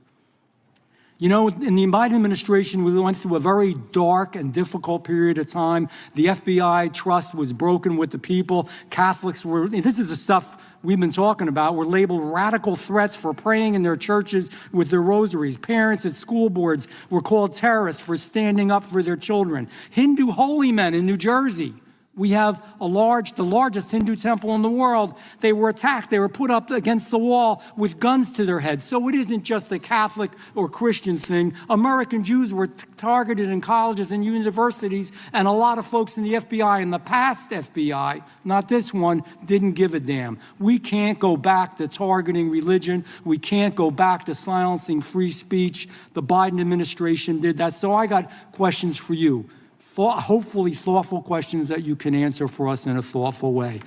You know, in the Biden administration, we went through a very dark and difficult period of time. The FBI trust was broken with the people. Catholics were, this is the stuff we've been talking about, were labeled radical threats for praying in their churches with their rosaries. Parents at school boards were called terrorists for standing up for their children. Hindu holy men in New Jersey. We have the largest Hindu temple in the world. They were attacked. They were put up against the wall with guns to their heads. So it isn't just a Catholic or Christian thing. American Jews were targeted in colleges and universities, and a lot of folks in the FBI, in the past FBI, not this one, didn't give a damn. We can't go back to targeting religion. We can't go back to silencing free speech. The Biden administration did that. So I got questions for you. Hopefully thoughtful questions that you can answer for us in a thoughtful way.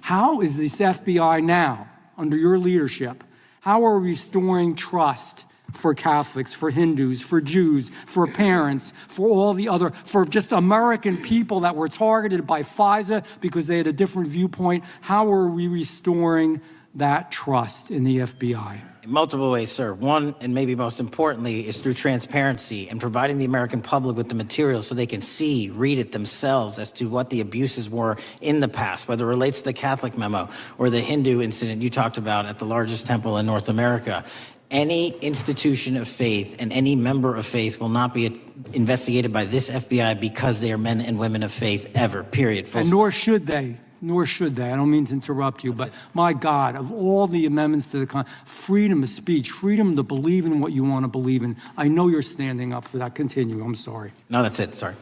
How is this FBI now, under your leadership, how are we restoring trust for Catholics, for Hindus, for Jews, for parents, for all the other, for just American people that were targeted by FISA because they had a different viewpoint? How are we restoring that trust in the FBI? In multiple ways, sir. One, and maybe most importantly, is through transparency and providing the American public with the material so they can see, read it themselves as to what the abuses were in the past, whether it relates to the Catholic memo or the Hindu incident you talked about at the largest temple in North America. Any institution of faith and any member of faith will not be investigated by this FBI because they are men and women of faith ever, period. And nor should they. Nor should they. I don't mean to interrupt you, but my God, of all the amendments to the freedom of speech, freedom to believe in what you want to believe in, I know you're standing up for that. Continue. I'm sorry. No, that's it. Sorry.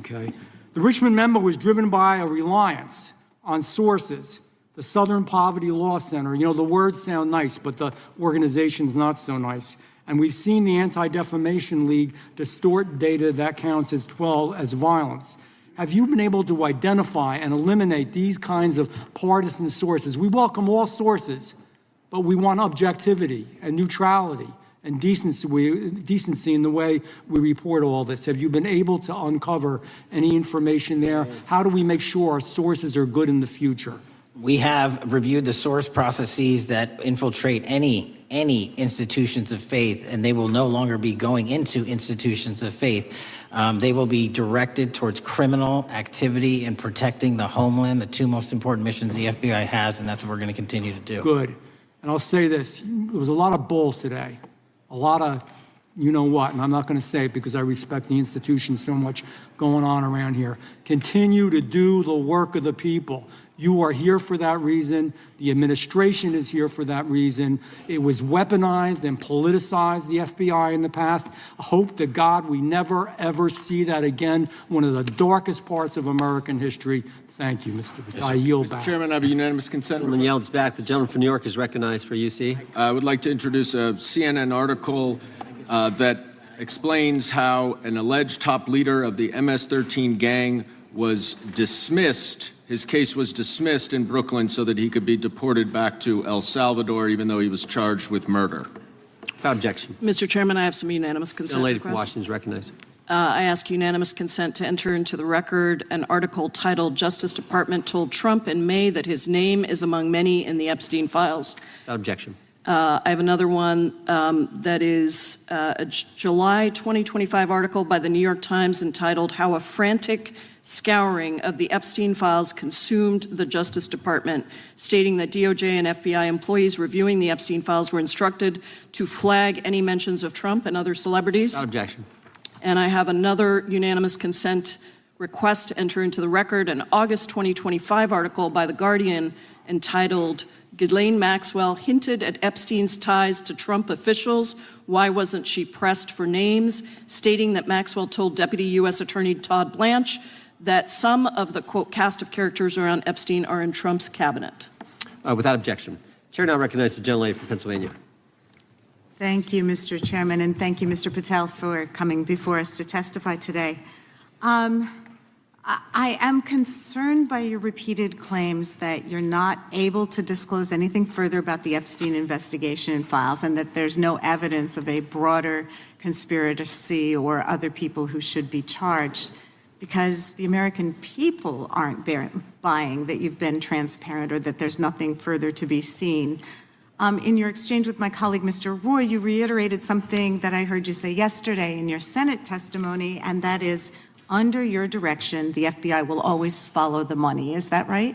Okay. The Richmond memo was driven by a reliance on sources. The Southern Poverty Law Center, you know, the words sound nice, but the organization's not so nice. And we've seen the Anti-Defamation League distort data that counts as violence. Have you been able to identify and eliminate these kinds of partisan sources? We welcome all sources, but we want objectivity and neutrality and decency in the way we report all this. Have you been able to uncover any information there? How do we make sure our sources are good in the future? We have reviewed the source processes that infiltrate any institutions of faith, and they will no longer be going into institutions of faith. They will be directed towards criminal activity and protecting the homeland, the two most important missions the FBI has, and that's what we're going to continue to do. Good. And I'll say this. There was a lot of bull today, a lot of you know what, and I'm not going to say it because I respect the institution so much going on around here. Continue to do the work of the people. You are here for that reason. The administration is here for that reason. It was weaponized and politicized, the FBI, in the past. I hope to God we never, ever see that again. One of the darkest parts of American history. Thank you, Mr. Patel. I yield back. Mr. Chairman, I have a unanimous consent. Gentleman yields back. The gentleman from New York is recognized for UC. I would like to introduce a CNN article that explains how an alleged top leader of the MS-13 gang was dismissed. His case was dismissed in Brooklyn so that he could be deported back to El Salvador, even though he was charged with murder. Without objection. Mr. Chairman, I have some unanimous consent The lady from requests. Washington is recognized. I ask unanimous consent to enter into the record an article titled "Justice Department Told Trump in May that his name is among many in the Epstein files." Without objection. I have another one that is a July 2025 article by the New York Times entitled "How a Frantic Scouring of the Epstein Files Consumed the Justice Department," stating that DOJ and FBI employees reviewing the Epstein files were instructed to flag any mentions of Trump and other celebrities. Without objection. And I have another unanimous consent request to enter into the record an August 2025 article by The Guardian entitled "Ghislaine Maxwell Hinted at Epstein's Ties to Trump Officials. Why Wasn't She Pressed for Names?" stating that Maxwell told Deputy U.S. Attorney Todd Blanche that some of the, quote, cast of characters around Epstein are in Trump's cabinet. Without objection. Chair now recognizes the gentlelady from Pennsylvania. Thank you, Mr. Chairman, and thank you, Mr. Patel, for coming before us to testify today. I am concerned by your repeated claims that you're not able to disclose anything further about the Epstein investigation and files, and that there's no evidence of a broader conspiracy or other people who should be charged, because the American people aren't buying that you've been transparent or that there's nothing further to be seen. In your exchange with my colleague, Mr. Roy, you reiterated something that I heard you say yesterday in your Senate testimony, and that is, under your direction, the FBI will always follow the money. Is that right?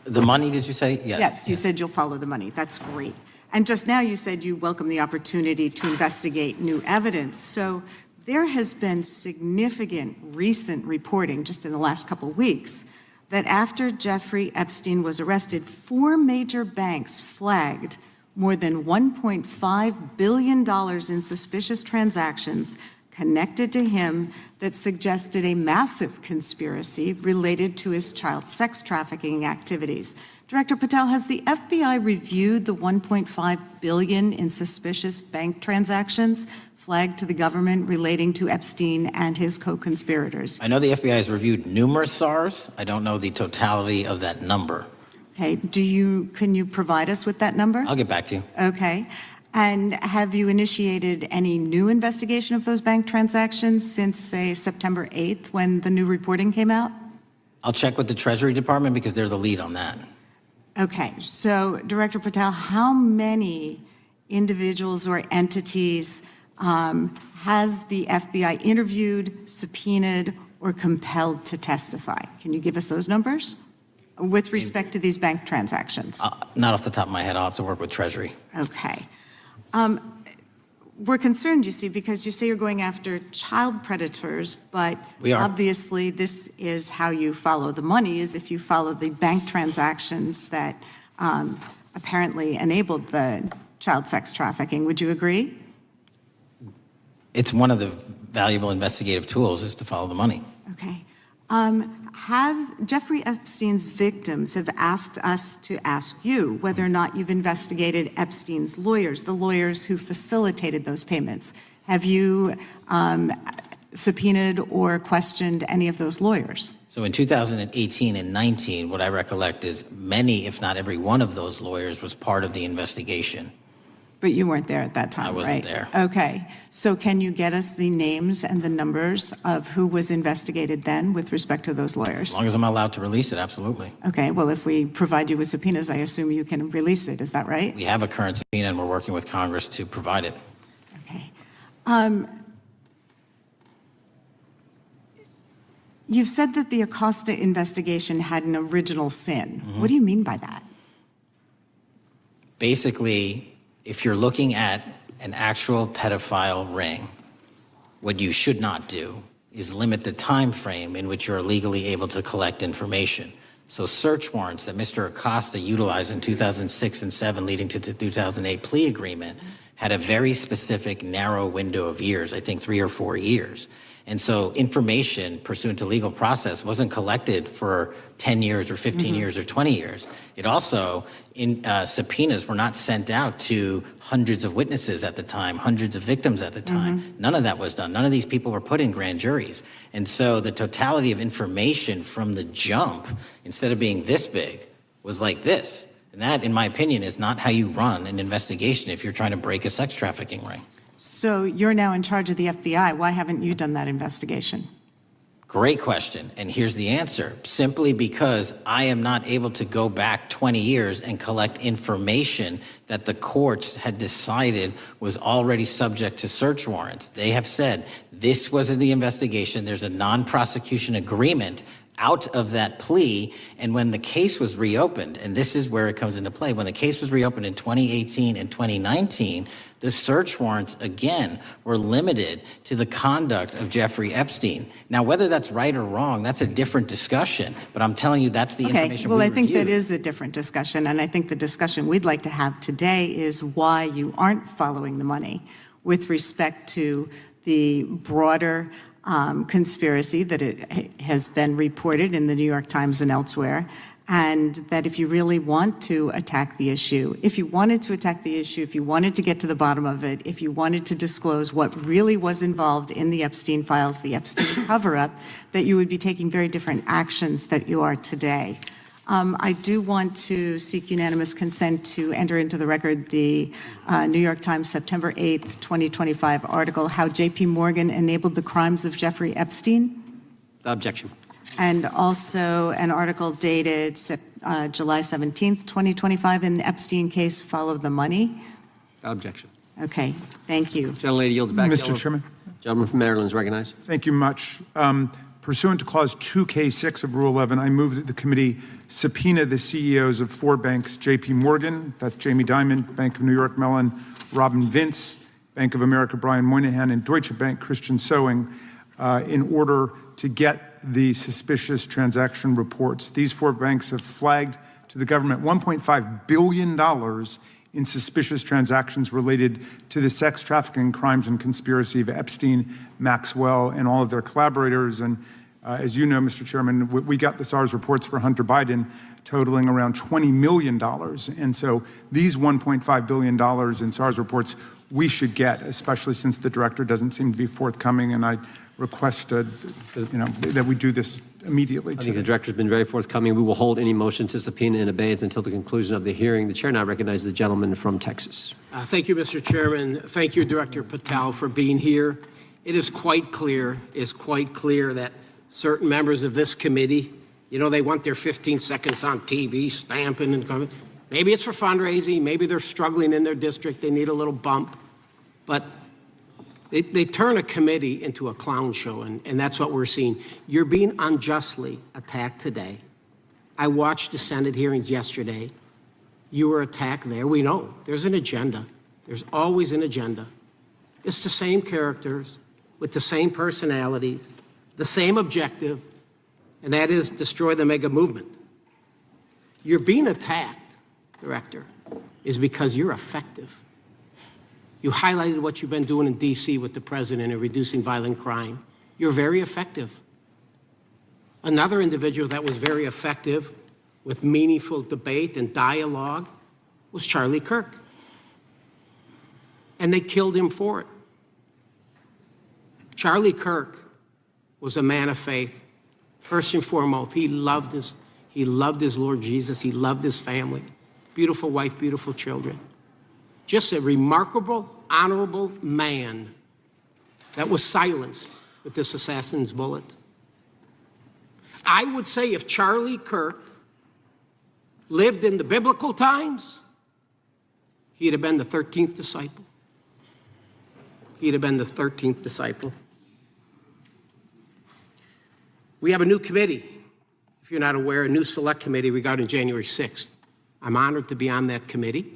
The money, did you say? Yes. Yes, you said you'll follow the money. That's great. And just now you said you welcome the opportunity to investigate new evidence. So there has been significant recent reporting just in the last couple of weeks that after Jeffrey Epstein was arrested, 4 major banks flagged more than $1.5 billion in suspicious transactions connected to him that suggested a massive conspiracy related to his child sex trafficking activities. Director Patel, has the FBI reviewed the $1.5 billion in suspicious bank transactions flagged to the government relating to Epstein and his co-conspirators? I know the FBI has reviewed numerous SARs. I don't know the totality of that number. Okay, can you provide us with that number? I'll get back to you. Okay. And have you initiated any new investigation of those bank transactions since, say, September 8th, when the new reporting came out? I'll check with the Treasury Department because they're the lead on that. Okay, so Director Patel, how many individuals or entities has the FBI interviewed, subpoenaed, or compelled to testify? Can you give us those numbers with respect to these bank transactions? Not off the top of my head. I'll have to work with Treasury. Okay. We're concerned, you see, because you say you're going after child predators, but we are. Obviously this is how you follow the money, is if you follow the bank transactions that apparently enabled the child sex trafficking. Would you agree? It's one of the valuable investigative tools is to follow the money. Okay. Have Jeffrey Epstein's victims have asked us to ask you whether or not you've investigated Epstein's lawyers, the lawyers who facilitated those payments. Have you subpoenaed or questioned any of those lawyers? So in 2018 and 19, what I recollect is many, if not every one of those lawyers was part of the investigation. But you weren't there at that time, I wasn't right? there. Okay. So can you get us the names and the numbers of who was investigated then with respect to those lawyers? As long as I'm allowed to release it, absolutely. Okay. Well, if we provide you with subpoenas, I assume you can release it. Is that right? We have a current subpoena and we're working with Congress to provide it. Okay. You've said that the Acosta investigation had an original sin. Mm-hmm. What do you mean by that? Basically, if you're looking at an actual pedophile ring, what you should not do is limit the time frame in which you're legally able to collect information. So search warrants that Mr. Acosta utilized in 2006 and 7 leading to the 2008 plea agreement had a very specific narrow window of years, I think 3 or 4 years. And so information pursuant to legal process wasn't collected for 10 years or 15 years or 20 years. It also, subpoenas were not sent out to hundreds of witnesses at the time, hundreds of victims at the time. None of that was done. None of these people were put in grand juries. And so the totality of information from the jump, instead of being this big, was like this. And that, in my opinion, is not how you run an investigation if you're trying to break a sex trafficking ring. So you're now in charge of the FBI. Why haven't you done that investigation? Great question. And here's the answer. Simply because I am not able to go back 20 years and collect information that the courts had decided was already subject to search warrants. They have said this was the investigation. There's a non-prosecution agreement out of that plea. And when the case was reopened, and this is where it comes into play, when the case was reopened in 2018 and 2019, the search warrants, again, were limited to the conduct of Jeffrey Epstein. Now, whether that's right or wrong, that's a different discussion. But I'm telling you, that's the information we I think reviewed. that is a different discussion. And I think the discussion we'd like to have today is why you aren't following the money with respect to the broader conspiracy that it has been reported in the New York Times and elsewhere, and that if you really want to attack the issue, if you wanted to attack the issue, if you wanted to get to the bottom of it, if you wanted to disclose what really was involved in the Epstein files, the Epstein cover-up, that you would be taking very different actions that you are today. I do want to seek unanimous consent to enter into the record the New York Times September 8th, 2025 article, How J.P. Morgan Enabled the Crimes of Jeffrey Epstein. Objection. And also an article dated July 17th, 2025 in the Epstein case, Follow the Money. Objection. Okay, thank you. Gentlelady yields back. Mr. Chairman. Gentleman from Maryland is recognized. Thank you much. Pursuant to Clause 2K6 of Rule 11, I move that the committee subpoena the CEOs of 4 banks, J.P. Morgan, that's Jamie Dimon, Bank of New York Mellon, Robin Vince, Bank of America, Brian Moynihan, and Deutsche Bank, Christian Sowing, in order to get the suspicious transaction reports. These 4 banks have flagged to the government $1.5 billion in suspicious transactions related to the sex trafficking crimes and conspiracy of Epstein, Maxwell, and all of their collaborators. And as you know, Mr. Chairman, we got the SARS reports for Hunter Biden totaling around $20 million. And so these $1.5 billion in SARS reports we should get, especially since the director doesn't seem to be forthcoming. And I request that we do this immediately. I think the director's been very forthcoming. We will hold any motion to subpoena in abeyance until the conclusion of the hearing. The chair now recognizes the gentleman from Texas. Thank you, Mr. Chairman. Thank you, Director Patel, for being here. It is quite clear that certain members of this committee, they want their 15 seconds on TV, stamping and coming. Maybe it's for fundraising. Maybe they're struggling in their district. They need a little bump. But they turn a committee into a clown show, and that's what we're seeing. You're being unjustly attacked today. I watched the Senate hearings yesterday. You were attacked there. We know there's an agenda. There's always an agenda. It's the same characters with the same personalities, the same objective, and that is destroy the mega movement. You're being attacked, Director, is because you're effective. You highlighted what you've been doing in D.C. with the president in reducing violent crime. You're very effective. Another individual that was very effective with meaningful debate and dialogue was Charlie Kirk. And they killed him for it. Charlie Kirk was a man of faith. First and foremost, he loved his Lord Jesus. He loved his family. Beautiful wife, beautiful children. Just a remarkable, honorable man that was silenced with this assassin's bullet. I would say if Charlie Kirk lived in the biblical times, he'd have been the 13th disciple. He'd have been the 13th disciple. We have a new committee, if you're not aware, a new select committee regarding January 6th. I'm honored to be on that committee.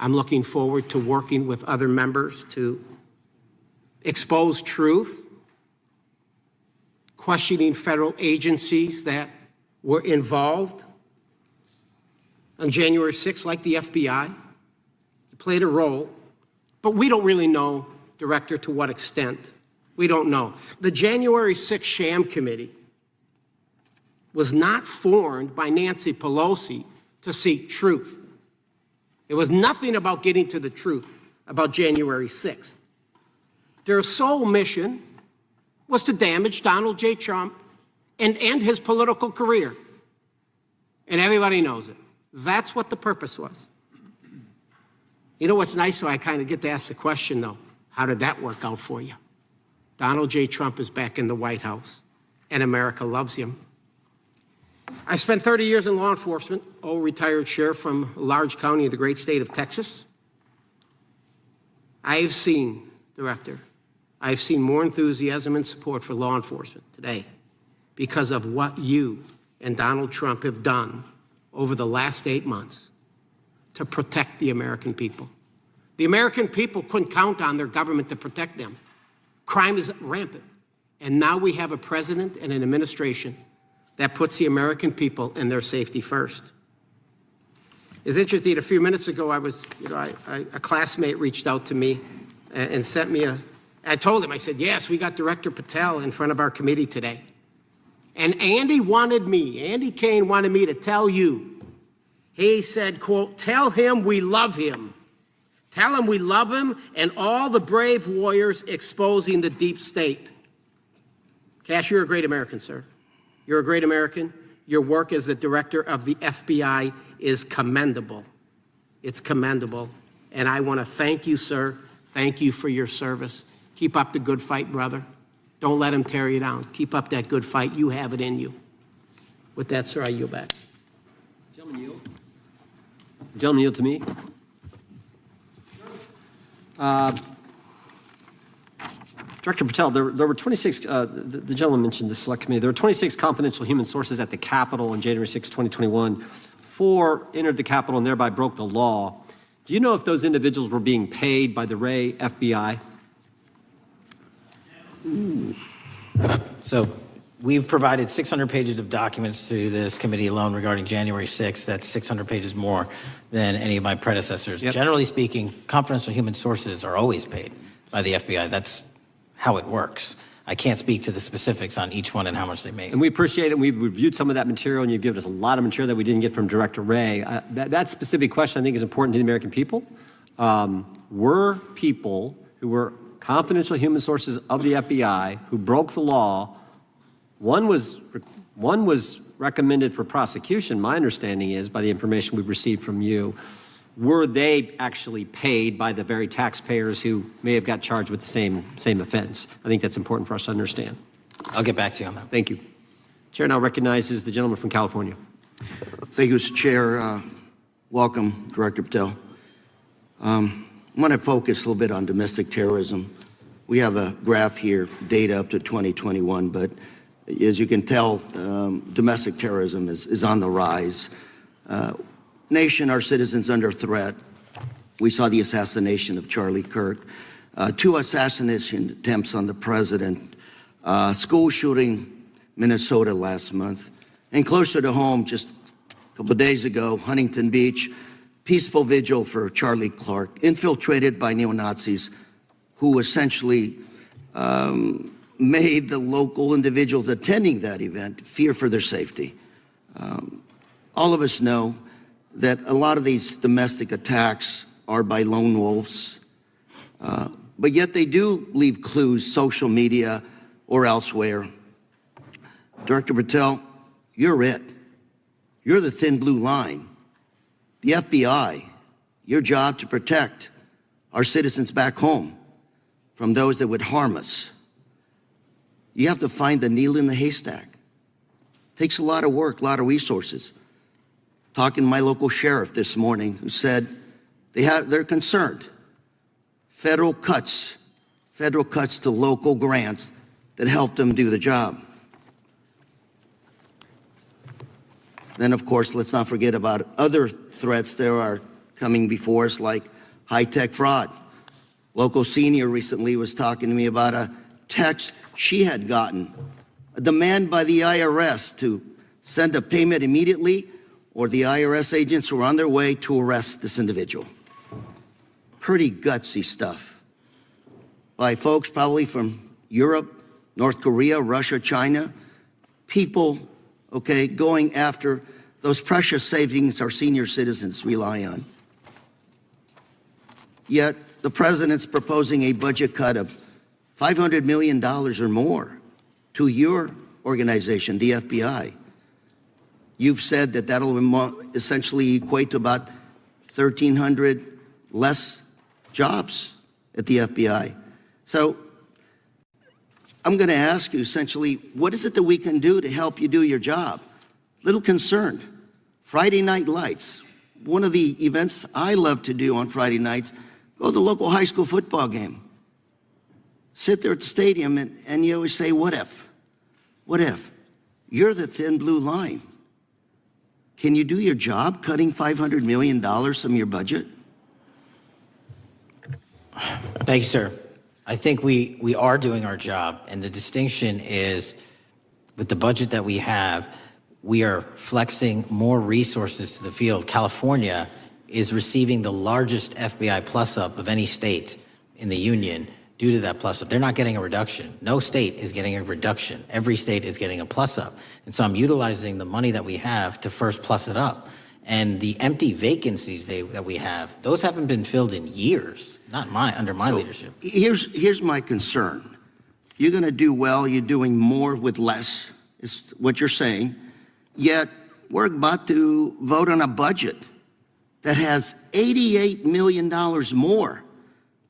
I'm looking forward to working with other members to expose truth, questioning federal agencies that were involved on January 6th, like the FBI, played a role, but we don't really know, Director, to what extent. We don't know. The January 6th sham committee was not formed by Nancy Pelosi to seek truth. It was nothing about getting to the truth about January 6th. Their sole mission was to damage Donald J. Trump and end his political career. And everybody knows it. That's what the purpose was. You know what's nice, so I kind of get to ask the question, though, how did that work out for you? Donald J. Trump is back in the White House, and America loves him. I spent 30 years in law enforcement, retired sheriff from a large county in the great state of Texas. I've seen, Director, I've seen more enthusiasm and support for law enforcement today because of what you and Donald Trump have done over the last 8 months to protect the American people. The American people couldn't count on their government to protect them. Crime is rampant. And now we have a president and an administration that puts the American people and their safety first. It's interesting, a few minutes ago, a classmate reached out to me and sent me I told him, I said, yes, we got Director Patel in front of our committee today. And Andy Kane wanted me to tell you, he said, quote, tell him we love him. Tell him we love him and all the brave warriors exposing the deep state. Kash, you're a great American, sir. You're a great American. Your work as the director of the FBI is commendable. It's commendable. And I want to thank you, sir. Thank you for your service. Keep up the good fight, brother. Don't let him tear you down. Keep up that good fight. You have it in you. With that, sir, I yield back. Gentleman yield. Gentleman yield to me. Director Patel, there were 26, the gentleman mentioned the select committee, there were 26 confidential human sources at the Capitol on January 6, 2021. 4 entered the Capitol and thereby broke the law. Do you know if those individuals were being paid by the Ray FBI? So we've provided 600 pages of documents to this committee alone regarding January 6th. That's 600 pages more than any of my predecessors. Yep. Generally speaking, confidential human sources are always paid by the FBI. That's how it works. I can't speak to the specifics on each one and how much they make. And we appreciate it. We've reviewed some of that material, and you've given us a lot of material that we didn't get from Director Ray. That specific question, I think, is important to the American people. Were people who were confidential human sources of the FBI who broke the law, one was recommended for prosecution, my understanding is, by the information we've received from you. Were they actually paid by the very taxpayers who may have got charged with the same offense? I think that's important for us to understand. I'll get back to you on that. Thank you. Chair now recognizes the gentleman from California. Thank you, Mr. Chair. Welcome, Director Patel. I want to focus a little bit on domestic terrorism. We have a graph here, data up to 2021, but as you can tell, domestic terrorism is on the rise. Nation, our citizens under threat. We saw the assassination of Charlie Kirk, 2 assassination attempts on the president, school shooting, Minnesota last month, and closer to home, just a couple of days ago, Huntington Beach, peaceful vigil for Charlie Kirk, infiltrated by neo-Nazis who essentially made the local individuals attending that event fear for their safety. All of us know that a lot of these domestic attacks are by lone wolves, but yet they do leave clues, social media or elsewhere. Director Patel, you're it. You're the thin blue line. The FBI, your job to protect our citizens back home from those that would harm us. You have to find the needle in the haystack. Takes a lot of work, a lot of resources. Talking to my local sheriff this morning who said they're concerned. Federal cuts to local grants that help them do the job. Then, of course, let's not forget about other threats. There are coming before us, like high-tech fraud. Local senior recently was talking to me about a text she had gotten, a demand by the IRS to send a payment immediately, or the IRS agents were on their way to arrest this individual. Pretty gutsy stuff by folks probably from Europe, North Korea, Russia, China, people, okay, going after those precious savings our senior citizens rely on. Yet the president's proposing a budget cut of $500 million or more to your organization, the FBI. You've said that that'll essentially equate to about 1,300 less jobs at the FBI. So I'm going to ask you essentially, what is it that we can do to help you do your job? Little concerned. Friday Night Lights. One of the events I love to do on Friday nights, go to the local high school football game. Sit there at the stadium and you always say, what if? What if? You're the thin blue line. Can you do your job cutting $500 million from your budget? Thank you, sir. I think we are doing our job, and the distinction is with the budget that we have, we are flexing more resources to the field. California is receiving the largest FBI plus-up of any state in the union due to that plus-up. They're not getting a reduction. No state is getting a reduction. Every state is getting a plus-up. And so I'm utilizing the money that we have to first plus it up. And the empty vacancies that we have, those haven't been filled in years, not under my leadership. Here's my concern. You're going to do well. You're doing more with less, is what you're saying. Yet we're about to vote on a budget that has $88 million more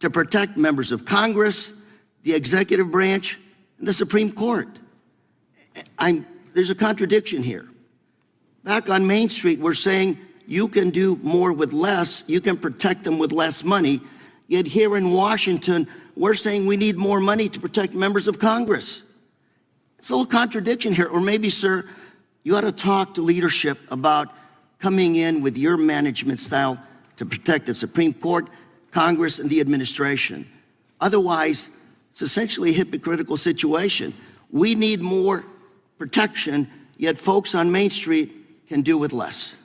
to protect members of Congress, the executive branch, and the Supreme Court. There's a contradiction here. Back on Main Street, we're saying you can do more with less, you can protect them with less money, yet here in Washington, we're saying we need more money to protect members of Congress. It's a little contradiction here, or maybe, sir, you ought to talk to leadership about coming in with your management style to protect the Supreme Court, Congress, and the administration. Otherwise, it's essentially a hypocritical situation. We need more protection, yet folks on Main Street can do with less.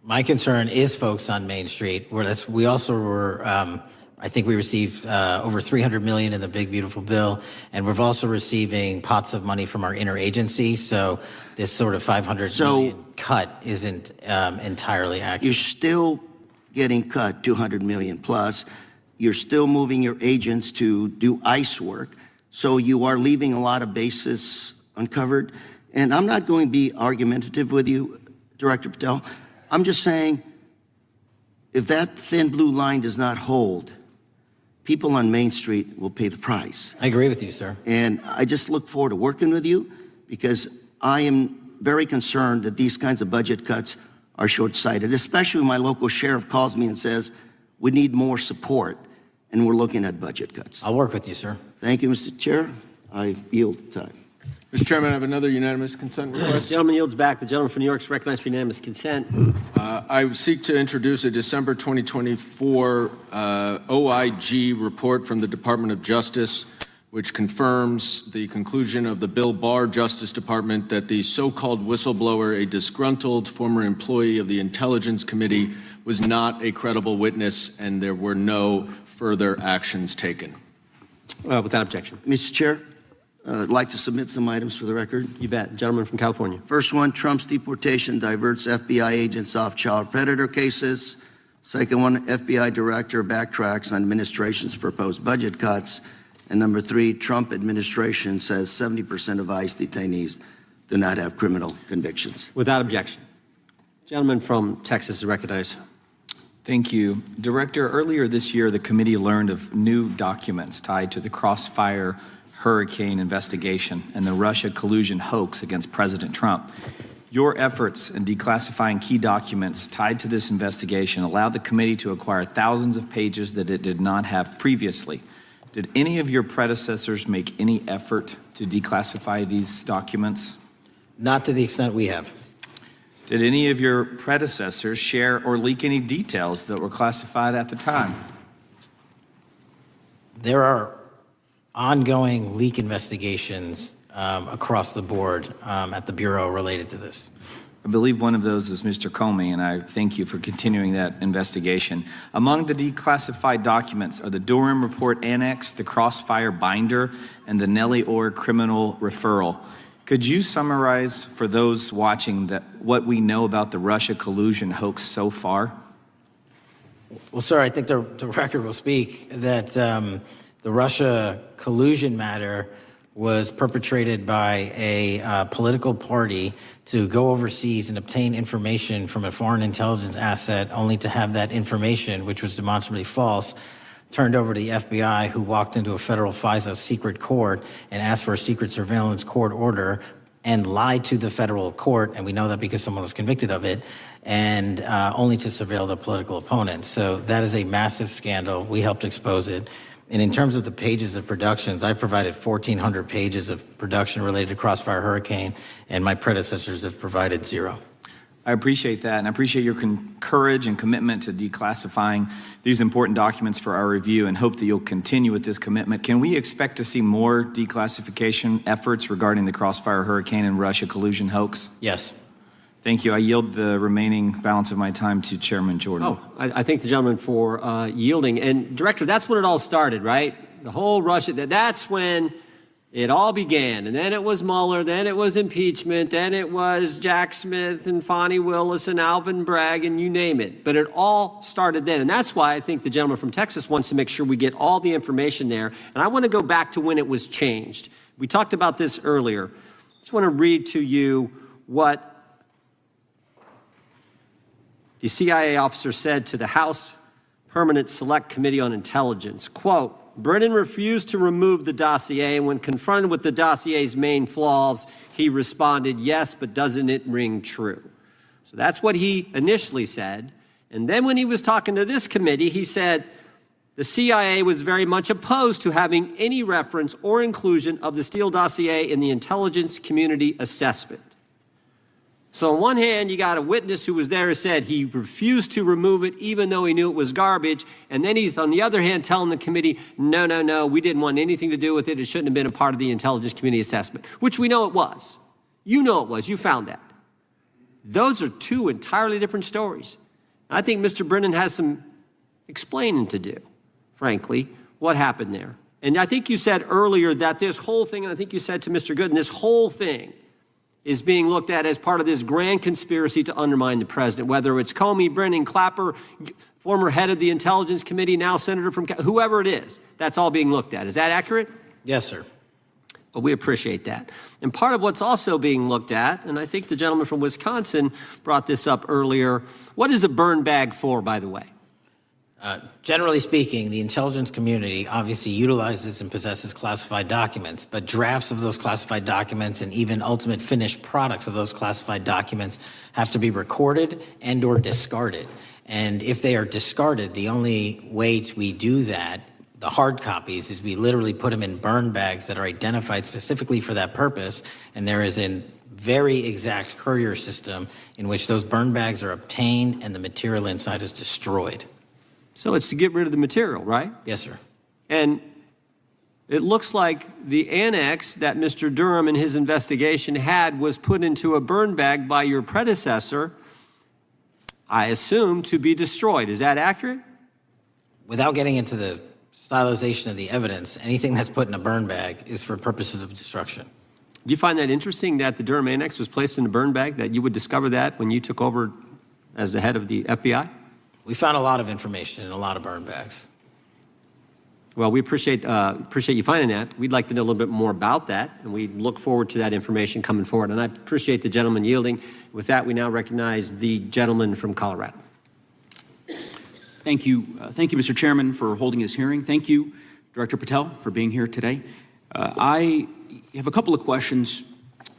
My concern is folks on Main Street. We also were, I think we received over $300 million in the big, beautiful bill, and we're also receiving pots of money from our interagency, so this sort of $500 million cut isn't entirely accurate. You're still getting cut $200 million plus. You're still moving your agents to do ICE work, so you are leaving a lot of bases uncovered. And I'm not going to be argumentative with you, Director Patel. I'm just saying, if that thin blue line does not hold, people on Main Street will pay the price. I agree with you, sir. And I just look forward to working with you, because I am very concerned that these kinds of budget cuts are short-sighted, especially when my local sheriff calls me and says, we need more support, and we're looking at budget cuts. I'll work with you, sir. Thank you, Mr. Chair. I yield time. Mr. Chairman, I have another unanimous consent request. The gentleman yields back. The gentleman from New York is recognized for unanimous consent. I seek to introduce a December 2024 OIG report from the Department of Justice, which confirms the conclusion of the Bill Barr Justice Department that the so-called whistleblower, a disgruntled former employee of the Intelligence Committee, was not a credible witness, and there were no further actions taken. Without objection. Mr. Chair, I'd like to submit some items for the record. You bet. Gentleman from California. First one, Trump's deportation diverts FBI agents off child predator cases. Second one, FBI director backtracks on administration's proposed budget cuts. And number three, Trump administration says 70% of ICE detainees do not have criminal convictions. Without objection. Gentleman from Texas is recognized. Thank you. Director, earlier this year, the committee learned of new documents tied to the Crossfire Hurricane investigation and the Russia collusion hoax against President Trump. Your efforts in declassifying key documents tied to this investigation allowed the committee to acquire thousands of pages that it did not have previously. Did any of your predecessors make any effort to declassify these documents? Not to the extent we have. Did any of your predecessors share or leak any details that were classified at the time? There are ongoing leak investigations across the board at the Bureau related to this. I believe one of those is Mr. Comey, and I thank you for continuing that investigation. Among the declassified documents are the Durham Report Annex, the Crossfire Binder, and the Nellie Orr Criminal Referral. Could you summarize for those watching what we know about the Russia collusion hoax so far? Well, sir, I think the record will speak that the Russia collusion matter was perpetrated by a political party to go overseas and obtain information from a foreign intelligence asset, only to have that information, which was demonstrably false, turned over to the FBI, who walked into a federal FISA secret court and asked for a secret surveillance court order and lied to the federal court, and we know that because someone was convicted of it, and only to surveil the political opponent. So that is a massive scandal. We helped expose it. And in terms of the pages of productions, I provided 1,400 pages of production related to Crossfire Hurricane, and my predecessors have provided 0. I appreciate that, and I appreciate your courage and commitment to declassifying these important documents for our review, and hope that you'll continue with this commitment. Can we expect to see more declassification efforts regarding the Crossfire Hurricane and Russia collusion hoax? Yes. Thank you. I yield the remaining balance of my time to Chairman Jordan. Oh, I thank the gentleman for yielding. And Director, that's when it all started, right? The whole Russia, that's when it all began. And then it was Mueller, then it was impeachment, then it was Jack Smith and Fonnie Willis and Alvin Bragg and you name it. But it all started then. And that's why I think the gentleman from Texas wants to make sure we get all the information there. And I want to go back to when it was changed. We talked about this earlier. I just want to read to you what the CIA officer said to the House Permanent Select Committee on Intelligence, quote, Brennan refused to remove the dossier, and when confronted with the dossier's main flaws, he responded, yes, but doesn't it ring true? So that's what he initially said. And then when he was talking to this committee, he said the CIA was very much opposed to having any reference or inclusion of the Steele dossier in the intelligence community assessment. So on one hand, you got a witness who was there who said he refused to remove it even though he knew it was garbage. And then he's, on the other hand, telling the committee, no, we didn't want anything to do with it. It shouldn't have been a part of the intelligence community assessment, which we know it was. You know it was. You found that. Those are two entirely different stories. I think Mr. Brennan has some explaining to do, frankly, what happened there. And I think you said earlier that this whole thing, and I think you said to Mr. Gooden, this whole thing is being looked at as part of this grand conspiracy to undermine the president, whether it's Comey, Brennan, Clapper, former head of the Intelligence Committee, now senator from, whoever it is, that's all being looked at. Is that accurate? Yes, sir. Well, we appreciate that. And part of what's also being looked at, and I think the gentleman from Wisconsin brought this up earlier, what is a burn bag for, by the way? Generally speaking, the intelligence community obviously utilizes and possesses classified documents, but drafts of those classified documents and even ultimate finished products of those classified documents have to be recorded and or discarded. And if they are discarded, the only way we do that, the hard copies, is we literally put them in burn bags that are identified specifically for that purpose, and there is a very exact courier system in which those burn bags are obtained and the material inside is destroyed. So it's to get rid of the material, right? Yes, sir. And it looks like the annex that Mr. Durham in his investigation had was put into a burn bag by your predecessor, I assume, to be destroyed. Is that accurate? Without getting into the stylization of the evidence, anything that's put in a burn bag is for purposes of destruction. Do you find that interesting that the Durham annex was placed in a burn bag, that you would discover that when you took over as the head of the FBI? We found a lot of information in a lot of burn bags. Well, we appreciate you finding that. We'd like to know a little bit more about that, and we look forward to that information coming forward. And I appreciate the gentleman yielding. With that, we now recognize the gentleman from Colorado. Thank you. Thank you, Mr. Chairman, for holding this hearing. Thank you, Director Patel, for being here today. I have a couple of questions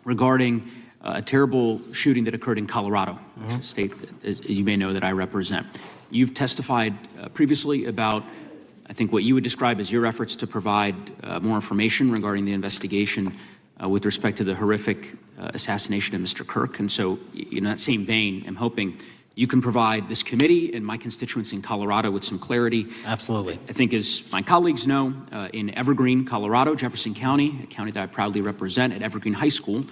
regarding a terrible shooting that occurred in Colorado, a state, as you may know, that I represent. You've testified previously about, I think, what you would describe as your efforts to provide more information regarding the investigation with respect to the horrific assassination of Mr. Kirk. And so, in that same vein, I'm hoping you can provide this committee and my constituents in Colorado with some clarity. Absolutely. I think, as my colleagues know, in Evergreen, Colorado, Jefferson County, a county that I proudly represent, at Evergreen High School,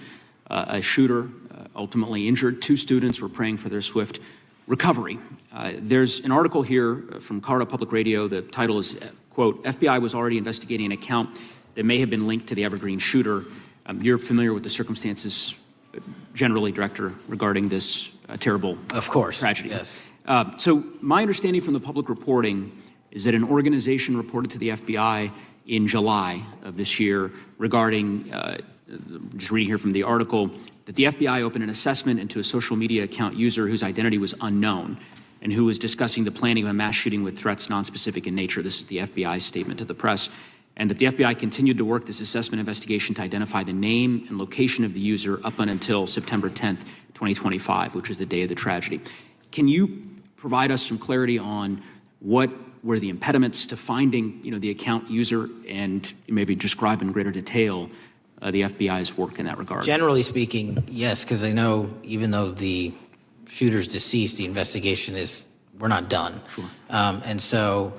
a shooter ultimately injured. 2 students were praying for their swift recovery. There's an article here from Colorado Public Radio. The title is, quote, FBI was already investigating an account that may have been linked to the Evergreen shooter. You're familiar with the circumstances generally, Director, regarding this terrible tragedy. Yes. So my understanding from the public reporting is that an organization reported to the FBI in July of this year regarding, just reading here from the article, that the FBI opened an assessment into a social media account user whose identity was unknown and who was discussing the planning of a mass shooting with threats nonspecific in nature. This is the FBI's statement to the press. And that the FBI continued to work this assessment investigation to identify the name and location of the user up until September 10th, 2025, which was the day of the tragedy. Can you provide us some clarity on what were the impediments to finding, the account user, and maybe describe in greater detail the FBI's work in that regard? Generally speaking, yes, because I know even though the shooter's deceased, the investigation we're not done. Sure. And so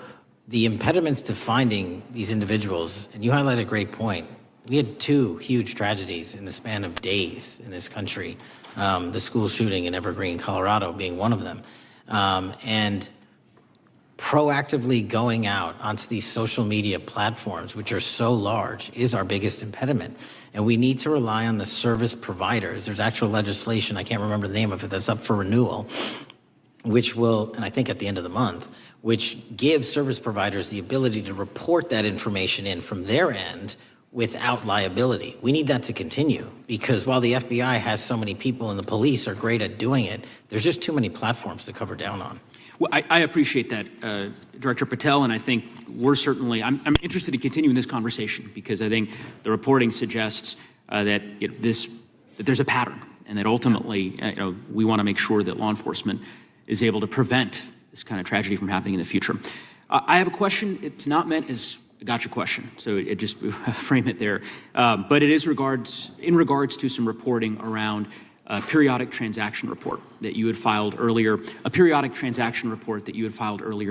the impediments to finding these individuals, and you highlight a great point. We had 2 huge tragedies in the span of days in this country, the school shooting in Evergreen, Colorado being one of them. And proactively going out onto these social media platforms, which are so large, is our biggest impediment. And we need to rely on the service providers. There's actual legislation, I can't remember the name of it, that's up for renewal, which will, and I think at the end of the month, which gives service providers the ability to report that information in from their end without liability. We need that to continue, because while the FBI has so many people and the police are great at doing it, there's just too many platforms to cover down on. Well, I appreciate that, Director Patel, and I think we're certainly, I'm interested in continuing this conversation, because I think the reporting suggests that that there's a pattern, and that ultimately, we want to make sure that law enforcement is able to prevent this kind of tragedy from happening in the future. I have a question. It's not meant as a gotcha question, so it just frame it there. But it is in regards to some reporting around a periodic transaction report that you had filed earlier,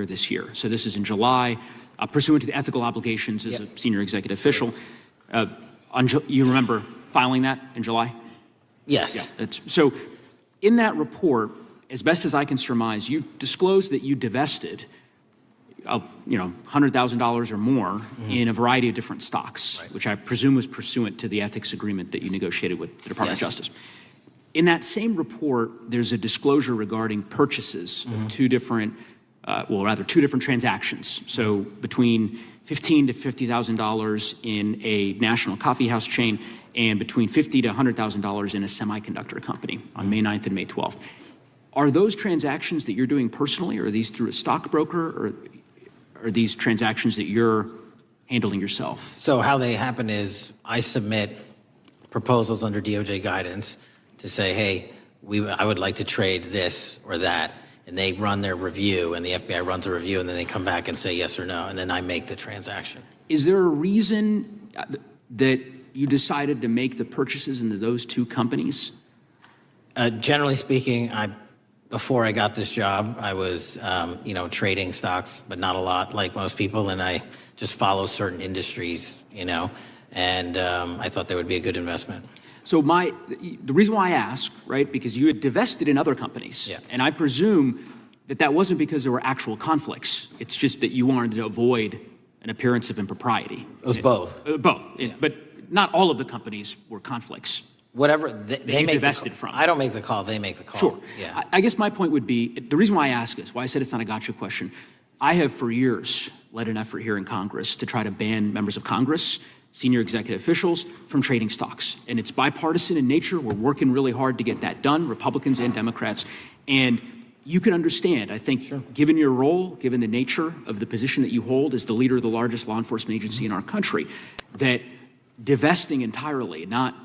this year. So this is in July, pursuant to the ethical obligations as a senior executive official. You remember filing that in July? Yes. Yeah. So in that report, as best as I can surmise, you disclosed that you divested, $100,000 or more in a variety of different stocks, which I presume was pursuant to the ethics agreement that you negotiated with the Department of Justice. In that same report, there's a disclosure regarding purchases of 2 different transactions. So between $15,000 to $50,000 in a national coffee house chain, and between $50,000 to $100,000 in a semiconductor company on May 9th and May 12th. Are those transactions that you're doing personally, or are these through a stockbroker, or are these transactions that you're handling yourself? So how they happen is I submit proposals under DOJ guidance to say, hey, I would like to trade this or that, and they run their review, and the FBI runs a review, and then they come back and say yes or no, and then I make the transaction. Is there a reason that you decided to make the purchases into those 2 companies? Generally speaking, before I got this job, I was, trading stocks, but not a lot, like most people, and I just follow certain industries, and I thought they would be a good investment. So the reason why I ask, right, because you had divested in other companies, and I presume that wasn't because there were actual conflicts. It's just that you wanted to avoid an appearance of impropriety. It was both. Both, but not all of the companies were conflicts. Whatever they make divested from. I don't make the call, they make the call. Sure. Yeah. I guess my point would be, the reason why I ask is, why I said it's not a gotcha question, I have for years led an effort here in Congress to try to ban members of Congress, senior executive officials, from trading stocks. And it's bipartisan in nature. We're working really hard to get that done, Republicans and Democrats. And you can understand, I think, given your role, given the nature of the position that you hold as the leader of the largest law enforcement agency in our country, that divesting entirely, not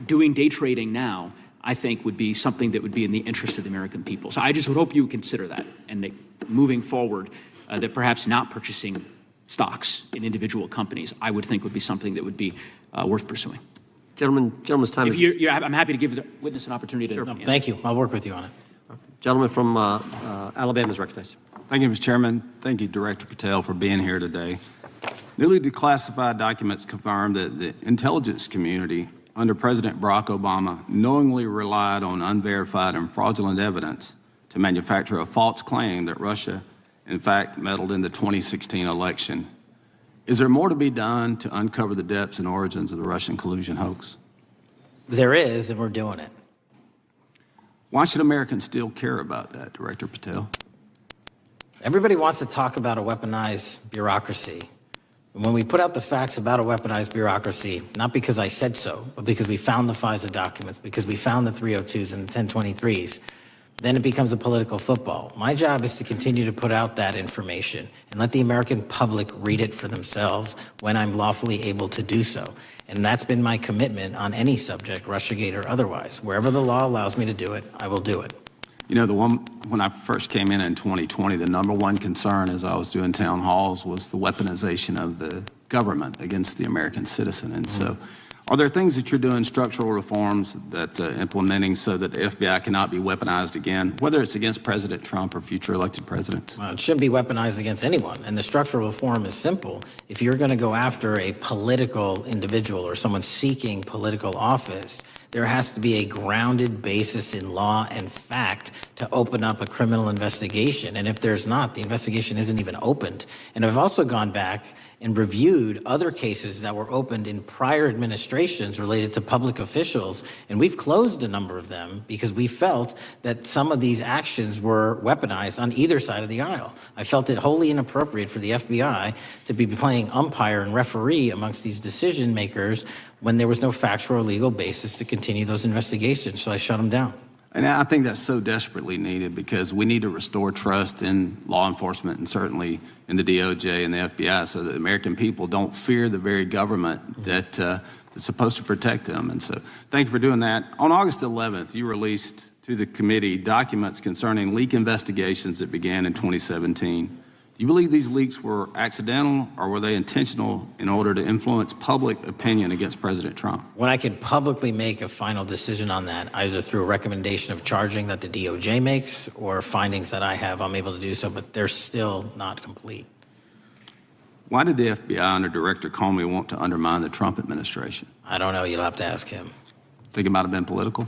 doing day trading now, I think would be something that would be in the interest of the American people. So I just would hope you would consider that, and that moving forward, that perhaps not purchasing stocks in individual companies, I would think would be something that would be worth pursuing. Gentleman's time is... I'm happy to give the witness an opportunity to answer. Thank you. I'll work with you on it. Gentleman from Alabama is recognized. Thank you, Mr. Chairman. Thank you, Director Patel, for being here today. Newly declassified documents confirm that the intelligence community under President Barack Obama knowingly relied on unverified and fraudulent evidence to manufacture a false claim that Russia, in fact, meddled in the 2016 election. Is there more to be done to uncover the depths and origins of the Russian collusion hoax? There is, and we're doing it. Why should Americans still care about that, Director Patel? Everybody wants to talk about a weaponized bureaucracy. And when we put out the facts about a weaponized bureaucracy, not because I said so, but because we found the FISA documents, because we found the 302s and the 1023s, then it becomes a political football. My job is to continue to put out that information and let the American public read it for themselves when I'm lawfully able to do so. And that's been my commitment on any subject, Russiagate or otherwise. Wherever the law allows me to do it, I will do it. You know, when I first came in 2020, the number one concern as I was doing town halls was the weaponization of the government against the American citizen. And so are there things that you're doing, structural reforms that implementing so that the FBI cannot be weaponized again, whether it's against President Trump or future elected presidents? Well, it shouldn't be weaponized against anyone. And the structural reform is simple. If you're going to go after a political individual or someone seeking political office, there has to be a grounded basis in law and fact to open up a criminal investigation. And if there's not, the investigation isn't even opened. And I've also gone back and reviewed other cases that were opened in prior administrations related to public officials, and we've closed a number of them because we felt that some of these actions were weaponized on either side of the aisle. I felt it wholly inappropriate for the FBI to be playing umpire and referee amongst these decision makers when there was no factual or legal basis to continue those investigations, so I shut them down. And I think that's so desperately needed because we need to restore trust in law enforcement and certainly in the DOJ and the FBI so that American people don't fear the very government that's supposed to protect them. And so thank you for doing that. On August 11th, you released to the committee documents concerning leak investigations that began in 2017. Do you believe these leaks were accidental or were they intentional in order to influence public opinion against President Trump? When I can publicly make a final decision on that, either through a recommendation of charging that the DOJ makes or findings that I have, I'm able to do so, but they're still not complete. Why did the FBI under Director Comey want to undermine the Trump administration? I don't know. You'll have to ask him. Think it might have been political?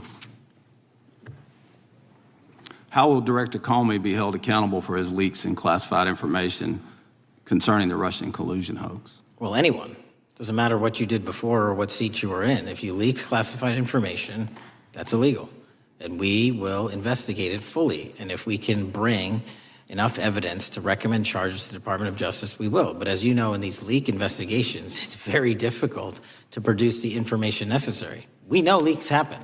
How will Director Comey be held accountable for his leaks and classified information concerning the Russian collusion hoax? Well, anyone. Doesn't matter what you did before or what seat you were in. If you leak classified information, that's illegal. And we will investigate it fully. And if we can bring enough evidence to recommend charges to the Department of Justice, we will. But as you know, in these leak investigations, it's very difficult to produce the information necessary. We know leaks happen.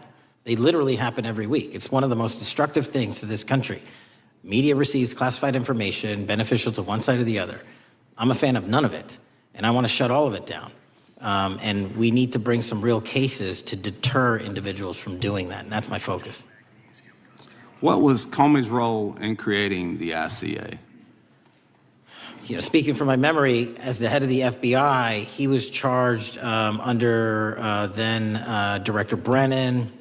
They literally happen every week. It's one of the most destructive things to this country. Media receives classified information beneficial to one side or the other. I'm a fan of none of it, and I want to shut all of it down. And we need to bring some real cases to deter individuals from doing that, and that's my focus. What was Comey's role in creating the ICA? You know, speaking from my memory, as the head of the FBI, he was charged under then Director Brennan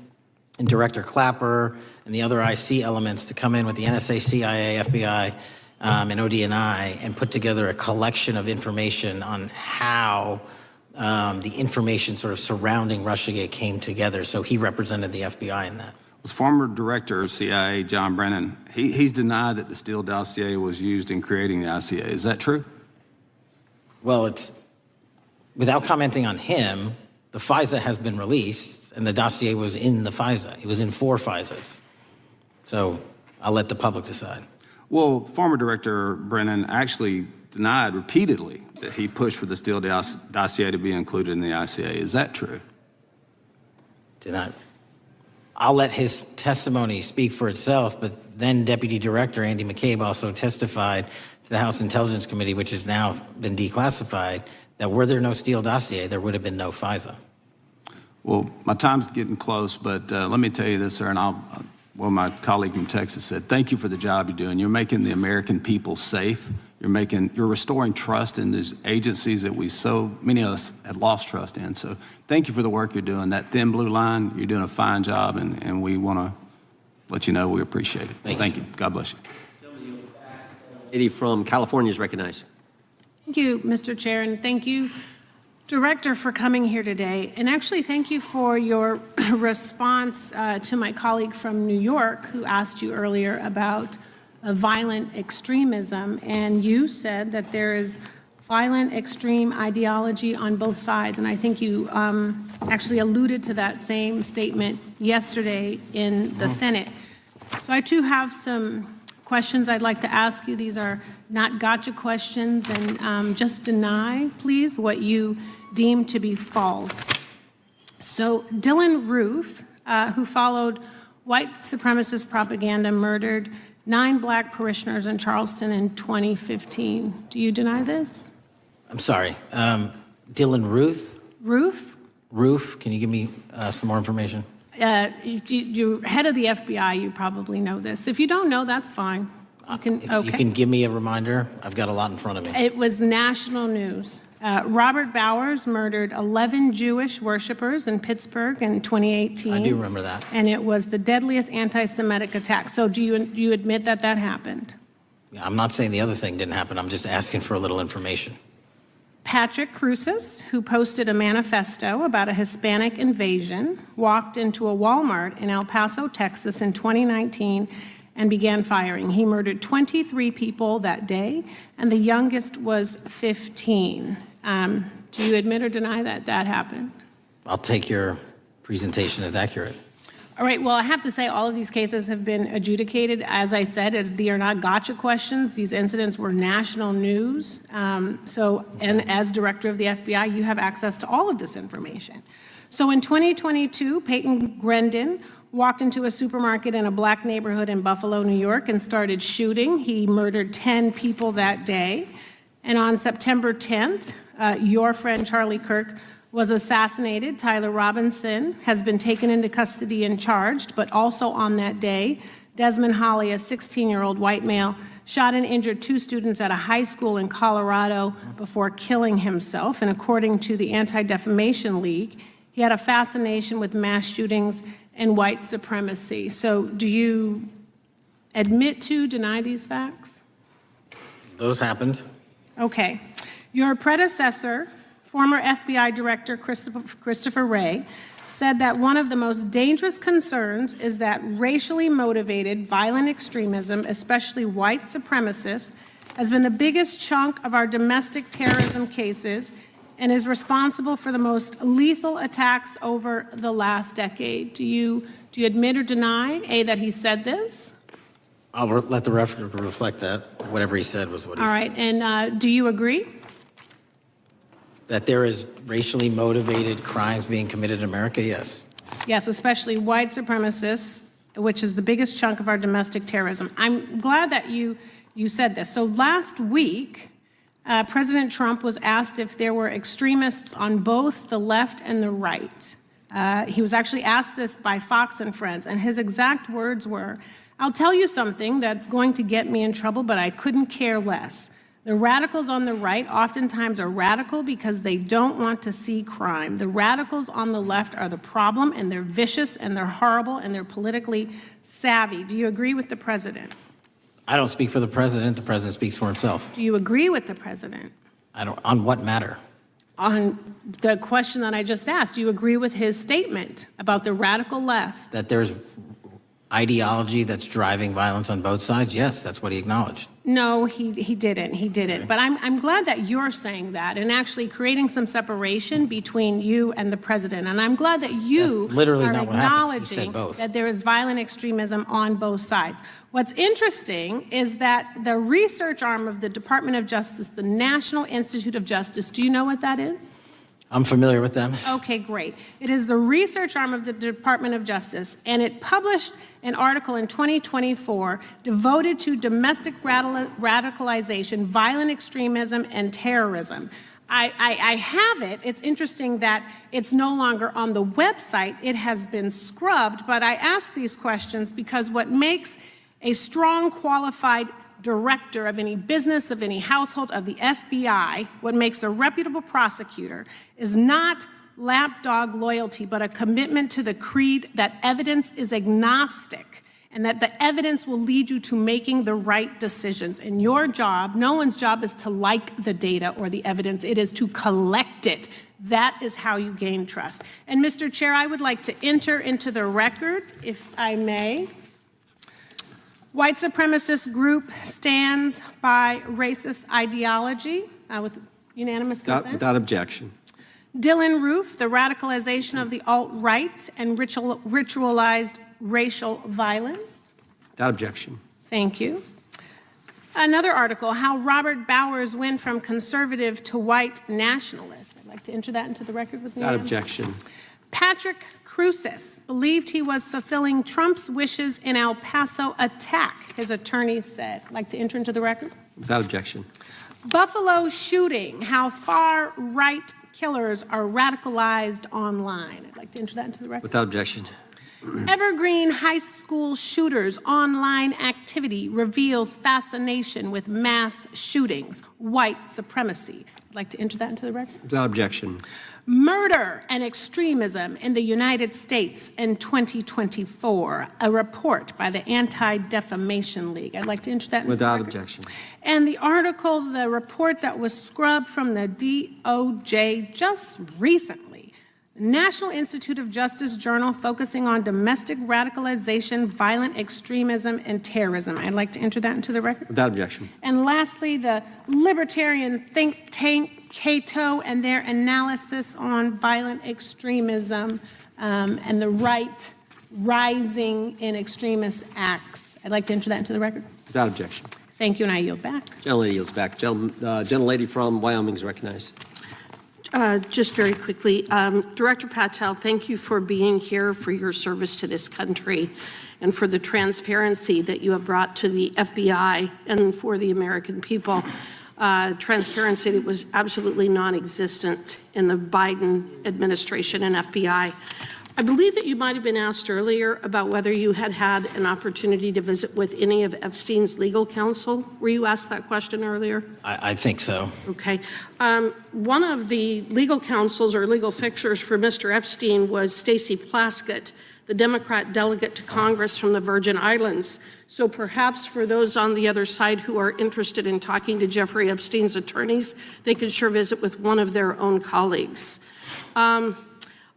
and Director Clapper and the other IC elements to come in with the NSA, CIA, FBI, and ODNI and put together a collection of information on how the information sort of surrounding Russiagate came together. So he represented the FBI in that. Was former Director of CIA, John Brennan, he's denied that the Steele dossier was used in creating the ICA. Is that true? Well, it's, without commenting on him, the FISA has been released, and the dossier was in the FISA. It was in 4 FISAs. So I'll let the public decide. Well, former Director Brennan actually denied repeatedly that he pushed for the Steele dossier to be included in the ICA. Is that true? Denied. I'll let his testimony speak for itself, but then Deputy Director Andy McCabe also testified to the House Intelligence Committee, which has now been declassified, that were there no Steele dossier, there would have been no FISA. Well, my time's getting close, but let me tell you this, sir, and I'll well, my colleague from Texas said, thank you for the job you're doing. You're making the American people safe. You're restoring trust in these agencies that so many of us had lost trust in. So thank you for the work you're doing. That thin blue line, you're doing a fine job, and we want to let you know we appreciate it. Thank you. God bless you. Lady from California is recognized. Thank you, Mr. Chair, and thank you, Director, for coming here today. And actually, thank you for your response to my colleague from New York who asked you earlier about violent extremism. And you said that there is violent extreme ideology on both sides. And I think you actually alluded to that same statement yesterday in the Senate. So I too have some questions I'd like to ask you. These are not gotcha questions, and just deny, please, what you deem to be false. So Dylan Roof, who followed white supremacist propaganda, murdered 9 black parishioners in Charleston in 2015. Do you deny this? I'm sorry. Dylan Ruth? Roof, can you give me some more information? You're head of the FBI, you probably know this. If you don't know, that's fine. If you can give me a reminder, I've got a lot in front of me. It was national news. Robert Bowers murdered 11 Jewish worshipers in Pittsburgh in 2018. I do remember that. And it was the deadliest anti-Semitic attack. So do you admit that that happened? Yeah, I'm not saying the other thing didn't happen. I'm just asking for a little information. Patrick Cruces, who posted a manifesto about a Hispanic invasion, walked into a Walmart in El Paso, Texas in 2019 and began firing. He murdered 23 people that day, and the youngest was 15. Do you admit or deny that that happened? I'll take your presentation as accurate. All right, well, I have to say all of these cases have been adjudicated. As I said, they are not gotcha questions. These incidents were national news. And as director of the FBI, you have access to all of this information. So in 2022, Peyton Grendon walked into a supermarket in a black neighborhood in Buffalo, New York, and started shooting. He murdered 10 people that day. And on September 10th, your friend Charlie Kirk was assassinated. Tyler Robinson has been taken into custody and charged, but also on that day, Desmond Holley, a 16-year-old white male, shot and injured 2 students at a high school in Colorado before killing himself. And according to the Anti-Defamation League, he had a fascination with mass shootings and white supremacy. So do you admit to, deny these facts? Those happened. Okay. Your predecessor, former FBI Director Christopher Wray, said that one of the most dangerous concerns is that racially motivated violent extremism, especially white supremacists, has been the biggest chunk of our domestic terrorism cases and is responsible for the most lethal attacks over the last decade. Do you admit or deny, A, that he said this? I'll let the record reflect that. Whatever he said was what he said. All right, and do you agree? That there is racially motivated crimes being committed in America? Yes. Yes, especially white supremacists, which is the biggest chunk of our domestic terrorism. I'm glad that you said this. So last week, President Trump was asked if there were extremists on both the left and the right. He was actually asked this by Fox and Friends, and his exact words were, "I'll tell you something that's going to get me in trouble, but I couldn't care less. The radicals on the right oftentimes are radical because they don't want to see crime. The radicals on the left are the problem, and they're vicious, and they're horrible, and they're politically savvy." Do you agree with the president? I don't speak for the president. The president speaks for himself. Do you agree with the president? I don't. On what matter? On the question that I just asked, do you agree with his statement about the radical left? That there's ideology that's driving violence on both sides? Yes, that's what he acknowledged. No, he didn't. He didn't. But I'm glad that you're saying that and actually creating some separation between you and the president. And I'm glad that you That's literally are not what happened. He said acknowledging both. that there is violent extremism on both sides. What's interesting is that the research arm of the Department of Justice, the National Institute of Justice, do you know what that is? I'm familiar with them. Okay, great. It is the research arm of the Department of Justice, and it published an article in 2024 devoted to domestic radicalization, violent extremism, and terrorism. I have it. It's interesting that it's no longer on the website. It has been scrubbed, but I ask these questions because what makes a strong, qualified director of any business, of any household, of the FBI, what makes a reputable prosecutor is not lapdog loyalty, but a commitment to the creed that evidence is agnostic and that the evidence will lead you to making the right decisions. And your job, no one's job is to like the data or the evidence, it is to collect it. That is how you gain trust. And Mr. Chair, I would like to enter into the record, if I may. White supremacist group stands by racist ideology with unanimous consent. Without objection. Dylan Roof, the radicalization of the alt-right and ritualized racial violence. Without objection. Thank you. Another article, how Robert Bowers went from conservative to white nationalist. I'd like to enter that into the record with me. Without objection. Patrick Cruces believed he was fulfilling Trump's wishes in El Paso attack, his attorney said. I'd like to enter into the record. Without objection. Buffalo shooting, how far-right killers are radicalized online. I'd like to enter that into the record. Without objection. Evergreen High School shooters online activity reveals fascination with mass shootings, white supremacy. I'd like to enter that into the record. Without objection. Murder and extremism in the United States in 2024, a report by the Anti-Defamation League. I'd like to enter that into Without the record. objection. And the article, the report that was scrubbed from the DOJ just recently, National Institute of Justice Journal focusing on domestic radicalization, violent extremism, and terrorism. I'd like to enter that into the record. Without objection. And lastly, the libertarian think tank Cato and their analysis on violent extremism and the right rising in extremist acts. I'd like to enter that into the record. Without objection. Thank you, and I yield back. Gentlelady yields back. Gentlelady from Wyoming is recognized. Just very quickly, Director Patel, thank you for being here, for your service to this country, and for the transparency that you have brought to the FBI and for the American people. Transparency that was absolutely non-existent in the Biden administration and FBI. I believe that you might have been asked earlier about whether you had had an opportunity to visit with any of Epstein's legal counsel. Were you asked that question earlier? I think so. Okay. One of the legal counsels or legal fixers for Mr. Epstein was Stacey Plaskett, the Democrat delegate to Congress from the Virgin Islands. So perhaps for those on the other side who are interested in talking to Jeffrey Epstein's attorneys, they could sure visit with one of their own colleagues.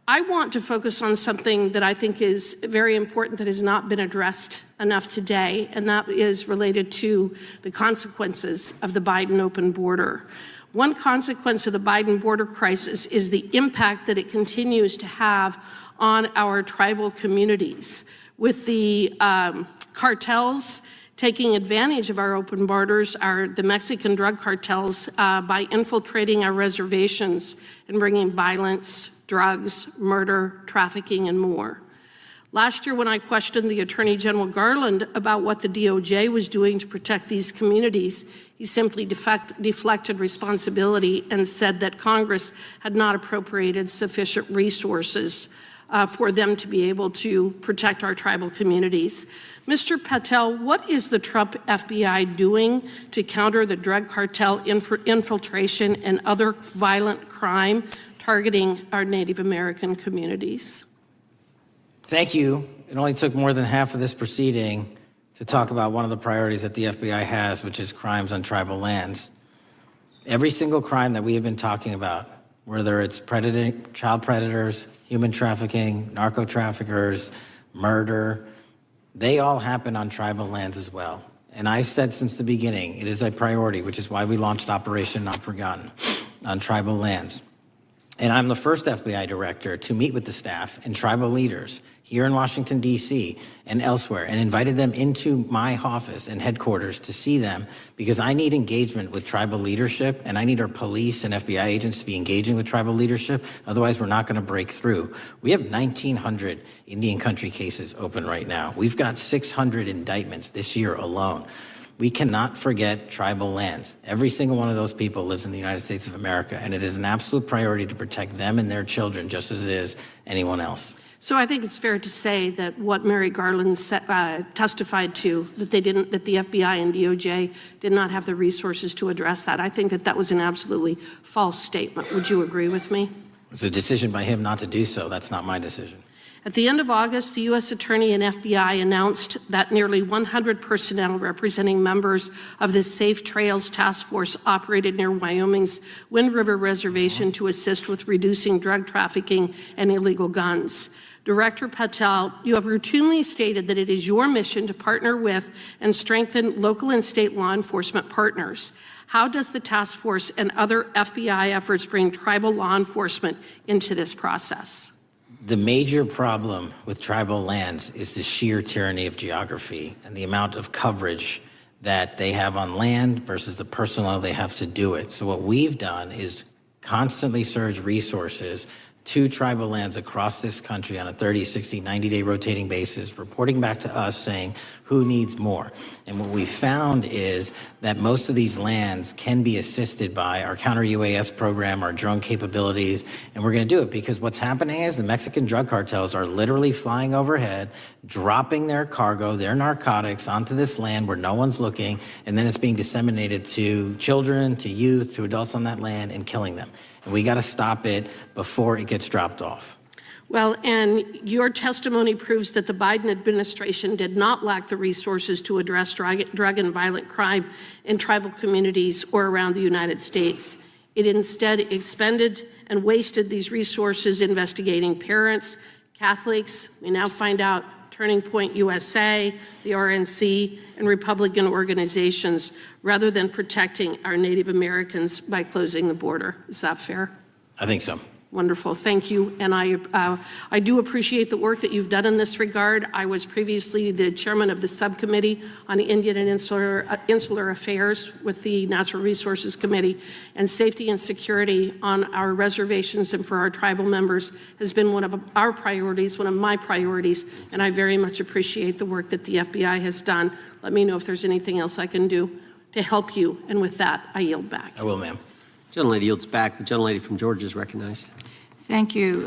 I want to focus on something that I think is very important that has not been addressed enough today, and that is related to the consequences of the Biden open border. One consequence of the Biden border crisis is the impact that it continues to have on our tribal communities, with the cartels taking advantage of our open borders, the Mexican drug cartels, by infiltrating our reservations and bringing violence, drugs, murder, trafficking, and more. Last year, when I questioned the Attorney General Garland about what the DOJ was doing to protect these communities, he simply deflected responsibility and said that Congress had not appropriated sufficient resources for them to be able to protect our tribal communities. Mr. Patel, what is the Trump FBI doing to counter the drug cartel infiltration and other violent crime targeting our Native American communities? Thank you. It only took more than half of this proceeding to talk about one of the priorities that the FBI has, which is crimes on tribal lands. Every single crime that we have been talking about, whether it's child predators, human trafficking, narco traffickers, murder, they all happen on tribal lands as well. And I said since the beginning, it is a priority, which is why we launched Operation Not Forgotten on tribal lands. And I'm the first FBI director to meet with the staff and tribal leaders here in Washington, D.C. and elsewhere, and invited them into my office and headquarters to see them, because I need engagement with tribal leadership, and I need our police and FBI agents to be engaging with tribal leadership. Otherwise, we're not going to break through. We have 1,900 Indian country cases open right now. We've got 600 indictments this year alone. We cannot forget tribal lands. Every single one of those people lives in the United States of America, and it is an absolute priority to protect them and their children just as it is anyone else. So I think it's fair to say that what Mary Garland testified to, that the FBI and DOJ did not have the resources to address that. I think that that was an absolutely false statement. Would you agree with me? It's a decision by him not to do so. That's not my decision. At the end of August, the U.S. Attorney and FBI announced that nearly 100 personnel representing members of the Safe Trails Task Force operated near Wyoming's Wind River Reservation to assist with reducing drug trafficking and illegal guns. Director Patel, you have routinely stated that it is your mission to partner with and strengthen local and state law enforcement partners. How does the task force and other FBI efforts bring tribal law enforcement into this process? The major problem with tribal lands is the sheer tyranny of geography and the amount of coverage that they have on land versus the personnel they have to do it. So what we've done is constantly surge resources to tribal lands across this country on a 30, 60, 90-day rotating basis, reporting back to us saying who needs more. And what we found is that most of these lands can be assisted by our counter-UAS program, our drone capabilities, and we're going to do it because what's happening is the Mexican drug cartels are literally flying overhead, dropping their cargo, their narcotics onto this land where no one's looking, and then it's being disseminated to children, to youth, to adults on that land and killing them. And we got to stop it before it gets dropped off. Well, and your testimony proves that the Biden administration did not lack the resources to address drug and violent crime in tribal communities or around the United States. It instead expended and wasted these resources investigating parents, Catholics, we now find out Turning Point USA, the RNC, and Republican organizations, rather than protecting our Native Americans by closing the border. Is that fair? I think so. Wonderful, thank you. And I do appreciate the work that you've done in this regard. I was previously the chairman of the subcommittee on Indian and Insular Affairs with the Natural Resources Committee, and safety and security on our reservations and for our tribal members has been one of our priorities, one of my priorities, and I very much appreciate the work that the FBI has done. Let me know if there's anything else I can do to help you, and with that, I yield back. I will, ma'am. Gentlelady yields back. The gentlelady from Georgia is recognized. Thank you,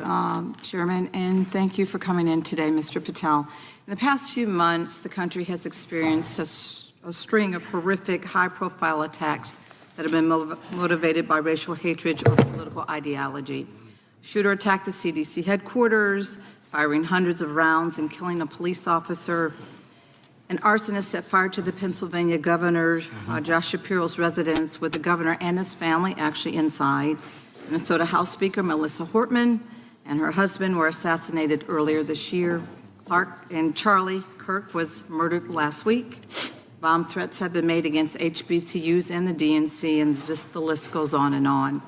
Chairman, and thank you for coming in today, Mr. Patel. In the past few months, the country has experienced a string of horrific, high-profile attacks that have been motivated by racial hatred or political ideology. Shooter attacked the CDC headquarters, firing hundreds of rounds and killing a police officer. An arsonist set fire to the Pennsylvania governor, Josh Shapiro's residence, with the governor and his family actually inside. Minnesota House Speaker Melissa Hortman and her husband were assassinated earlier this year. Clark and Charlie Kirk was murdered last week. Bomb threats have been made against HBCUs and the DNC, and just the list goes on and on.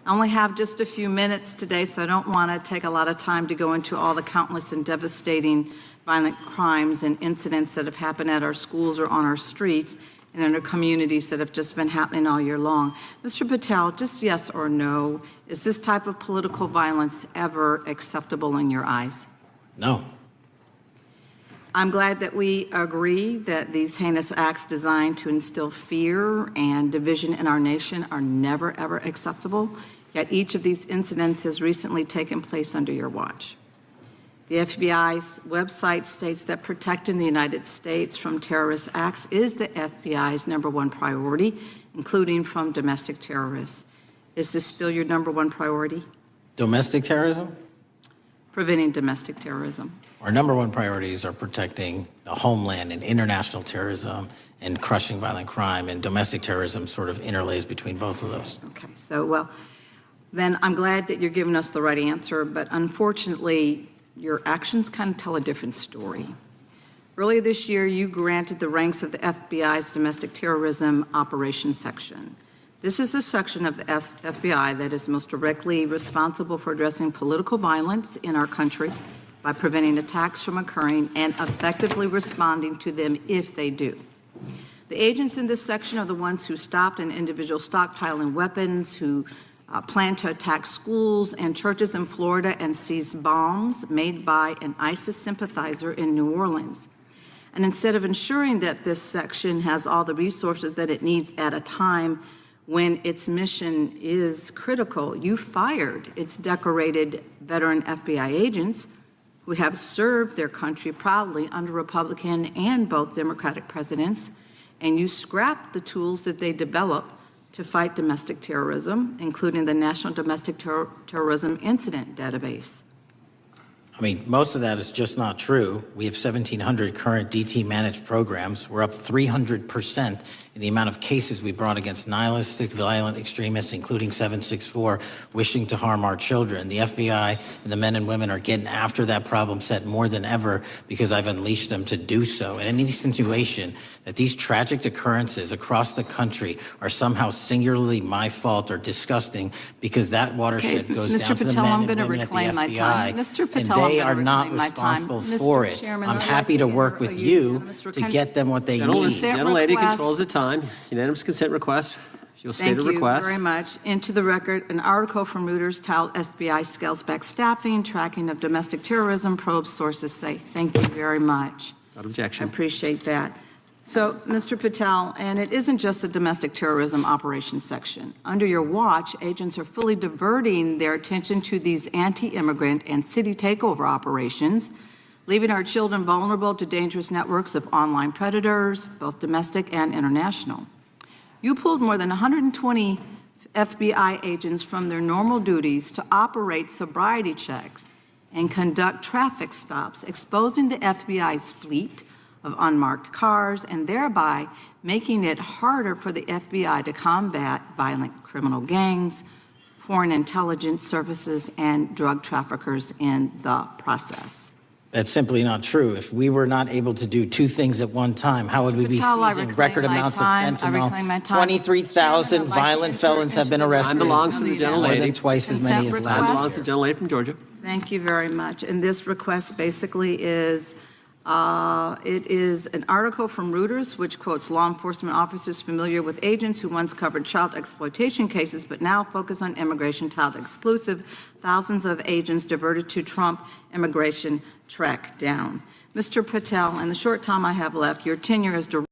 I only have just a few minutes today, so I don't want to take a lot of time to go into all the countless and devastating violent crimes and incidents that have happened at our schools or on our streets and in our communities that have just been happening all year long. Mr. Patel, just yes or no, is this type of political violence ever acceptable in your eyes? No. I'm glad that we agree that these heinous acts designed to instill fear and division in our nation are never, ever acceptable, yet each of these incidents has recently taken place under your watch. The FBI's website states that protecting the United States from terrorist acts is the FBI's #1 priority, including from domestic terrorists. Is this still your #1 priority? Domestic terrorism? Preventing domestic terrorism. Our #1 priorities are protecting the homeland and international terrorism and crushing violent crime, and domestic terrorism sort of interlays between both of those. Okay, so well, then I'm glad that you're giving us the right answer, but unfortunately, your actions kind of tell a different story. Earlier this year, you granted the ranks of the FBI's Domestic Terrorism Operations Section. This is the section of the FBI that is most directly responsible for addressing political violence in our country by preventing attacks from occurring and effectively responding to them if they do. The agents in this section are the ones who stopped an individual stockpiling weapons, who planned to attack schools and churches in Florida and seized bombs made by an ISIS sympathizer in New Orleans. And instead of ensuring that this section has all the resources that it needs at a time when its mission is critical, you fired its decorated veteran FBI agents who have served their country proudly under Republican and both Democratic presidents, and you scrapped the tools that they developed to fight domestic terrorism, including the National Domestic Terrorism Incident Database. I mean, most of that is just not true. We have 1,700 current DT managed programs. We're up 300% in the amount of cases we brought against nihilistic, violent extremists, including 764, wishing to harm our children. The FBI and the men and women are getting after that problem set more than ever because I've unleashed them to do so. And any insinuation that these tragic occurrences across the country are somehow singularly my fault or disgusting because that watershed goes down to the men and women at the FBI, Mr. Patel, and they are not responsible for it. I'm happy to work with you to get them what they need. Gentlelady controls the time. Unanimous consent request. You'll state a request. Thank you very much. Into the record, an article from Reuters titled FBI Scales Back Staffing, Tracking of Domestic Terrorism, Probes Sources Say. Thank you very much. Without objection. I appreciate that. So, Mr. Patel, and it isn't just the domestic terrorism operations section. Under your watch, agents are fully diverting their attention to these anti-immigrant and city takeover operations, leaving our children vulnerable to dangerous networks of online predators, both domestic and international. You pulled more than 120 FBI agents from their normal duties to operate sobriety checks and conduct traffic stops, exposing the FBI's fleet of unmarked cars and thereby making it harder for the FBI to combat violent criminal gangs, foreign intelligence services, and drug traffickers in the process. That's simply not true. If we were not able to do two things at one time, how would we be seizing record amounts of fentanyl? 23,000 violent felons have been arrested. Time belongs to the gentlelady. More than twice as many as last year. Time belongs to the gentlelady from Georgia. Thank you very much. And this request basically is, it is an article from Reuters which quotes law enforcement officers familiar with agents who once covered child exploitation cases but now focus on immigration child exclusive. Thousands of agents diverted to Trump immigration track down. Mr. Patel, in the short time I have left, your tenure as director